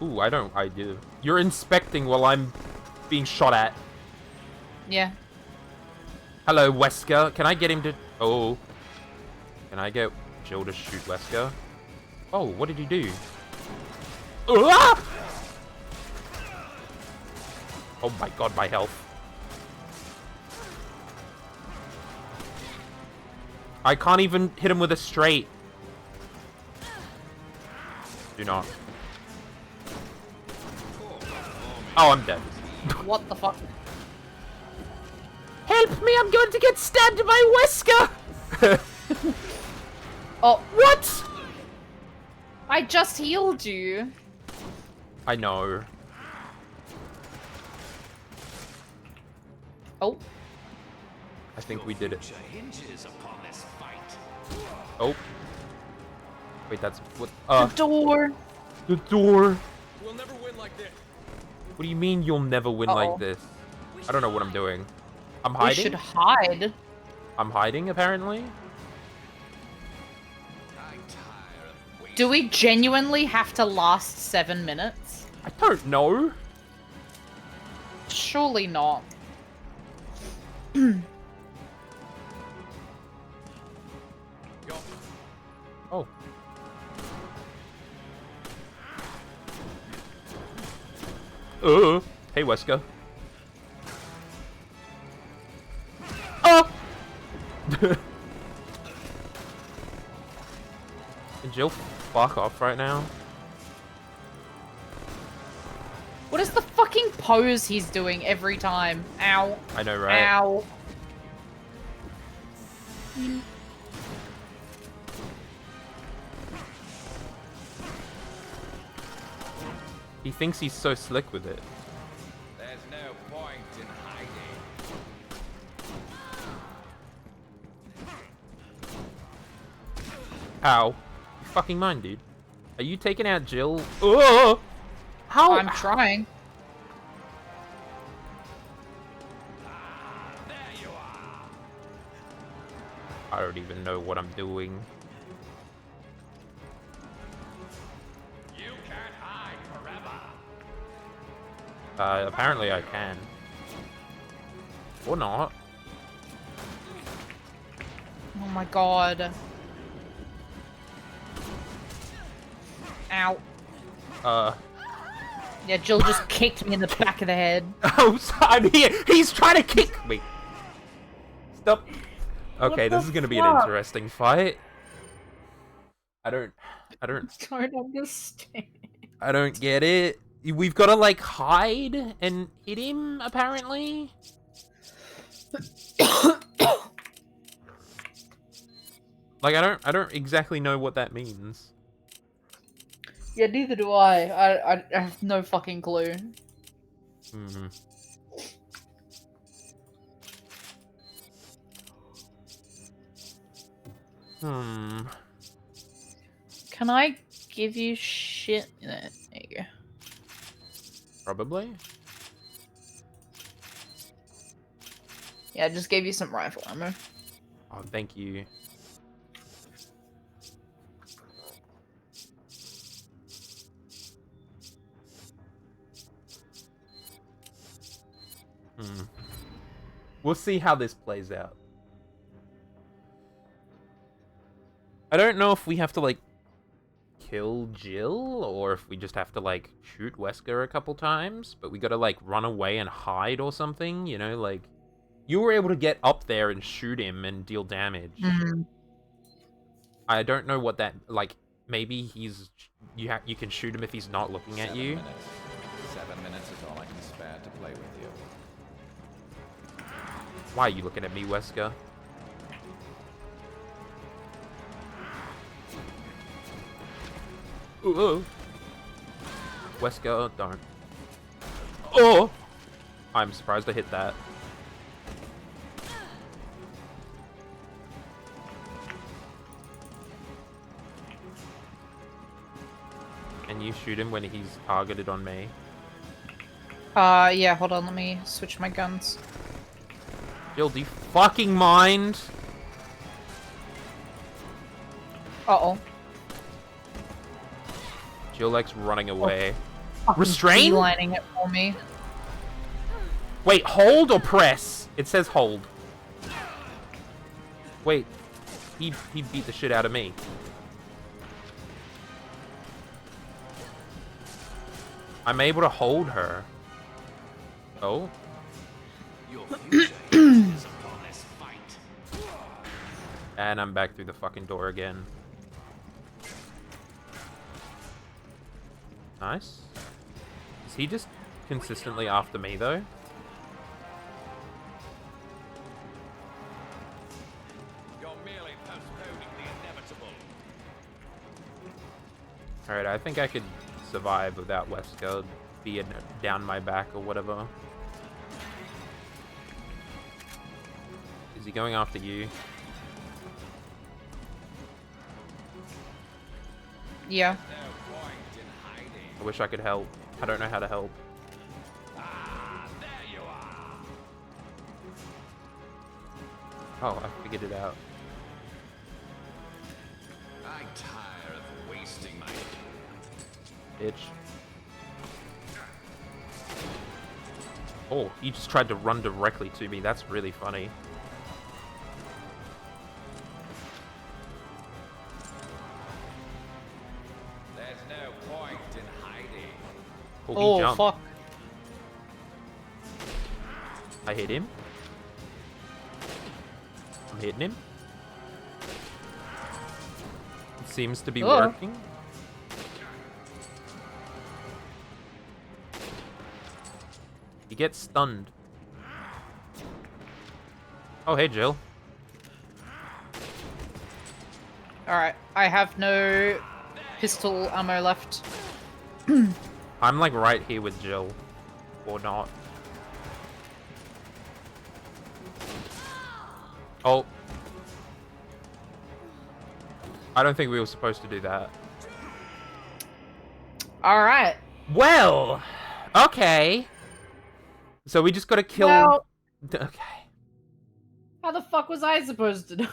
Ooh, I do. You're inspecting while I'm being shot at. Yeah. Hello, Wesker. Can I get him to... Oh. Can I get Jill to shoot Wesker? Oh, what did he do? Ah! Oh my god, my health. I can't even hit him with a straight. Do not. Oh, I'm dead. What the fuck? Help me, I'm going to get stabbed by Wesker! Oh, What? I just healed you. I know. Oh, I think we did it. Oh. Wait, that's what? the door. The door. We'll never win like this. What do you mean you'll never win Uh-oh. like this? I don't know what I'm doing. I'm We hiding. should hide. I'm hiding apparently. Do we genuinely have to last 7 minutes? I don't know. Surely not. Oh. Hey, Wesker. Oh! Can Jill fuck off right now? What is the fucking pose he's doing every time? Ow. I know, right? Ow. He thinks he's so slick with it. There's no point in hiding. Ow. You fucking mind, dude. Are you taking out Jill? Oh! How? I'm trying. I don't even know what I'm doing. You can't hide forever. Apparently I can. Or not. Oh my god. Ow. Yeah, Jill just kicked me in the back of the head. Oh, I'm here. He's trying to kick me. Stop. Okay, What this the is gonna be an fuck? interesting fight. I don't Don't understand. I don't get it. We've got to like hide and hit him apparently. Like I don't exactly know what that means. Yeah, neither do I have no fucking clue. Hmm. Hmm. Can I give you shit? There you go. Probably. Yeah, I just gave you some rifle ammo. Oh, thank you. Hmm. We'll see how this plays out. I don't know if we have to, like, kill Jill, or if we just have to, like, shoot Wesker a couple times, but we gotta, like, run away and hide or something, you know, like... You were able to get up there and shoot him and deal damage. Mm. I don't know what that, like, maybe he's... You can shoot him if he's not looking at you. 7 minutes is all I can spare to play with you. Why are you looking at me, Wesker? Ooh. Wesker, don't. Oh! I'm surprised I hit that. Can you shoot him when he's targeted on me? Yeah, hold on, let me switch my guns. Jill, do you fucking mind? Uh-oh. Jill likes running away. Fucking Restrain? beelining it for me. Wait, hold or press? It says hold. Wait, he beat the shit out of me. I'm able to hold her. Oh. Your future hinges upon this fight. And I'm back through the fucking door again. Nice. Is he just consistently after me, though? You're merely postponing the inevitable. Alright, I think I could survive without Wesker being down my back or whatever. Is he going after you? Yeah. No point in hiding. I wish I could help. I don't know how to help. Ah, there you are. Oh, I figured it out. I tire of wasting my Bitch. Oh, he just tried to run directly to me. That's really funny. There's no point in hiding. Oh, he Oh, jumped. fuck. I hit him. I'm hitting him. It seems to be Oh. working. He gets stunned. Oh, hey, Jill. Alright, I have no pistol ammo left. I'm like right here with Jill. Or not. Oh. I don't think we were supposed to do that. Alright. Well, okay. So we just gotta kill... Well, Okay. how the fuck was I supposed to know?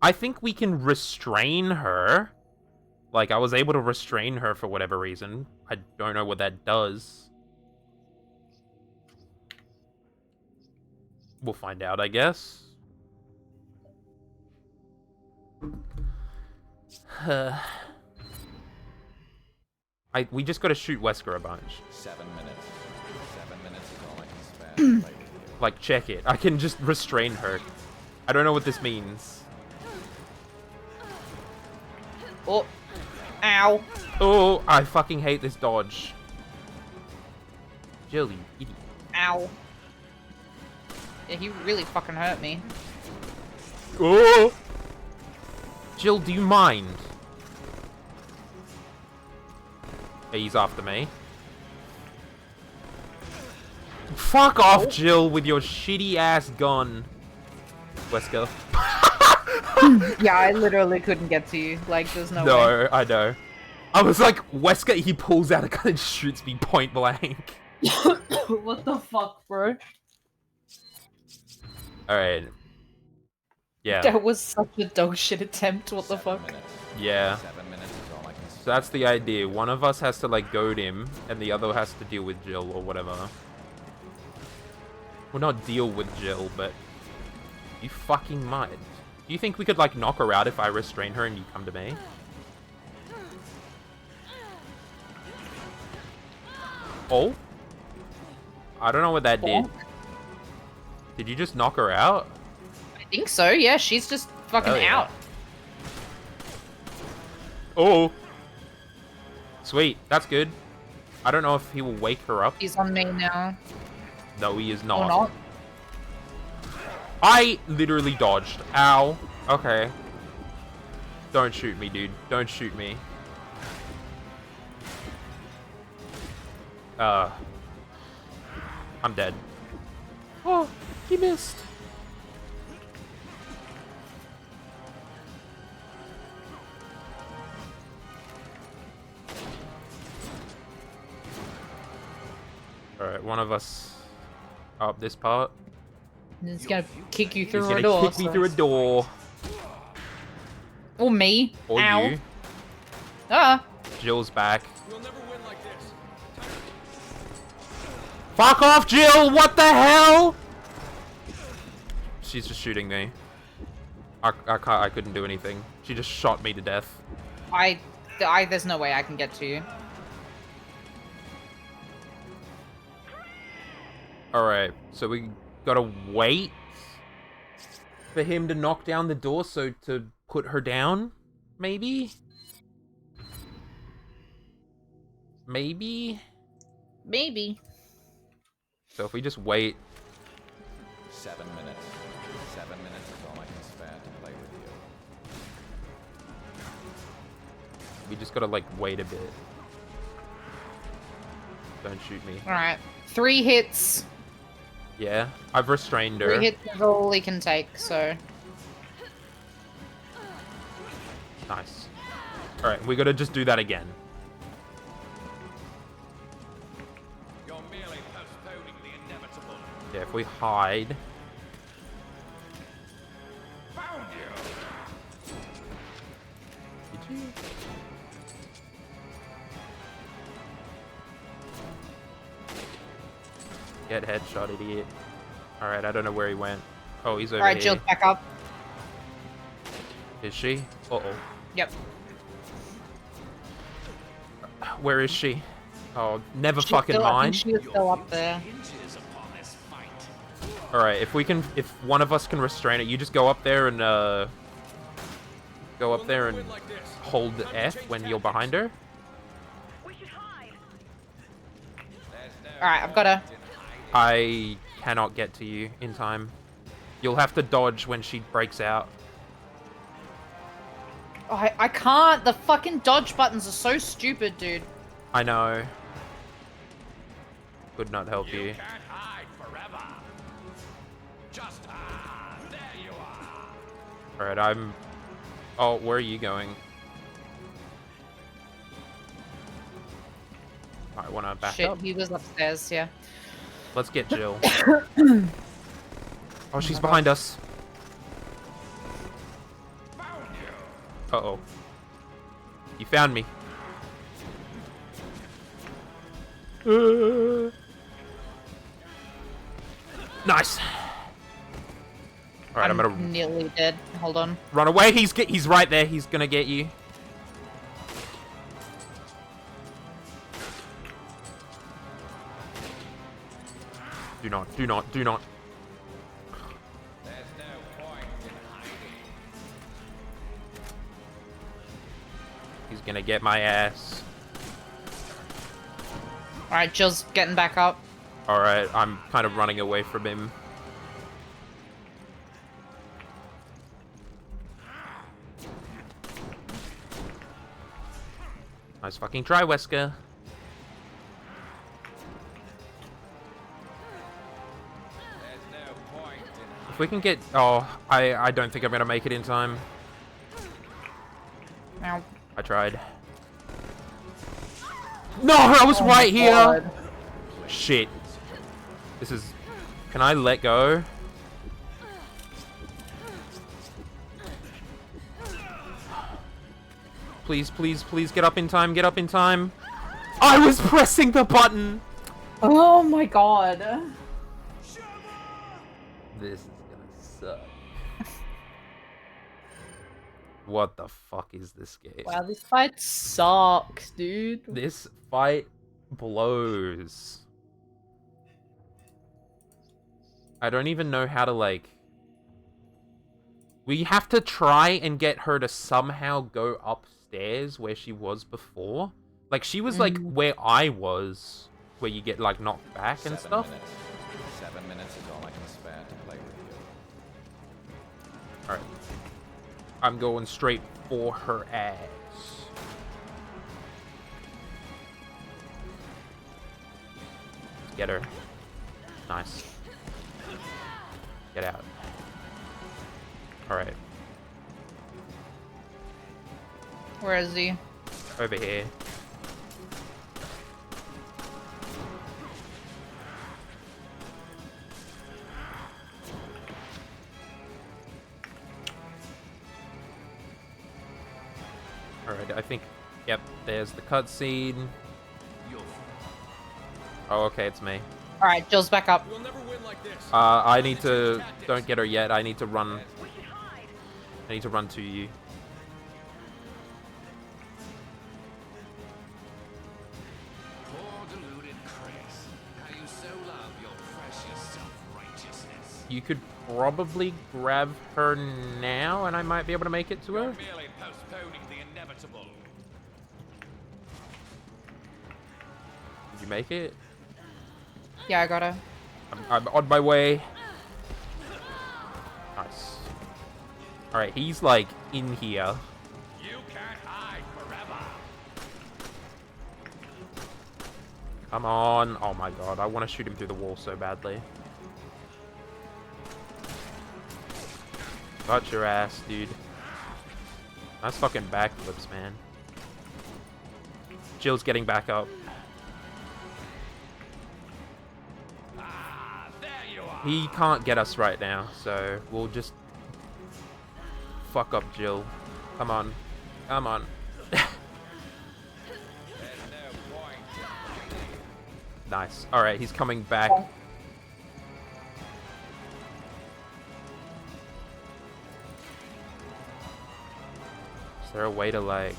I think we can restrain her. Like, I was able to restrain her for whatever reason. I don't know what that does. We'll find out, I guess. We just gotta shoot Wesker a bunch. 7 minutes. 7 minutes is all I can spend. Like, check it. I can just restrain her. I don't know what this means. Oh. Ow. Oh, I fucking hate this dodge. Jill, you idiot. Ow. Yeah, he really fucking hurt me. Oh! Jill, do you mind? Hey, he's after me. Fuck off, Jill, with your shitty ass gun. Wesker. Yeah, I literally couldn't get to you. Like, there's no way. No, I know. I was like, Wesker, he pulls out a gun and shoots me point blank. What the fuck, bro? Alright. Yeah. That was such a dog shit attempt. What the 7 fuck? minutes. Yeah. 7 minutes is all I can spend. So that's the idea. One of us has to, like, goad him, and the other has to deal with Jill or whatever. Well, not deal with Jill, but... You fucking mind. Do you think we could, like, knock her out if I restrain her and you come to me? Oh? I don't know what that did. Did you just knock her out? I think so, yeah. She's just fucking Oh, yeah. out. Oh! Sweet, that's good. I don't know if he will wake her up. He's on me now. No, he is Or not. not. I literally dodged. Ow. Okay. Don't shoot me, dude. Don't shoot me. I'm dead. Oh, he missed. Alright, one of us up this part. And it's gonna kick you He's through gonna a door. kick me so- through a door. Or me. Or Ow. you. Ah. Jill's back. You'll never win like this. Fuck off, Jill! What the hell? She's just shooting me. I couldn't do anything. She just shot me to death. There's no way I can get to you. Alright, so we gotta wait for him to knock down the door so to put her down? Maybe? Maybe? Maybe. So if we just wait. 7 minutes. 7 minutes is all I can spare to play with you. We just gotta, like, wait a bit. Don't shoot me. Alright. 3 hits. Yeah? I've restrained her. 3 hits is all he can take, so. Nice. Alright, we gotta just do that again. You're merely postponing the inevitable. Yeah, if we hide. Found you. Did you? Get headshot, idiot. Alright, I don't know where he went. Oh, he's over Alright, here. Jill's back up. Is she? Uh-oh. Yep. Where is she? Oh, never She's fucking still, I think mind. she was still up there. Alright, if one of us can restrain it, you just go up there and, hold F when you're behind her. Alright, I've got her. I cannot get to you in time. You'll have to dodge when she breaks out. Oh, I can't. The fucking dodge buttons are so stupid, dude. I know. Could not help you. Can't hide forever. Just there you are. Alright, I'm... Oh, where are you going? I wanna back Shit, up. he was upstairs, yeah. Let's get Jill. Oh, she's behind us. Uh-oh. You found me. Nice. All right, I'm gonna nearly dead. Hold on. run away. He's right there. He's gonna get you. Do not, do not, do not. There's no point in hiding. He's gonna get my ass. Alright, Jill's getting back up. Alright, I'm kind of running away from him. Nice fucking try, Wesker. If we can get... Oh, I don't think I'm gonna make it in time. Ow. I tried. No, I was right here! God. Shit. This is... Can I let go? Please, please, please get up in time, get up in time. I was pressing the button! Oh my god. This is gonna suck. What the fuck is this game? Wow, this fight sucks, dude. This fight blows. I don't even know how to, like... We have to try and get her to somehow go upstairs where she was before. Like, she was, like, where I was, where you get, like, knocked back and 7 stuff. minutes. 7 minutes is all I can spare to play with you. Alright. I'm going straight for her ass. Get her. Nice. Get out. Alright. Where is he? Over here. Alright, I think... Yep, there's the cutscene. Oh, okay, it's me. Alright, Jill's back up. We'll never win like this. I need to... Don't get her yet. I need to run. I need to run to you. Poor deluded Chris. How you so love your precious self-righteousness. You could probably grab her now, and I might be able to make it to her. Merely postponing the inevitable. Did you make it? Yeah, I got her. I'm on my way. Nice. Alright, he's like in here. You can't hide forever. Come on. Oh my god, I want to shoot him through the wall so badly. Got your ass, dude. Nice fucking backflips, man. Jill's getting back up. He can't get us right now, so we'll just fuck up Jill. Come on. Come on. Nice. Alright, he's coming back. Is there a way to, like...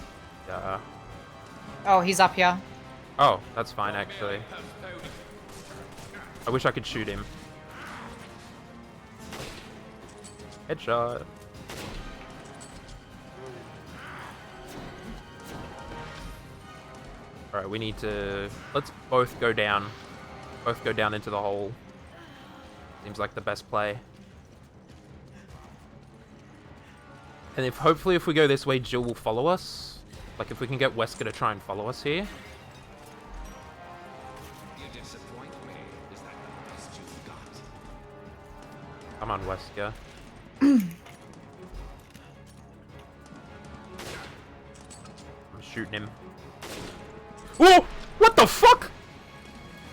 Oh, he's up here. Oh, that's fine, actually. I wish I could shoot him. Headshot. Alright, we need to... Let's both go down. Both go down into the hole. Seems like the best play. And if hopefully if we go this way, Jill will follow us. Like if we can get Wesker to try and follow us here. You disappoint me. Is that the best you've got? Come on, Wesker. I'm shooting him. Whoa! What the fuck?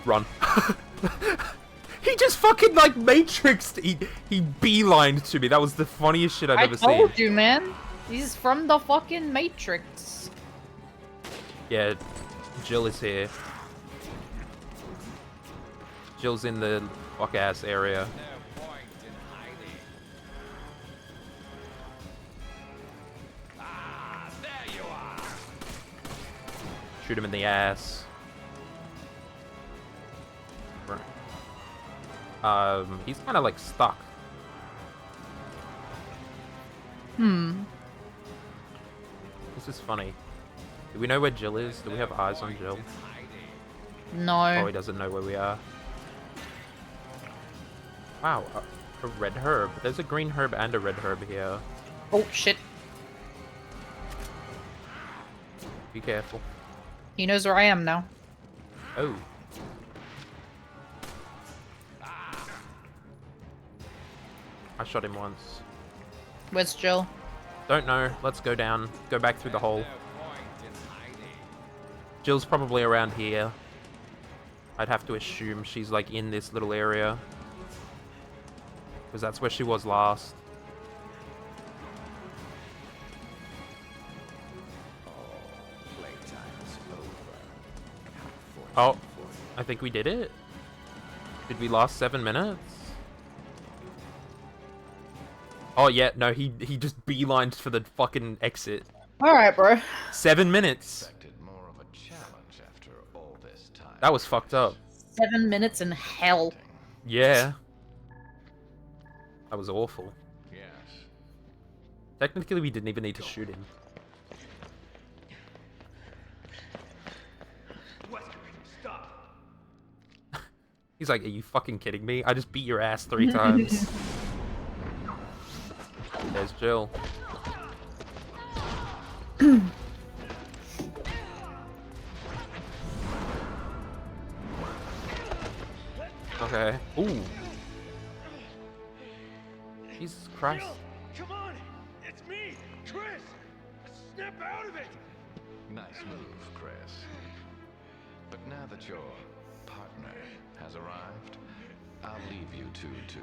Run. He just fucking like matrixed. He beelined to me. That was the funniest shit I've ever seen. I told you, man. He's from the fucking Matrix. Yeah, Jill is here. Jill's in the fuck ass area. No point in hiding. Ah, there you are. Shoot him in the ass. He's kind of like stuck. This is funny. Do we know where Jill is? Do we have eyes on Jill? Oh, No. he doesn't know where we are. Wow, a red herb. There's a green herb and a red herb here. Oh, shit. Be careful. He knows where I am now. Oh. I shot him once. Where's Jill? Don't know. Let's go down. Go back through the hole. Jill's probably around here. I'd have to assume she's like in this little area. Because that's where she was last. Oh, I think we did it. Did we last 7 minutes? Oh yeah, no, he just beelined for the fucking exit. Alright, bro. 7 minutes. Expected more of a challenge after all this time. That was fucked up. 7 minutes in hell. Yeah. That was awful. Yes. Technically, we didn't even need to shoot him. Stop. He's like, are you fucking kidding me? I just beat your ass 3 times. There's Jill. Okay. Ooh. Jesus Christ. Come on! It's me, Chris! Snap out of it! Nice move, Chris. But now that your partner has arrived, I'll leave you two to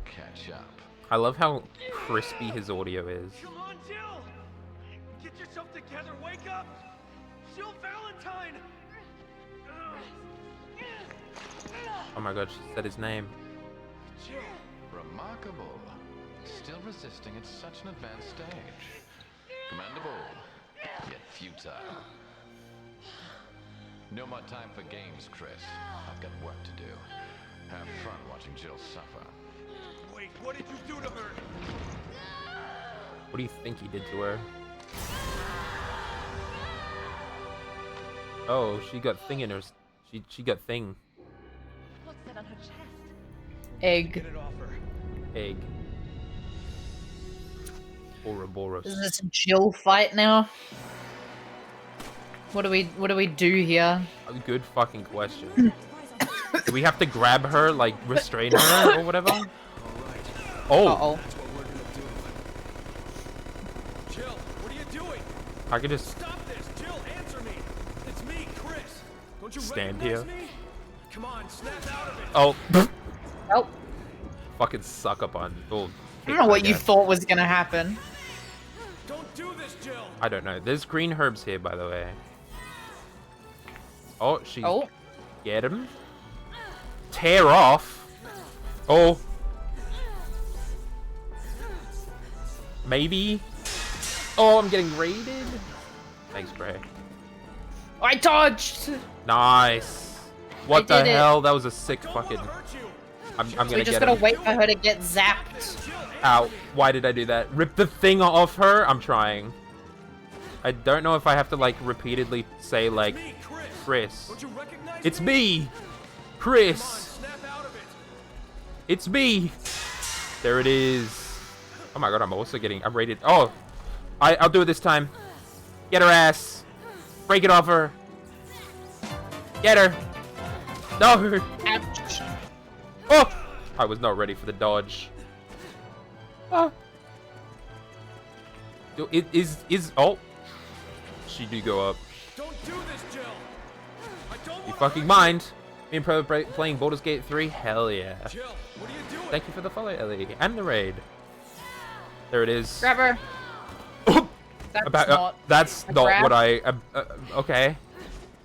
catch up. I love how crispy his audio is. Come on, Jill! Get yourself together. Wake up. Jill Valentine. Oh my god, she said his name. Jill. Remarkable. Still resisting at such an advanced stage. Commendable, yet futile. No more time for games, Chris. I've got work to do. Have fun watching Jill suffer. Wait, what did you do to her? What do you think he did to her? Oh, she got thing in her. She got thing. What's that on her chest? Egg. Get it off her. Egg. Ouroboros. Is this a Jill fight now? What do we do here? A good fucking question. Do we have to grab her, like restrain her or whatever? All right. Oh, Uh-oh. That's what we're gonna do. Jill, what are you doing? I could just Stop this! Jill, answer me! It's me, Chris! Don't you Stand recognize here. me? Come on, snap out of it! oh, Oh, fucking suck up on. Oh, I don't know what you thought was gonna happen. Don't do this, Jill! I don't know. There's green herbs here, by the way. Oh, she's Oh, get him. Tear off. Oh. Maybe. Oh, I'm getting raided. Thanks, Gray. I dodged. Nice. What the did it. hell? That was a sick Don't fucking. wanna hurt you! I'm gonna We just get gotta him. wait for her to get zapped. Jill, Ow. Why did I do that? Rip the thing off her? I'm trying. I don't know if I have to, like, repeatedly say, like, me, Chris! Chris. Don't you recognize It's me? me! Chris! Come on, snap out of it! It's me! There it is. Oh my god, I'm also getting... I'm rated... Oh! I'll do it this time. Get her ass! Break it off her! Get her! No! Ouch. Oh! I was not ready for the dodge. Oh. It is... Oh! She do go up. Don't do this, Jill! I don't You wanna fucking hurt mind? Me and Pro playing Baldur's Gate 3? Hell yeah. you. Jill, what are you doing? Thank you for the follow, Ellie. And the raid. There it is. Grab her. That's About, not. that's a not grab. what I... okay.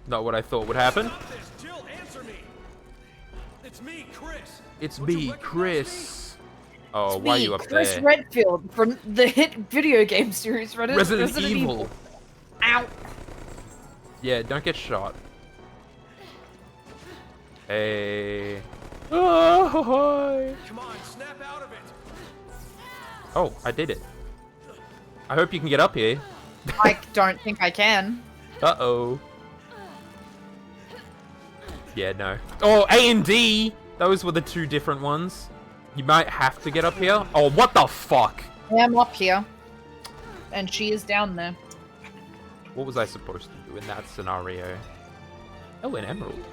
Not what I thought would happen. Stop this! Jill, answer me! It's me, Chris! It's Don't you me, recognize Chris. Oh, why are Me, you up Chris there? Redfield from the hit video game series Resident Evil. Ow. Yeah, don't get shot. Hey. Oh, hi. Come on, snap out of it! Oh, I did it. I hope you can get up here. I don't think I can. Uh-oh. Yeah, no. Oh, A and D! Those were the two different ones. You might have to get up here. Oh, what the fuck? I am up here. And she is down there. What was I supposed to do in that scenario? Oh, an emerald.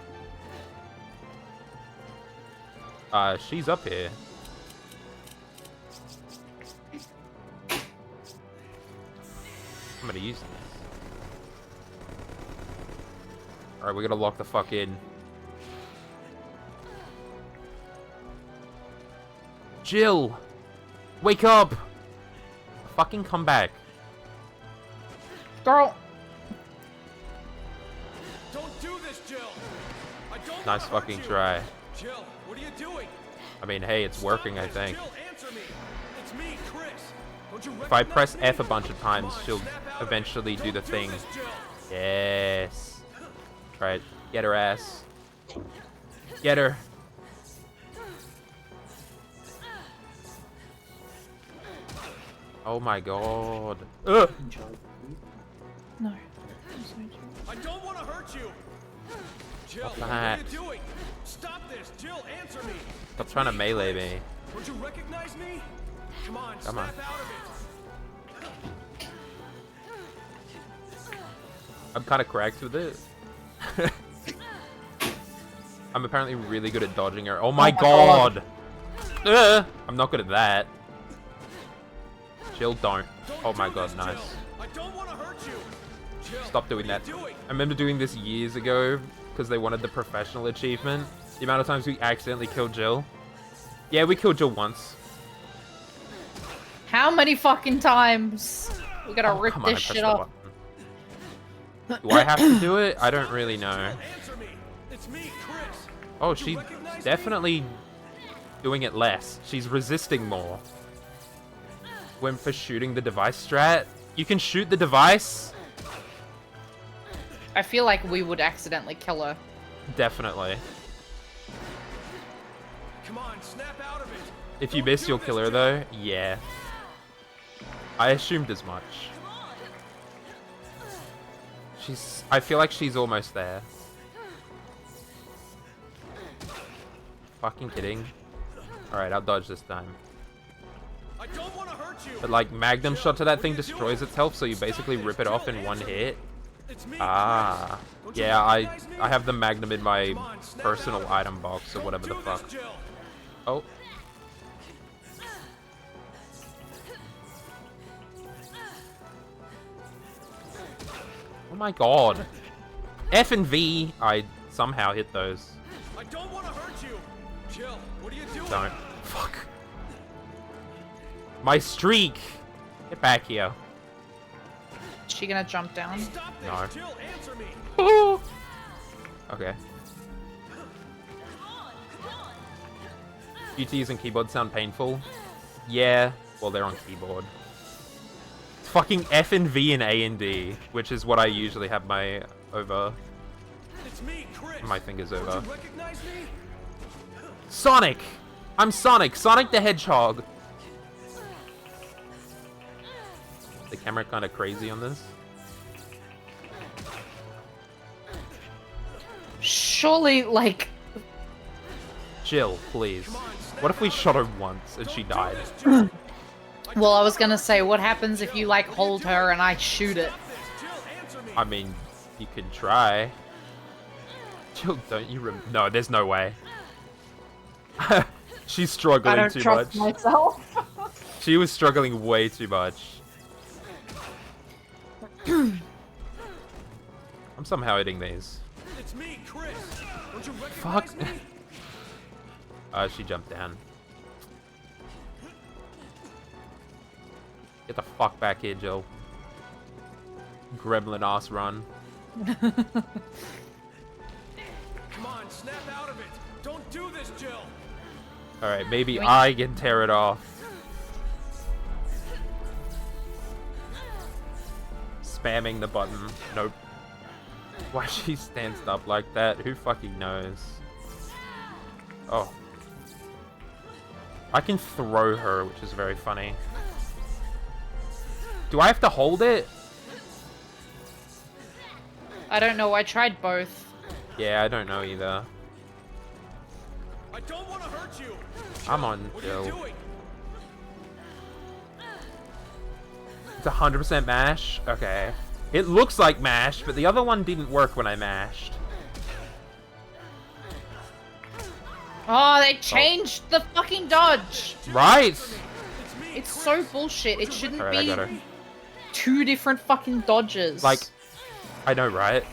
She's up here. I'm gonna use this. Alright, we're gonna lock the fuck in. Jill! Wake up! Fucking come back. Girl. Don't do this, Jill! I don't Nice wanna hurt fucking you. try. Jill, what are you doing? I mean, hey, it's working, I Stop think. this. Jill, answer me! It's me, Chris! Don't you If I recognize press me? F a bunch of times, Come on, she'll snap out of it. eventually do the Don't thing. this, Jill. Yes. Try it. Get her ass. Get her. Oh my god. Ugh. No. I don't want to hurt you! Jill, Stop what are that. you doing? Stop this! Jill, answer me! Stop trying to melee me. Don't you recognize me? Come on, Come on. snap out of it! I'm kind of cracked with it. I'm apparently really good at dodging her. Oh my god! I'm not good at that. Jill, don't. Don't Oh my do god, this, nice. Jill. I don't want to hurt you. Jill, Stop doing what are that. you doing? I remember doing this years ago because they wanted the professional achievement. The amount of times we accidentally killed Jill. Yeah, we killed Jill once. How many fucking times? We gotta Oh, rip come on, I this pressed shit the off. button. Do I have to do it? I don't really know. Answer me. It's me, Chris. Oh, Don't you she's recognize me? definitely doing it less. She's resisting more. Went for shooting the device strat. You can shoot the device. I feel like we would accidentally kill her. Definitely. Come on, snap out of it. If you Don't miss, do you'll this, kill her Jill. though. Yeah. I assumed as much. I feel like she's almost there. Fucking kidding. Alright, I'll dodge this time. I don't want to hurt you. But like, Magnum shot to that thing destroys itself, so you basically rip it off in one hit. It's me, Ah. Chris. Don't you Yeah, I recognize me? have the Magnum in my Come on, snap personal out of it. item box or Don't whatever the do fuck. this, Jill. Oh. Oh my god. F and V, I somehow hit those. I don't want to hurt you. Jill, what are you doing? Don't. Fuck. My streak! Get back here. Is she gonna jump down? Stop this. No. Jill, answer me. Okay. QTs and keyboard sound painful. Yeah, well, they're on keyboard. It's fucking F and V and A and D, which is what I usually have my It's me, Chris. my fingers Don't over. you recognize me? Sonic! I'm Sonic! Sonic the Hedgehog! The camera kind of crazy on this. Surely, like, Jill, please. What if we shot her once and she died? well, I was gonna say, what happens if you, like, hold her and I shoot it? Jill, answer me. I mean, you could try. Jill, don't you no, there's no way. She's I struggling don't too trust much. myself. She was struggling way too much. I'm somehow hitting these. It's me, Chris. Don't you Fuck. recognize me? She jumped down. Get the fuck back here, Jill. Gremlin ass run. Come on, snap out of it. Don't do this, Jill. Alright, maybe Wait. I can tear it off. Spamming the button. Nope. Why she stands up like that? Who fucking knows? Oh. I can throw her, which is very funny. Do I have to hold it? I don't know, I tried both. Yeah, I don't know either. I don't want to hurt you. I'm on What are you Jill. doing? It's 100% mash? Okay. It looks like mash, but the other one didn't work when I mashed. Oh, they changed the fucking dodge. Right? It's me. It's so bullshit. It shouldn't Alright, I got her. be two different fucking dodges. Like, I know, right?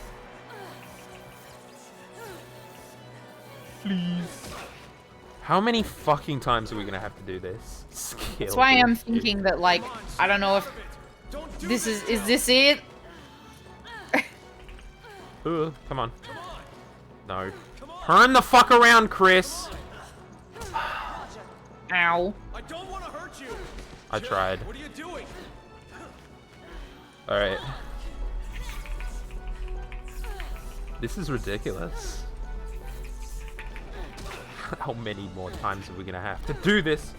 Please. How many fucking times are we gonna have to do this? Skill. that's why I'm thinking that, like, I don't know if Don't do this is this it? Come on. No. Turn the fuck around, Chris. Ow. I don't want to hurt you. I Jill, tried. What are you doing? Alright. This is ridiculous. How many more times are we gonna have to do this?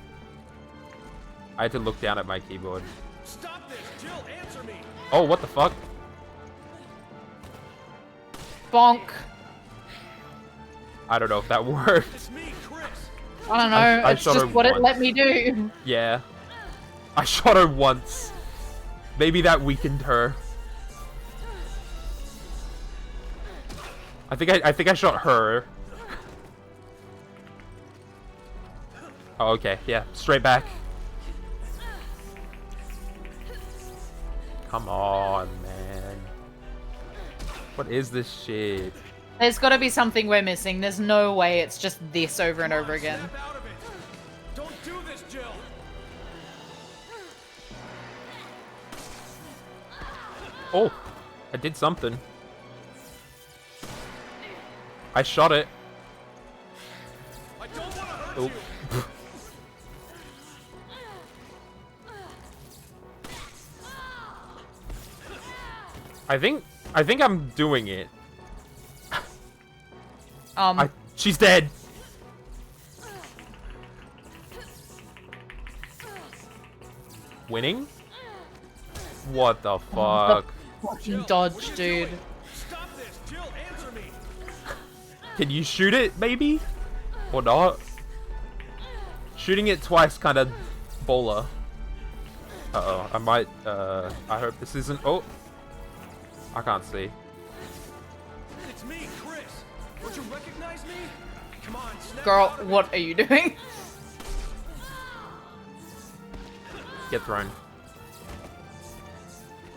I had to look down at my keyboard. Stop this, Jill. Answer me. Oh, what the fuck? Bonk. I don't know if that worked. It's me, Chris. I don't know. I it's shot just her what it once. let me do. Yeah. I shot her once. Maybe that weakened her. I think I shot her. Oh, okay. Yeah, straight back. Come on, man. What is this shit? There's got to be something we're missing. There's no way it's just this over and over again. Snap out of it. Don't do this, Jill. Oh, I did something. I shot it. I don't want to hurt Oh. you. I think I'm doing it. She's dead. Winning? What the fuck? Fucking dodge, dude. Stop this, Jill. Answer me. Can you shoot it, maybe? Or not? Shooting it twice kind of bowler. Uh-oh, I might, I hope this isn't... Oh! I can't see. It's me, Chris. Don't you recognize me? Come on, snap Girl, out of it. what are you doing? Get thrown.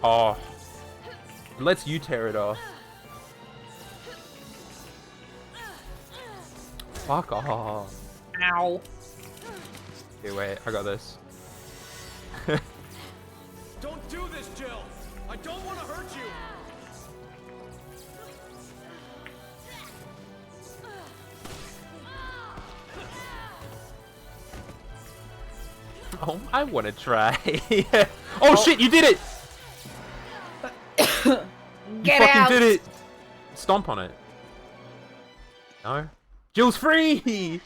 Oh. It lets you tear it off. Fuck off. Ow. Okay, wait, I got this. Don't do this, Jill. I don't want to hurt you. Oh, I want to try. Oh shit, you did it! Get you out! fucking did it! Stomp on it. No? Jill's free!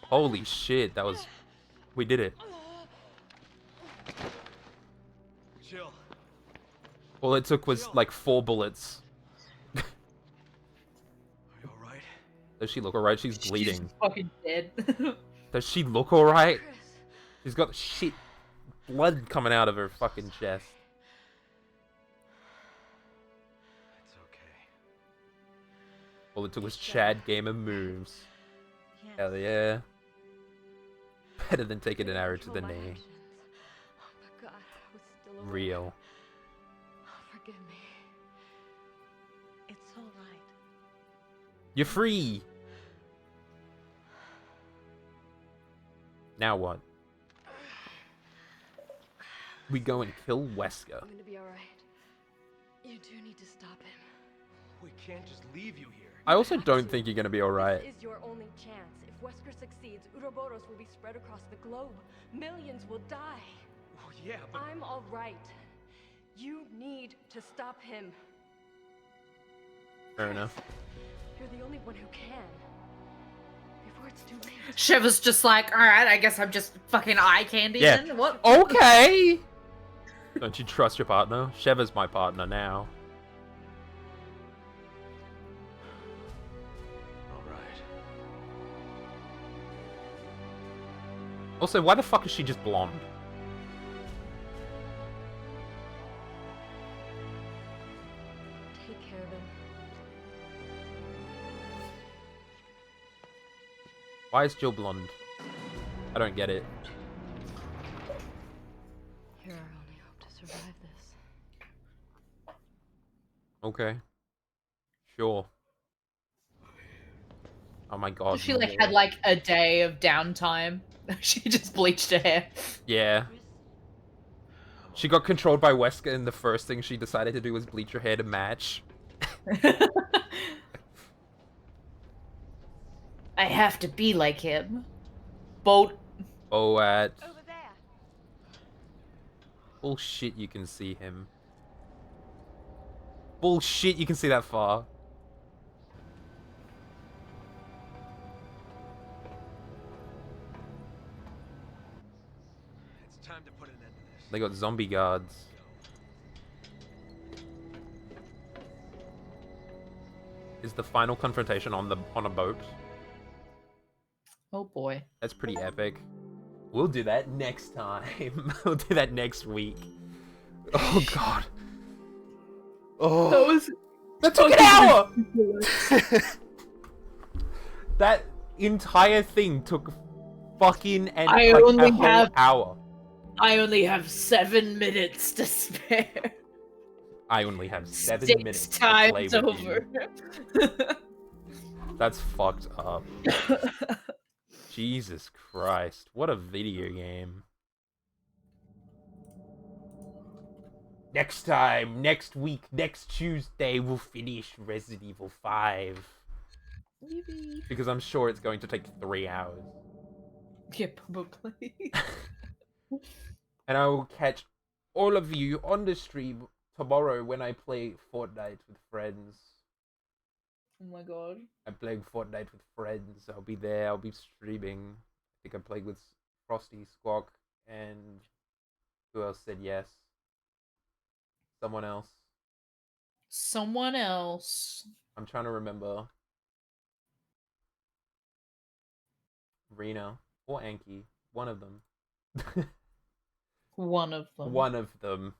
Holy shit, that was... We did it. Jill. All it took was like 4 bullets. Are you alright? Does she look alright? She's She's bleeding. fucking dead. Does she look alright? She's got shit blood coming out of her fucking chest. It's okay. All it took was Chad Gamer moves. Hell yeah. Better than taking an arrow to the knee. Oh my god, I was still awake. Real. Oh, forgive me. It's all right. You're free! Now what? We go and kill Wesker. I'm gonna be alright. You do need to stop him. We can't just leave you here. I also don't think you're gonna be alright. This is your only chance. If Wesker succeeds, Uroboros will be spread across the globe. Millions will die. Oh, yeah, but I'm alright. You need to stop him. Fair enough. You're the only one who can. Before it's too late. Shiva's just like, alright, I guess I'm just fucking eye candy Yeah. then. What? Okay! Don't you trust your partner? Sheva's my partner now. Alright. Also, why the fuck is she just blonde? Take care of him. Why is Jill blonde? I don't get it. You're our only hope to survive this. Okay. Sure. Oh my god. She like had like a day of downtime. She just bleached her hair. Yeah. She got controlled by Wesker, and the first thing she decided to do was bleach her hair to match. I have to be like him. Boat. Oh, at... Over there. Bullshit, you can see him. Bullshit, you can see that far. it's time to put an end to this. They got zombie guards. Is the final confrontation on a boat? Oh boy. That's pretty epic. We'll do that next time. We'll do that next week. Oh god. Oh. That took an hour. That entire thing took fucking an I like, only a whole have- hour. I only have 7 minutes to spare. I only have 7 6 minutes to play times with over. you. That's fucked up. Jesus Christ. What a video game. Next time, next week, next Tuesday, we'll finish Resident Evil 5. Yippee. Because I'm sure it's going to take 3 hours. Yeah, probably. And I will catch all of you on the stream tomorrow when I play Fortnite with friends. Oh my god. I'm playing Fortnite with friends. I'll be there. I'll be streaming. I think I'm playing with Frosty, Squawk, and who else said yes? Someone else. Someone else. I'm trying to remember. Rena or Anki. One of them. One of them. One of them.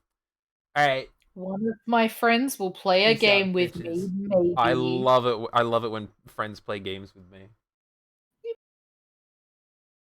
Alright. One of my friends will play a Peace out, game with bitches. me, maybe. I love it when friends play games with me.